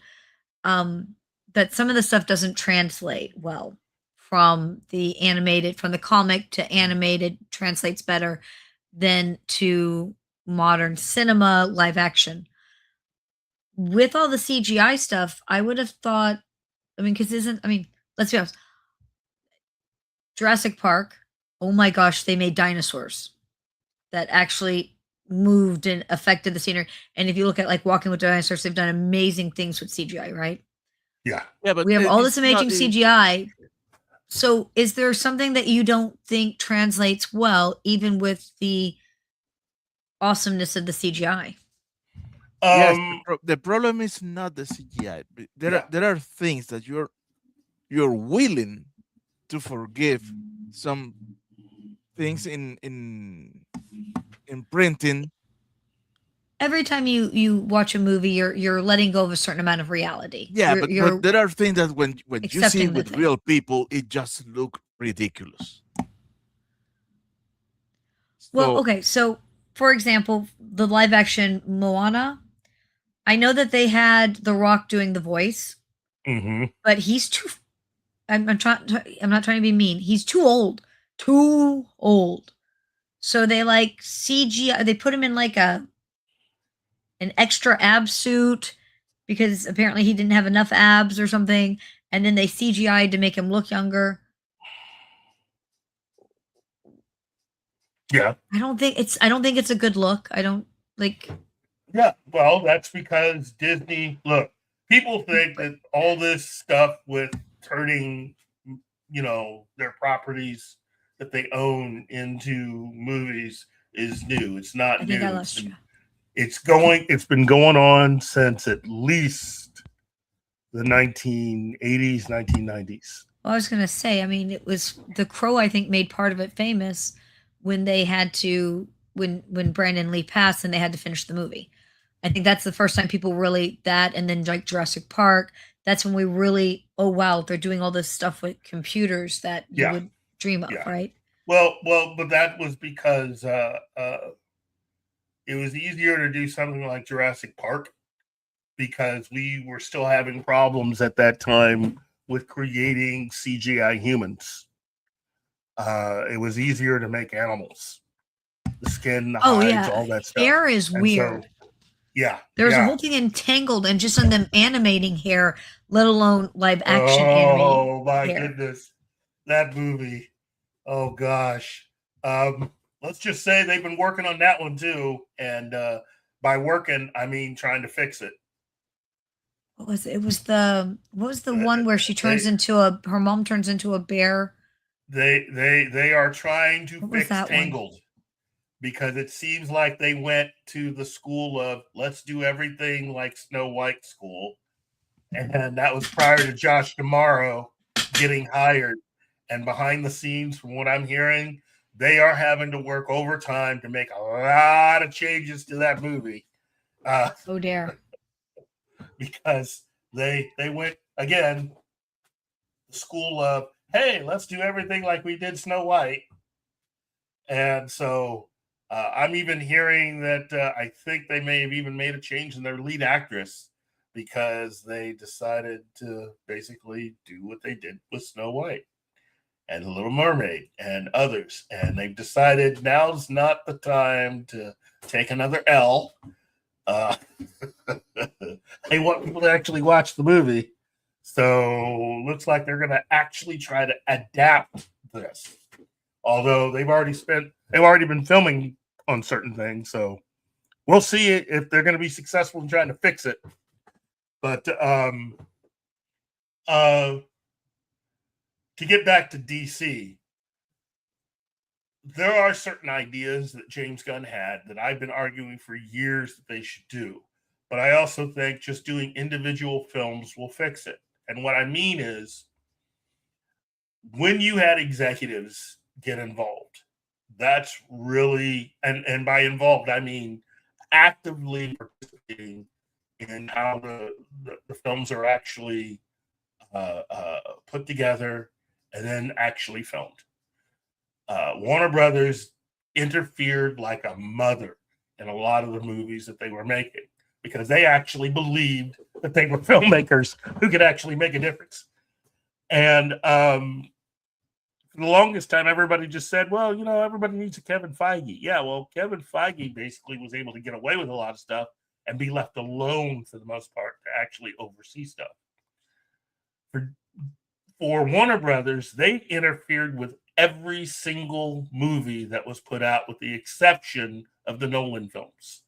that some of the stuff doesn't translate well from the comic to animated, translates better than to modern cinema live action. With all the CGI stuff, I would have thought, let's be honest, Jurassic Park, oh my gosh, they made dinosaurs that actually moved and affected the scenery. And if you look at like Walking with Dinosaurs, they've done amazing things with CGI, right? Yeah. But we have all this amazing CGI. So is there something that you don't think translates well, even with the awesomeness of the CGI? Yes, the problem is not the CGI. There are things that you're willing to forgive some things in printing. Every time you watch a movie, you're letting go of a certain amount of reality. Yeah, but there are things that when you see it with real people, it just look ridiculous. Well, okay, so for example, the live action Moana, I know that they had The Rock doing the voice, but he's too. I'm not trying to be mean. He's too old. So they like CGI. They put him in like an extra ab suit because apparently he didn't have enough abs or something, and then they CGI'd to make him look younger. Yeah. I don't think it's a good look. I don't like. Yeah, well, that's because Disney. Look, people think that all this stuff with turning, their properties that they own into movies is new. It's not I think new. I lost you. It's been going on since at least the 1980s, 1990s. Well, I was gonna say, I mean, it was The Crow. I think made part of it famous when they had to when Brandon Lee passed and they had to finish the movie. I think that's the first time people really that, and then like Jurassic Park. That's when we really, oh wow, they're doing all this stuff with computers that you would dream of, right? Well, but that was because it was easier to do something like Jurassic Park because we were still having problems at that time with creating CGI humans. It was easier to make animals. The skin, the hides, all that stuff. Hair is weird. So, There's a whole thing Entangled and just on them animating hair, let alone live action animating. Oh my goodness. That movie. Oh gosh. Let's just say they've been working on that one too. And by working, I mean trying to fix it. What was it? What was the one where she turns her mom turns into a bear? They are trying to fix Tangled. One? Because it seems like they went to the school of let's do everything like Snow White school. And that was prior to Josh D'Amaro getting hired. And behind the scenes, from what I'm hearing, they are having to work overtime to make a lot of changes to that movie. Oh, dear. Because they went, again, the school of, hey, let's do everything like we did Snow White. And so I'm even hearing that I think they may have even made a change in their lead actress because they decided to basically do what they did with Snow White and The Little Mermaid and others. And they've decided now's not the time to take another L. They want people to actually watch the movie. So looks like they're going to actually try to adapt this. Although they've already been filming on certain things. So we'll see if they're going to be successful in trying to fix it. But to get back to DC, there are certain ideas that James Gunn had that I've been arguing for years that they should do. But I also think just doing individual films will fix it. And what I mean is when you had executives get involved, that's really, and by involved, I mean actively participating in how the films are actually put together and then actually filmed. Warner Brothers interfered like a mother in a lot of the movies that they were making because they actually believed that they were filmmakers who could actually make a difference. And for the longest time, everybody just said, well, everybody needs a Kevin Feige. Yeah, well, Kevin Feige basically was able to get away with a lot of stuff and be left alone for the most part to actually oversee stuff. For Warner Brothers, they interfered with every single movie that was put out with the exception of the Nolan films.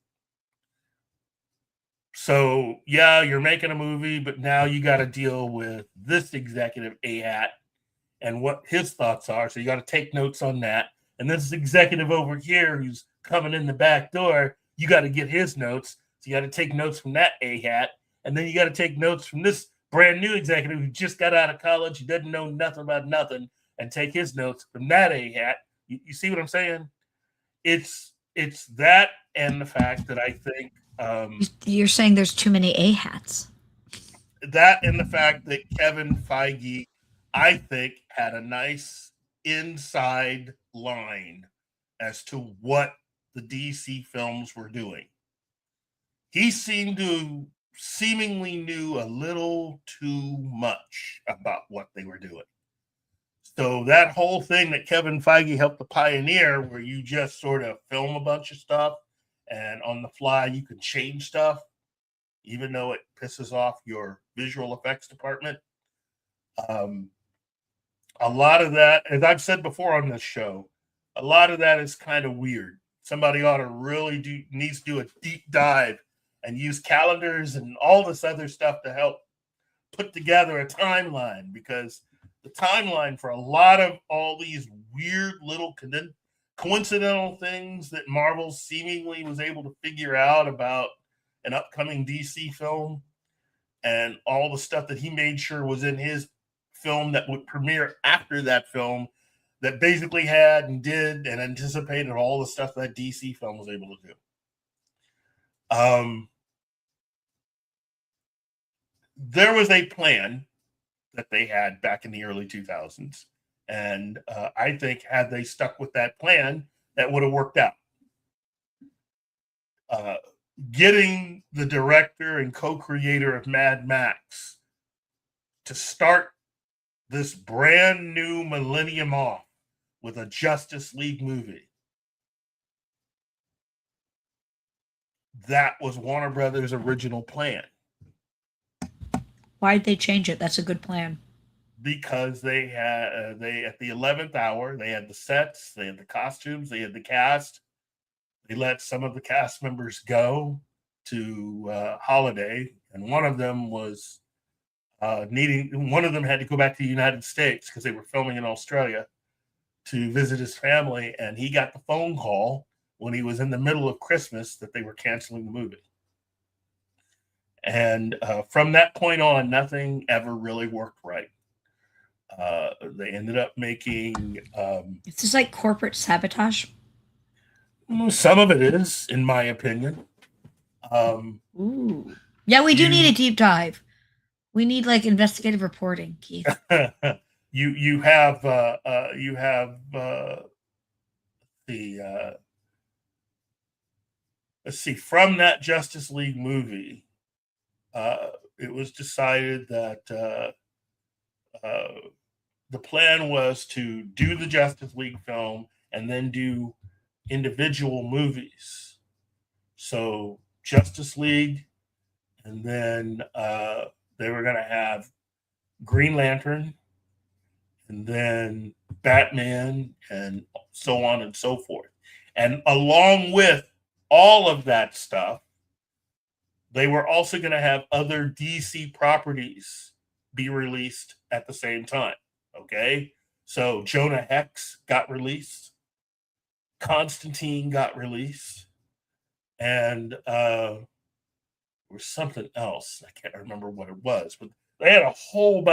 So, yeah, you're making a movie, but now you got to deal with this executive A-hat and what his thoughts are. So you got to take notes on that. And this executive over here who's coming in the back door, you got to get his notes. So you got to take notes from that A-hat. And then you got to take notes from this brand new executive who just got out of college, who doesn't know nothing about nothing, and take his notes from that A-hat. You see what I'm saying? It's that and the fact that I think... You're saying there's too many A-hats. That and the fact that Kevin Feige, I think, had a nice inside line as to what the DC films were doing. He seemingly knew a little too much about what they were doing. So that whole thing that Kevin Feige helped to pioneer, where you just sort of film a bunch of stuff and on the fly you can change stuff, even though it pisses off your visual effects department. A lot of that, as I've said before on this show, a lot of that is kind of weird. Somebody ought to really needs to do a deep dive and use calendars and all this other stuff to help put together a timeline, because the timeline for a lot of all these weird little coincidental things that Marvel seemingly was able to figure out about an upcoming DC film, and all the stuff that he made sure was in his film that would premiere after that film, that basically had and did and anticipated all the stuff that DC film was able to do. There was a plan that they had back in the early 2000s. And I think had they stuck with that plan, that would have worked out. Getting the director and co-creator of Mad Max to start this brand new millennium off with a Justice League movie, that was Warner Brothers' original plan. Why'd they change it? That's a good plan. Because they had at the 11th hour, they had the sets, they had the costumes, they had the cast. They let some of the cast members go to holiday, and one of them was one of them had to go back to the United States because they were filming in Australia to visit his family, and he got the phone call when he was in the middle of Christmas that they were canceling the movie. And from that point on, nothing ever really worked right. They ended up making... Is this like corporate sabotage? Some of it is, in my opinion. Ooh. Yeah, we do need a deep dive. We need like investigative reporting, Keith. you have the let's see, from that Justice League movie, it was decided that the plan was to do the Justice League film and then do individual movies. So Justice League, and then they were going to have Green Lantern, and then Batman, and so on and so forth. And along with all of that stuff, they were also going to have other DC properties be released at the same time. Okay? So Jonah Hex got released. Constantine got released. And there was something else. I can't remember what it was, but they had a whole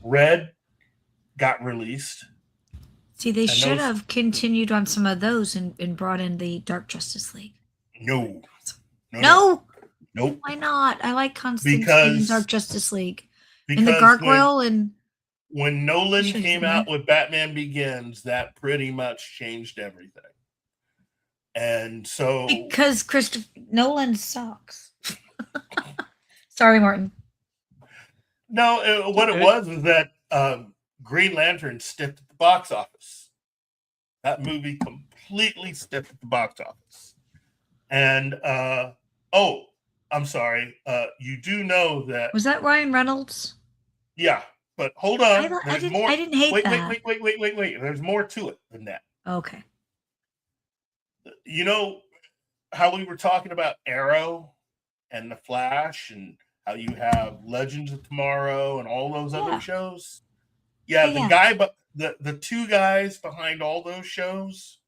Red got released. See, they should have continued on some of those and brought in the Dark Justice League. No. Nope. Why not? I like Constantine's Dark Justice League. And the Gargoyle when Nolan came out with Batman Begins, that pretty much changed everything. And so because Nolan sucks. Sorry, Martin. No, what it was that Green Lantern stiffed at the box office. That movie completely stiffed at the box office. And I'm sorry. You do know that was that Ryan Reynolds? Yeah, but hold on. I didn't hate that. Wait. There's more to it than that. Okay. You know how we were talking about Arrow and The Flash, and how you have Legends of Tomorrow and all those other shows? The two guys behind all those shows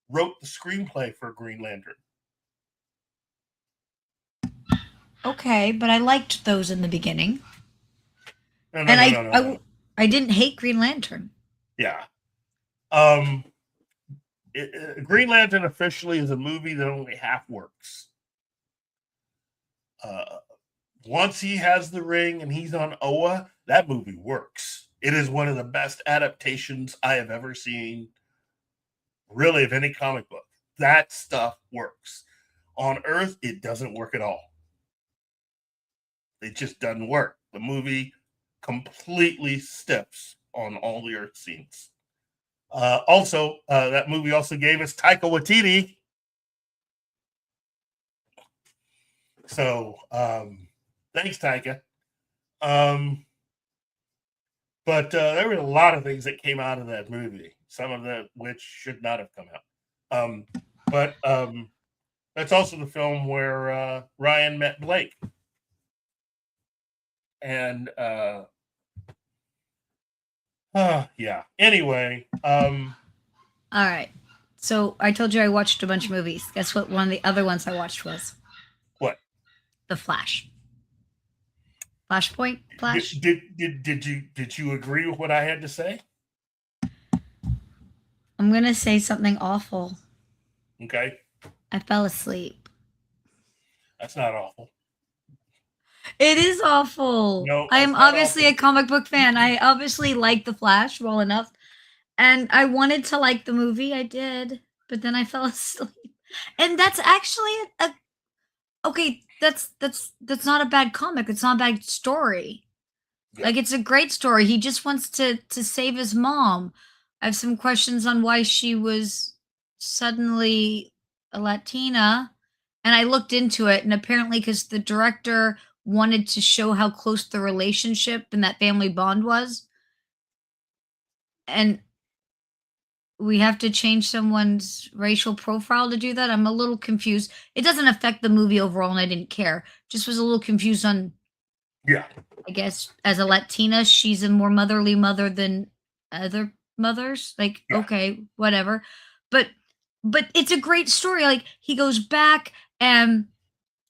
wrote the screenplay for Green Lantern. Okay, but I liked those in the beginning. I didn't hate Green Lantern. Yeah. Green Lantern officially is a movie that only half works. Once he has the ring and he's on Oa, that movie works. It is one of the best adaptations I have ever seen, really, of any comic book. That stuff works. On Earth, it doesn't work at all. It just doesn't work. The movie completely stiffs on all the Earth scenes. That movie also gave us Taika Waititi. So, thanks, Taika. But there were a lot of things that came out of that movie. some of the which should not have come out. But that's also the film where Ryan met Blake. And yeah. Anyway, All right. So I told you I watched a bunch of movies. Guess what? One of the other ones I watched was what? The Flash. Flashpoint. Flash. Did you agree with what I had to say? I'm gonna say something awful. Okay. I fell asleep. That's not awful. It is awful. No, I am it's not obviously awful. a comic book fan. I obviously like The Flash well enough. And I wanted to like the movie. I did. But then I fell asleep. And that's actually okay, that's not a bad comic. It's not a bad story. Yeah. Like, it's a great story. He just wants to save his mom. I have some questions on why she was suddenly a Latina. And I looked into it, and apparently because the director wanted to show how close the relationship and that family bond was. And we have to change someone's racial profile to do that. I'm a little confused. It doesn't affect the movie overall, and I didn't care. Just was a little confused on, Yeah. I guess, as a Latina, she's a more motherly mother than other mothers. Like, Yeah. okay, whatever. But it's a great story. Like, he goes back and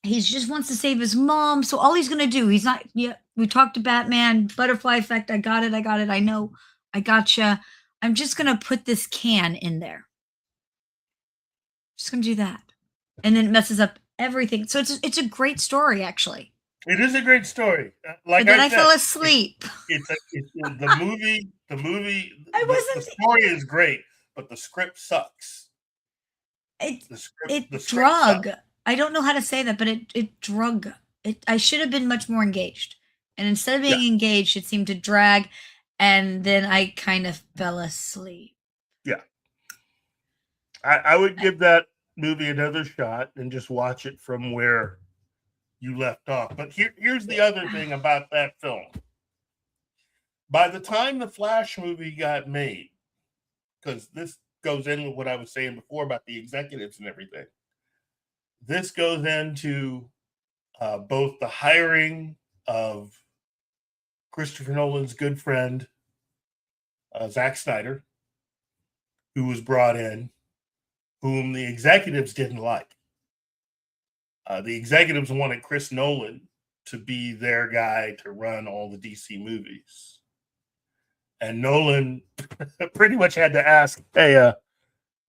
he just wants to save his mom. So all he's gonna do, he's not. Yeah, we talked to Batman, butterfly effect. I got it. I know. I gotcha. I'm just gonna put this can in there. Just gonna do that, and then it messes up everything. So it's a great story, actually. It is a great story. Like And then I said, fell asleep. It's the movie. I wasn't. The story is great, but the script sucks. It The script drug. sucks. I don't know how to say that, but it drug. I should have been much more engaged, and instead of being engaged, it seemed to drag, and then I kind of fell asleep. Yeah, I would give that movie another shot and just watch it from where you left off. But here's the other thing about that film. By the time the Flash movie got made, because this goes in with what I was saying before about the executives and everything, this goes into both the hiring of Christopher Nolan's good friend, Zack Snyder, who was brought in, whom the executives didn't like. The executives wanted Chris Nolan to be their guy to run all the DC movies. And Nolan pretty much had to ask, hey,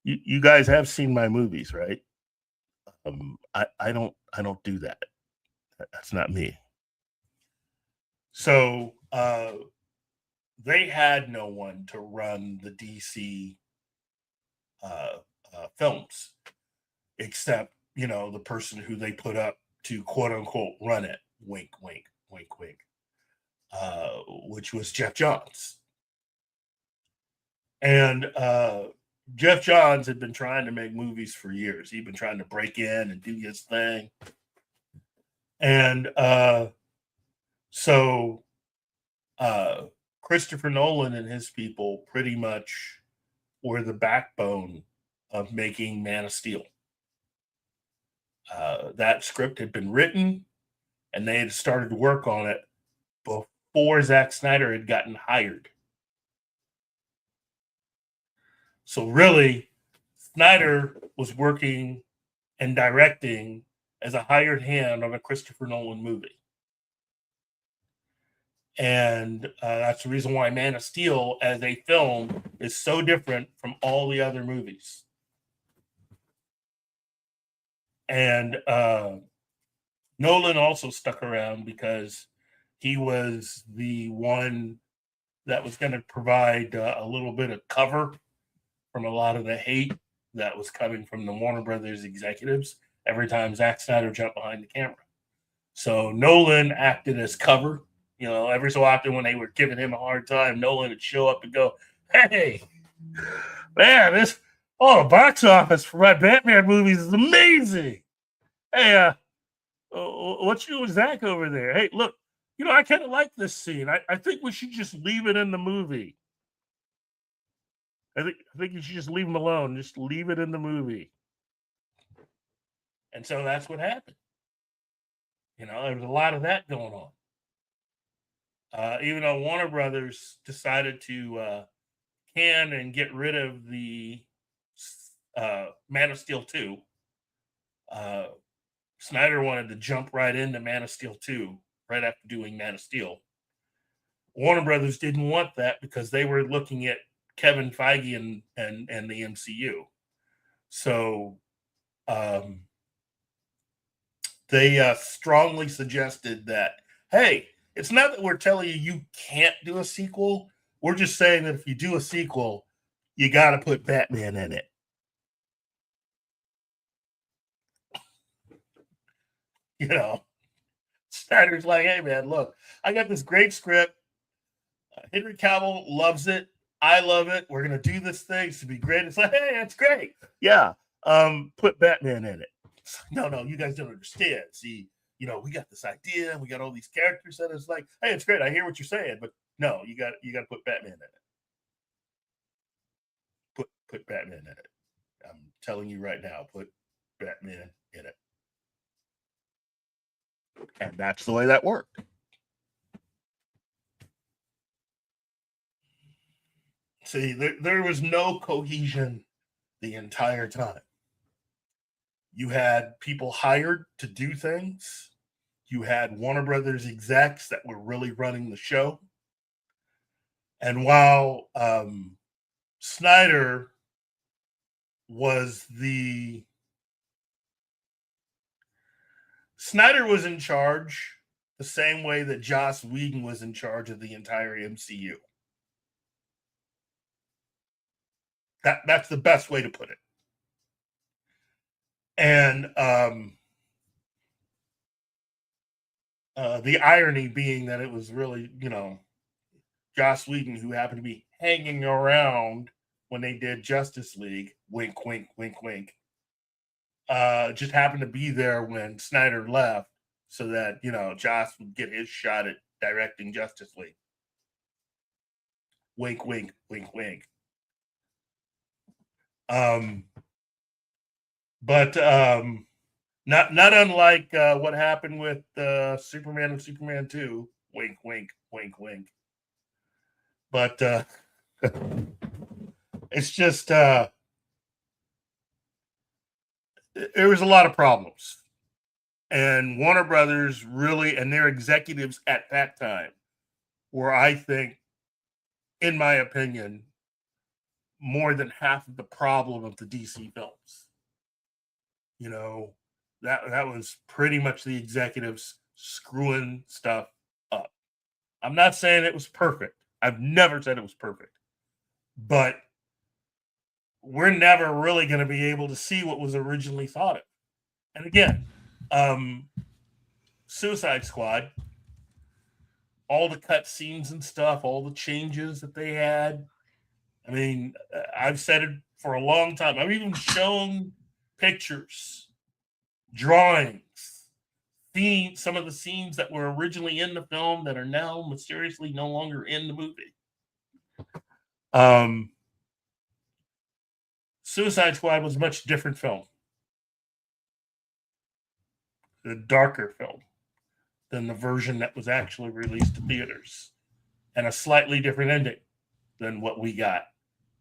you guys have seen my movies, right? I don't do that. That's not me. So they had no one to run the DC films, except, the person who they put up to quote unquote run it, wink, wink, wink, wink, which was Jeff Johns. And Jeff Johns had been trying to make movies for years. He'd been trying to break in and do his thing. And so Christopher Nolan and his people pretty much were the backbone of making Man of Steel. That script had been written, and they had started to work on it before Zack Snyder had gotten hired. So really, Snyder was working and directing as a hired hand on a Christopher Nolan movie. And that's the reason why Man of Steel as a film is so different from all the other movies. And Nolan also stuck around because he was the one that was going to provide a little bit of cover from a lot of the hate that was coming from the Warner Brothers executives every time Zack Snyder jumped behind the camera. So Nolan acted as cover. Every so often when they were giving him a hard time, Nolan would show up and go, hey, man, the box office for my Batman movies is amazing. Hey, what's you and Zach over there? Hey, look, I kind of like this scene. I think we should just leave it in the movie. I think you should just leave them alone. Just leave it in the movie. And so that's what happened. You know, there was a lot of that going on. Even though Warner Brothers decided to can and get rid of the Man of Steel 2, Snyder wanted to jump right into Man of Steel 2 right after doing Man of Steel. Warner Brothers didn't want that because they were looking at Kevin Feige and the MCU. So they strongly suggested that, hey, it's not that we're telling you can't do a sequel. We're just saying that if you do a sequel, you got to put Batman in it. You know, Snyder's like, hey, man, look, I got this great script. Henry Cavill loves it. I love it. We're going to do this thing. It's to be great. It's like, hey, that's great. Yeah. Put Batman in it. No, you guys don't understand. See, you know, we got this idea and we got all these characters, and it's like, hey, it's great. I hear what you're saying, but no, you got to put Batman in it. Put Batman in it. I'm telling you right now, put Batman in it. And that's the way that worked. See, there was no cohesion the entire time. You had people hired to do things. You had Warner Brothers execs that were really running the show. And while Snyder was in charge the same way that Joss Whedon was in charge of the entire MCU. That's the best way to put it. And the irony being that it was really, you know, Joss Whedon who happened to be hanging around when they did Justice League, wink, wink, wink, wink, just happened to be there when Snyder left so that, you know, Joss would get his shot at directing Justice League. Wink, wink, wink, wink. But not unlike what happened with Superman and Superman 2. Wink, wink, wink, wink. But it's just there was a lot of problems. And Warner Brothers really, and their executives at that time, were, I think, in my opinion, more than half of the problem of the DC films. You know, that was pretty much the executives screwing stuff up. I'm not saying it was perfect. I've never said it was perfect. But we're never really going to be able to see what was originally thought of. And again, Suicide Squad, all the cut scenes and stuff, all the changes that they had. I mean, I've said it for a long time. I've even shown pictures, drawings, seen some of the scenes that were originally in the film that are now mysteriously no longer in the movie. Suicide Squad was a much different film. A darker film than the version that was actually released to theaters, and a slightly different ending than what we got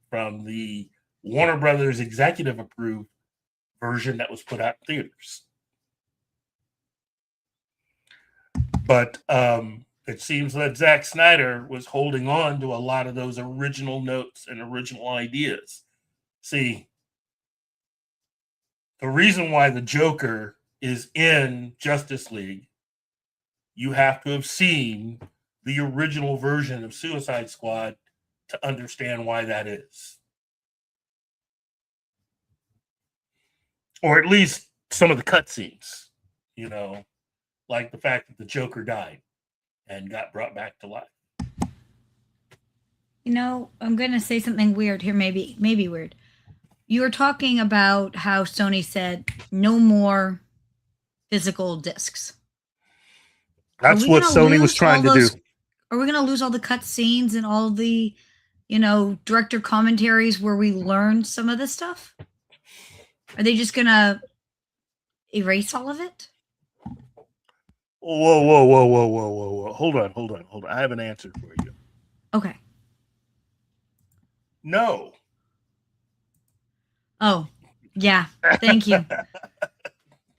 from the Warner Brothers executive approved version that was put out in theaters. But it seems that Zack Snyder was holding on to a lot of those original notes and original ideas. See, the reason why the Joker is in Justice League, you have to have seen the original version of Suicide Squad to understand why that is. Or at least some of the cutscenes, you know, like the fact that the Joker died and got brought back to life. You know, I'm going to say something weird here, maybe weird. You were talking about how Sony said no more physical discs. That's what Sony was trying to do. Are we going to lose all the cut scenes and all the, director commentaries where we learn some of this stuff? Are they just gonna erase all of it? Whoa. Hold on. I have an answer for you. Okay. No. Oh, yeah. Thank you.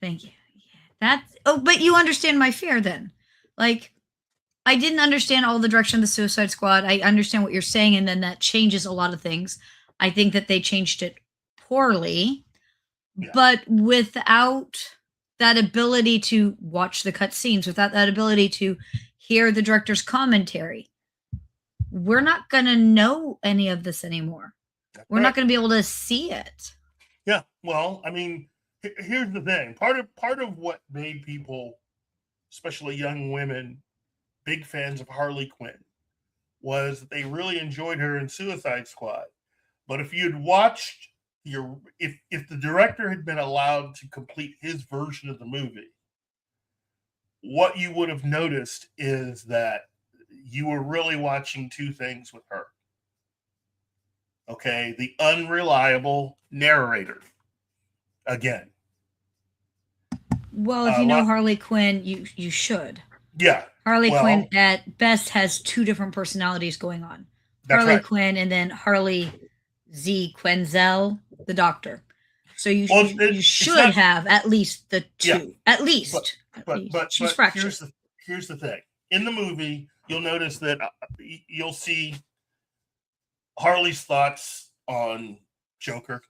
Thank you. But you understand my fear then. Like, I didn't understand all the direction of the Suicide Squad. I understand what you're saying, and then that changes a lot of things. I think that they changed it poorly, but without that ability to watch the cutscenes, without that ability to hear the director's commentary, we're not going to know any of this anymore. We're not going to be able to see it. Yeah, well, I mean, here's the thing. Part of what made people, especially young women, big fans of Harley Quinn was that they really enjoyed her in Suicide Squad. But if you'd watched if the director had been allowed to complete his version of the movie, what you would have noticed is that you were really watching two things with her. Okay, the unreliable narrator. Again. Well, if you know Harley Quinn, you should. Yeah. Harley Quinn at best has two different personalities going on. Harley Quinn and then Harley Z Quenzel, the doctor. So you should have at least the two. Yeah. At least. But she's fractured. Here's the thing. In the movie, you'll notice that you'll see Harley's thoughts on Joker.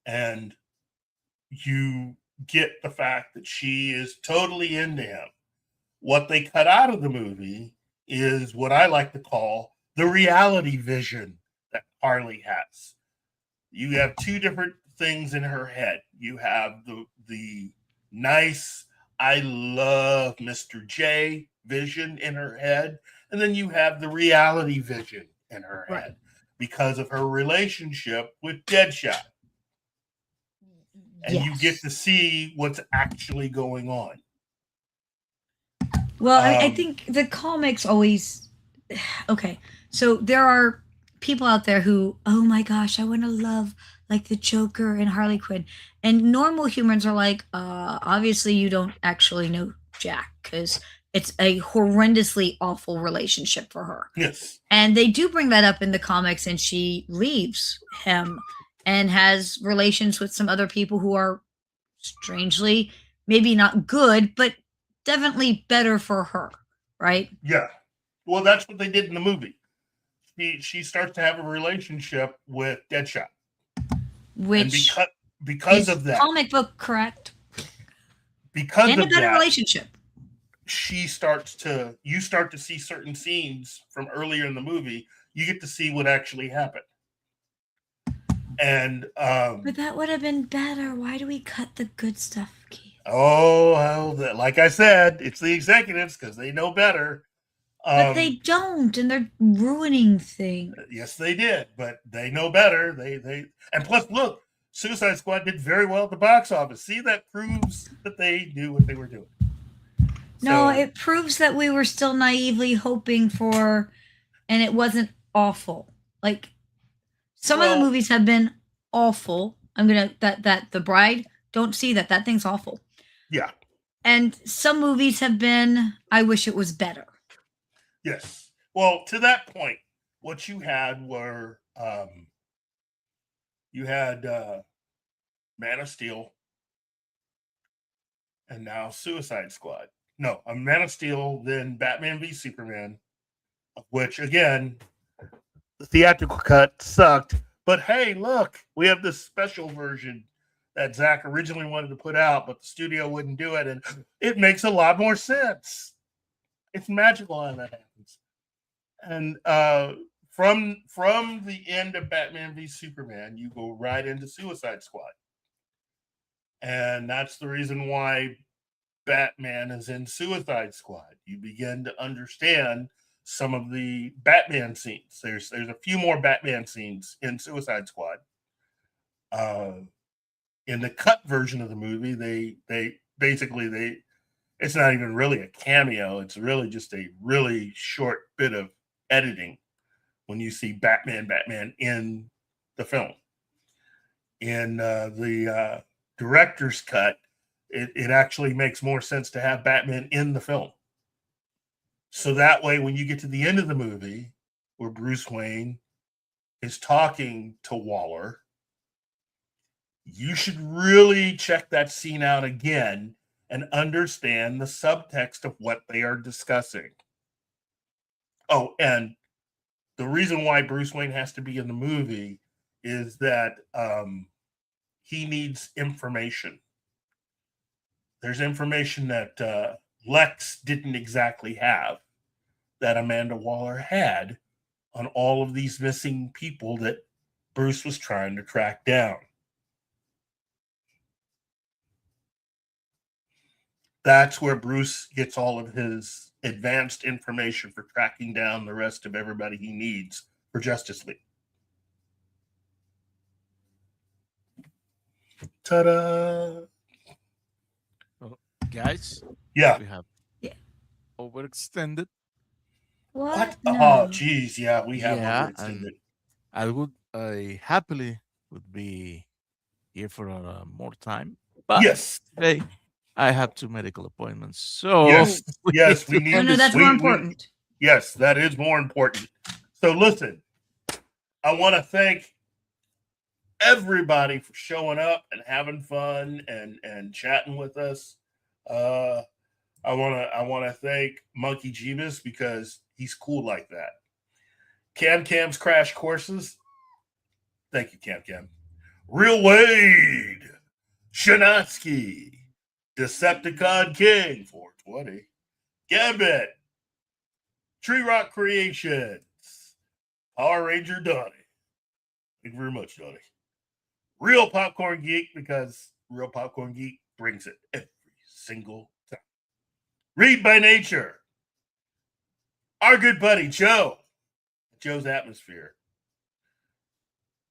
And you get the fact that she is totally into him. What they cut out of the movie is what I like to call the reality vision that Harley has. You have two different things in her head. You have the nice, I love Mr. J vision in her head. And then you have the reality vision in her head because of her relationship with Deadshot. And you get to see what's actually going on. Well, I think the comics always... Okay, so there are people out there who, oh my gosh, I want to love like the Joker and Harley Quinn. And normal humans are like, obviously you don't actually know Jack because it's a horrendously awful relationship for her. Yes. And they do bring that up in the comics, and she leaves him and has relations with some other people who are strangely, maybe not good, but definitely better for her, right? Yeah. Well, that's what they did in the movie. She starts to have a relationship with Deadshot. Which because of that. Comic book, correct? Because and of a better that, relationship. You start to see certain scenes from earlier in the movie. You get to see what actually happened. And but that would have been better. Why do we cut the good stuff, Keith? Like I said, it's the executives because they know better. But they don't, and they're ruining things. Yes, they did, but they know better. They and plus, look, Suicide Squad did very well at the box office. See, that proves that they knew what they were doing. No, it proves that we were still naively hoping for, and it wasn't awful. Like some of the movies have been awful. That The Bride. Don't see that. That thing's awful. Yeah. And some movies have been, I wish it was better. Yes. Well, to that point, what you had were you had Man of Steel and now Suicide Squad. No, a Man of Steel, then Batman v Superman, which again, the theatrical cut sucked. But hey, look, we have this special version that Zach originally wanted to put out, but the studio wouldn't do it, and it makes a lot more sense. It's magical when that happens. And from the end of Batman v Superman, you go right into Suicide Squad. And that's the reason why Batman is in Suicide Squad. You begin to understand some of the Batman scenes. There's a few more Batman scenes in Suicide Squad. In the cut version of the movie, they basically it's not even really a cameo. It's really just a really short bit of editing when you see Batman in the film. In the director's cut, it actually makes more sense to have Batman in the film. So that way, when you get to the end of the movie, where Bruce Wayne is talking to Waller, you should really check that scene out again and understand the subtext of what they are discussing. Oh, and the reason why Bruce Wayne has to be in the movie is that he needs information. There's information that Lex didn't exactly have that Amanda Waller had on all of these missing people that Bruce was trying to track down. That's where Bruce gets all of his advanced information for tracking down the rest of everybody he needs for Justice League. Ta-da! Guys, Yeah. we have Yeah. overextended. What? Oh, No. geez. Yeah, we have Yeah, overextended. and I happily would be here for more time. But Yes. hey, I have 2 medical appointments, so Yes, we need No, to. that's more important. Yes, that is more important. So listen, I want to thank everybody for showing up and having fun and chatting with us. I want to thank Monkey Jeebus because he's cool like that. Cam's Crash Courses. Thank you, Cam. Real Wade. Shanatsky. Decepticon King 420. Gambit. Tree Rock Creations. Power Ranger Donnie. Thank you very much, Donnie. Real Popcorn Geek, because Real Popcorn Geek brings it every single time. Read by Nature. Our good buddy Joe. Joe's Atmosphere.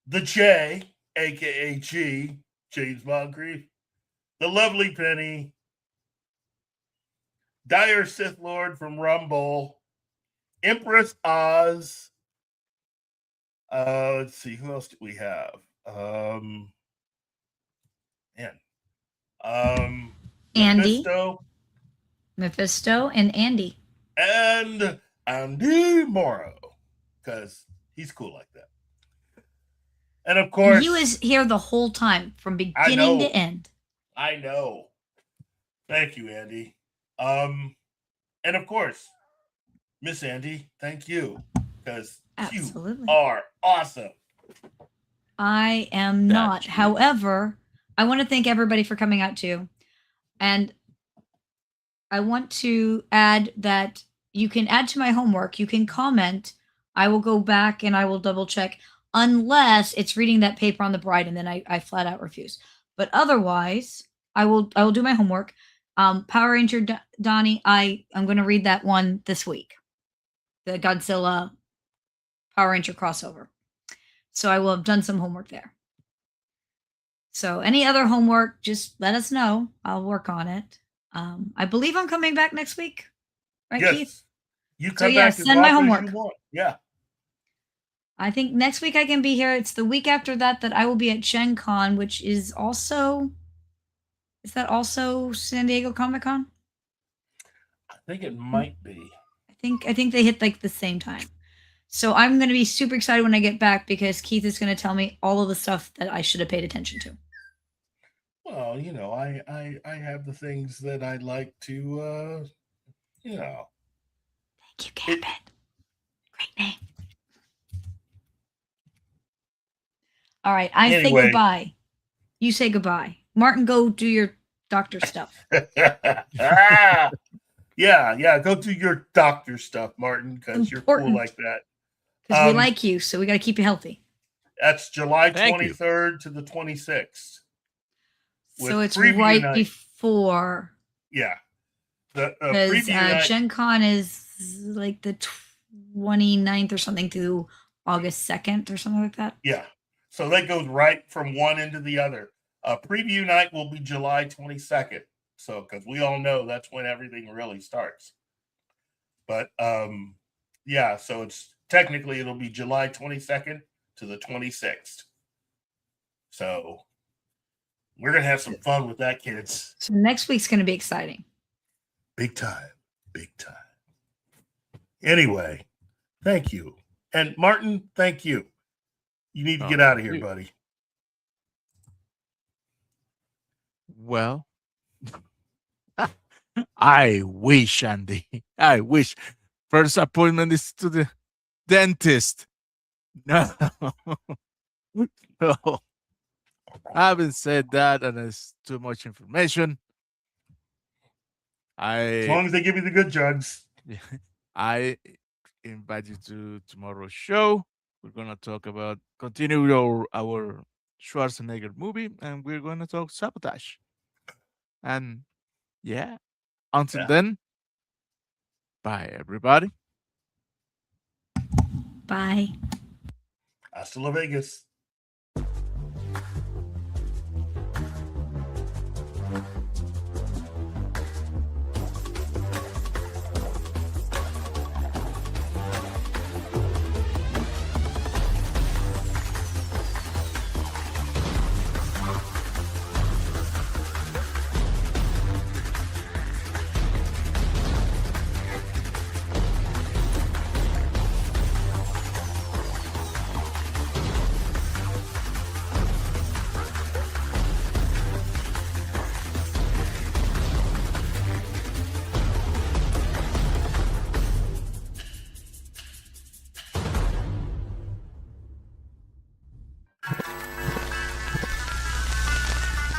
The J, a.k.a. G, James Moncrief. The Lovely Penny. Dire Sith Lord from Rumble. Empress Oz. Let's see, who else do we have? Andy. Mephisto, and Andy. and Andi Morrow, because he's cool like that. And of course, And he was here the whole time from beginning to end. I know. Thank you, Andy. And of course, Miss Andy, thank you, because you are awesome. I am not. However, I want to thank everybody for coming out too. And I want to add that you can add to my homework. You can comment. I will go back and I will double check, unless it's reading that paper on the bride, and then I flat out refuse. But otherwise, I will do my homework. Power Ranger Donnie, I'm going to read that one this week. The Godzilla Power Ranger crossover. So I will have done some homework there. So any other homework, just let us know. I'll work on it. I believe I'm coming back next week. Right, yes. Keith? You come back as send my often as homework. you want. Yeah. I think next week I can be here. It's the week after that I will be at Gen Con, which is also... Is that also San Diego Comic-Con? I think it might be. I think they hit like the same time. So I'm going to be super excited when I get back, because Keith is going to tell me all of the stuff that I should have paid attention to. Well, you know, I have the things that I like to, you know. Thank you, Gambit. Great name. All right, I say goodbye. You say goodbye. Martin, go do your doctor stuff. Yeah, go do your doctor stuff, Martin, because you're cool like that. Because we like you, so we got to keep you healthy. That's July 23rd to the 26th. So it's right before. Yeah. Because Gen Con is like the 29th or something through August 2nd or something like that. Yeah. So that goes right from one end to the other. Preview night will be July 22nd. So, because we all know that's when everything really starts. But, yeah, so it's technically it'll be July 22nd to the 26th. So we're going to have some fun with that, kids. So next week's going to be exciting. Big time. Big time. Anyway, thank you. And Martin, thank you. You need to get out of here, buddy. Well, I wish, Andi. I wish. First appointment is to the dentist. No. No. I haven't said that, and it's too much information. As long as they give you the good drugs. I invite you to tomorrow's show. We're gonna talk about continue our Schwarzenegger movie, and we're gonna talk Sabotage. And yeah, until then, bye everybody. Bye. Hasta la Vegas.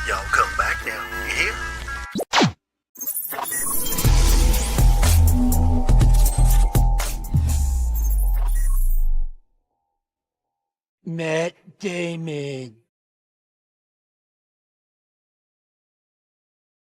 Y'all come back now. You hear? Matt Damon.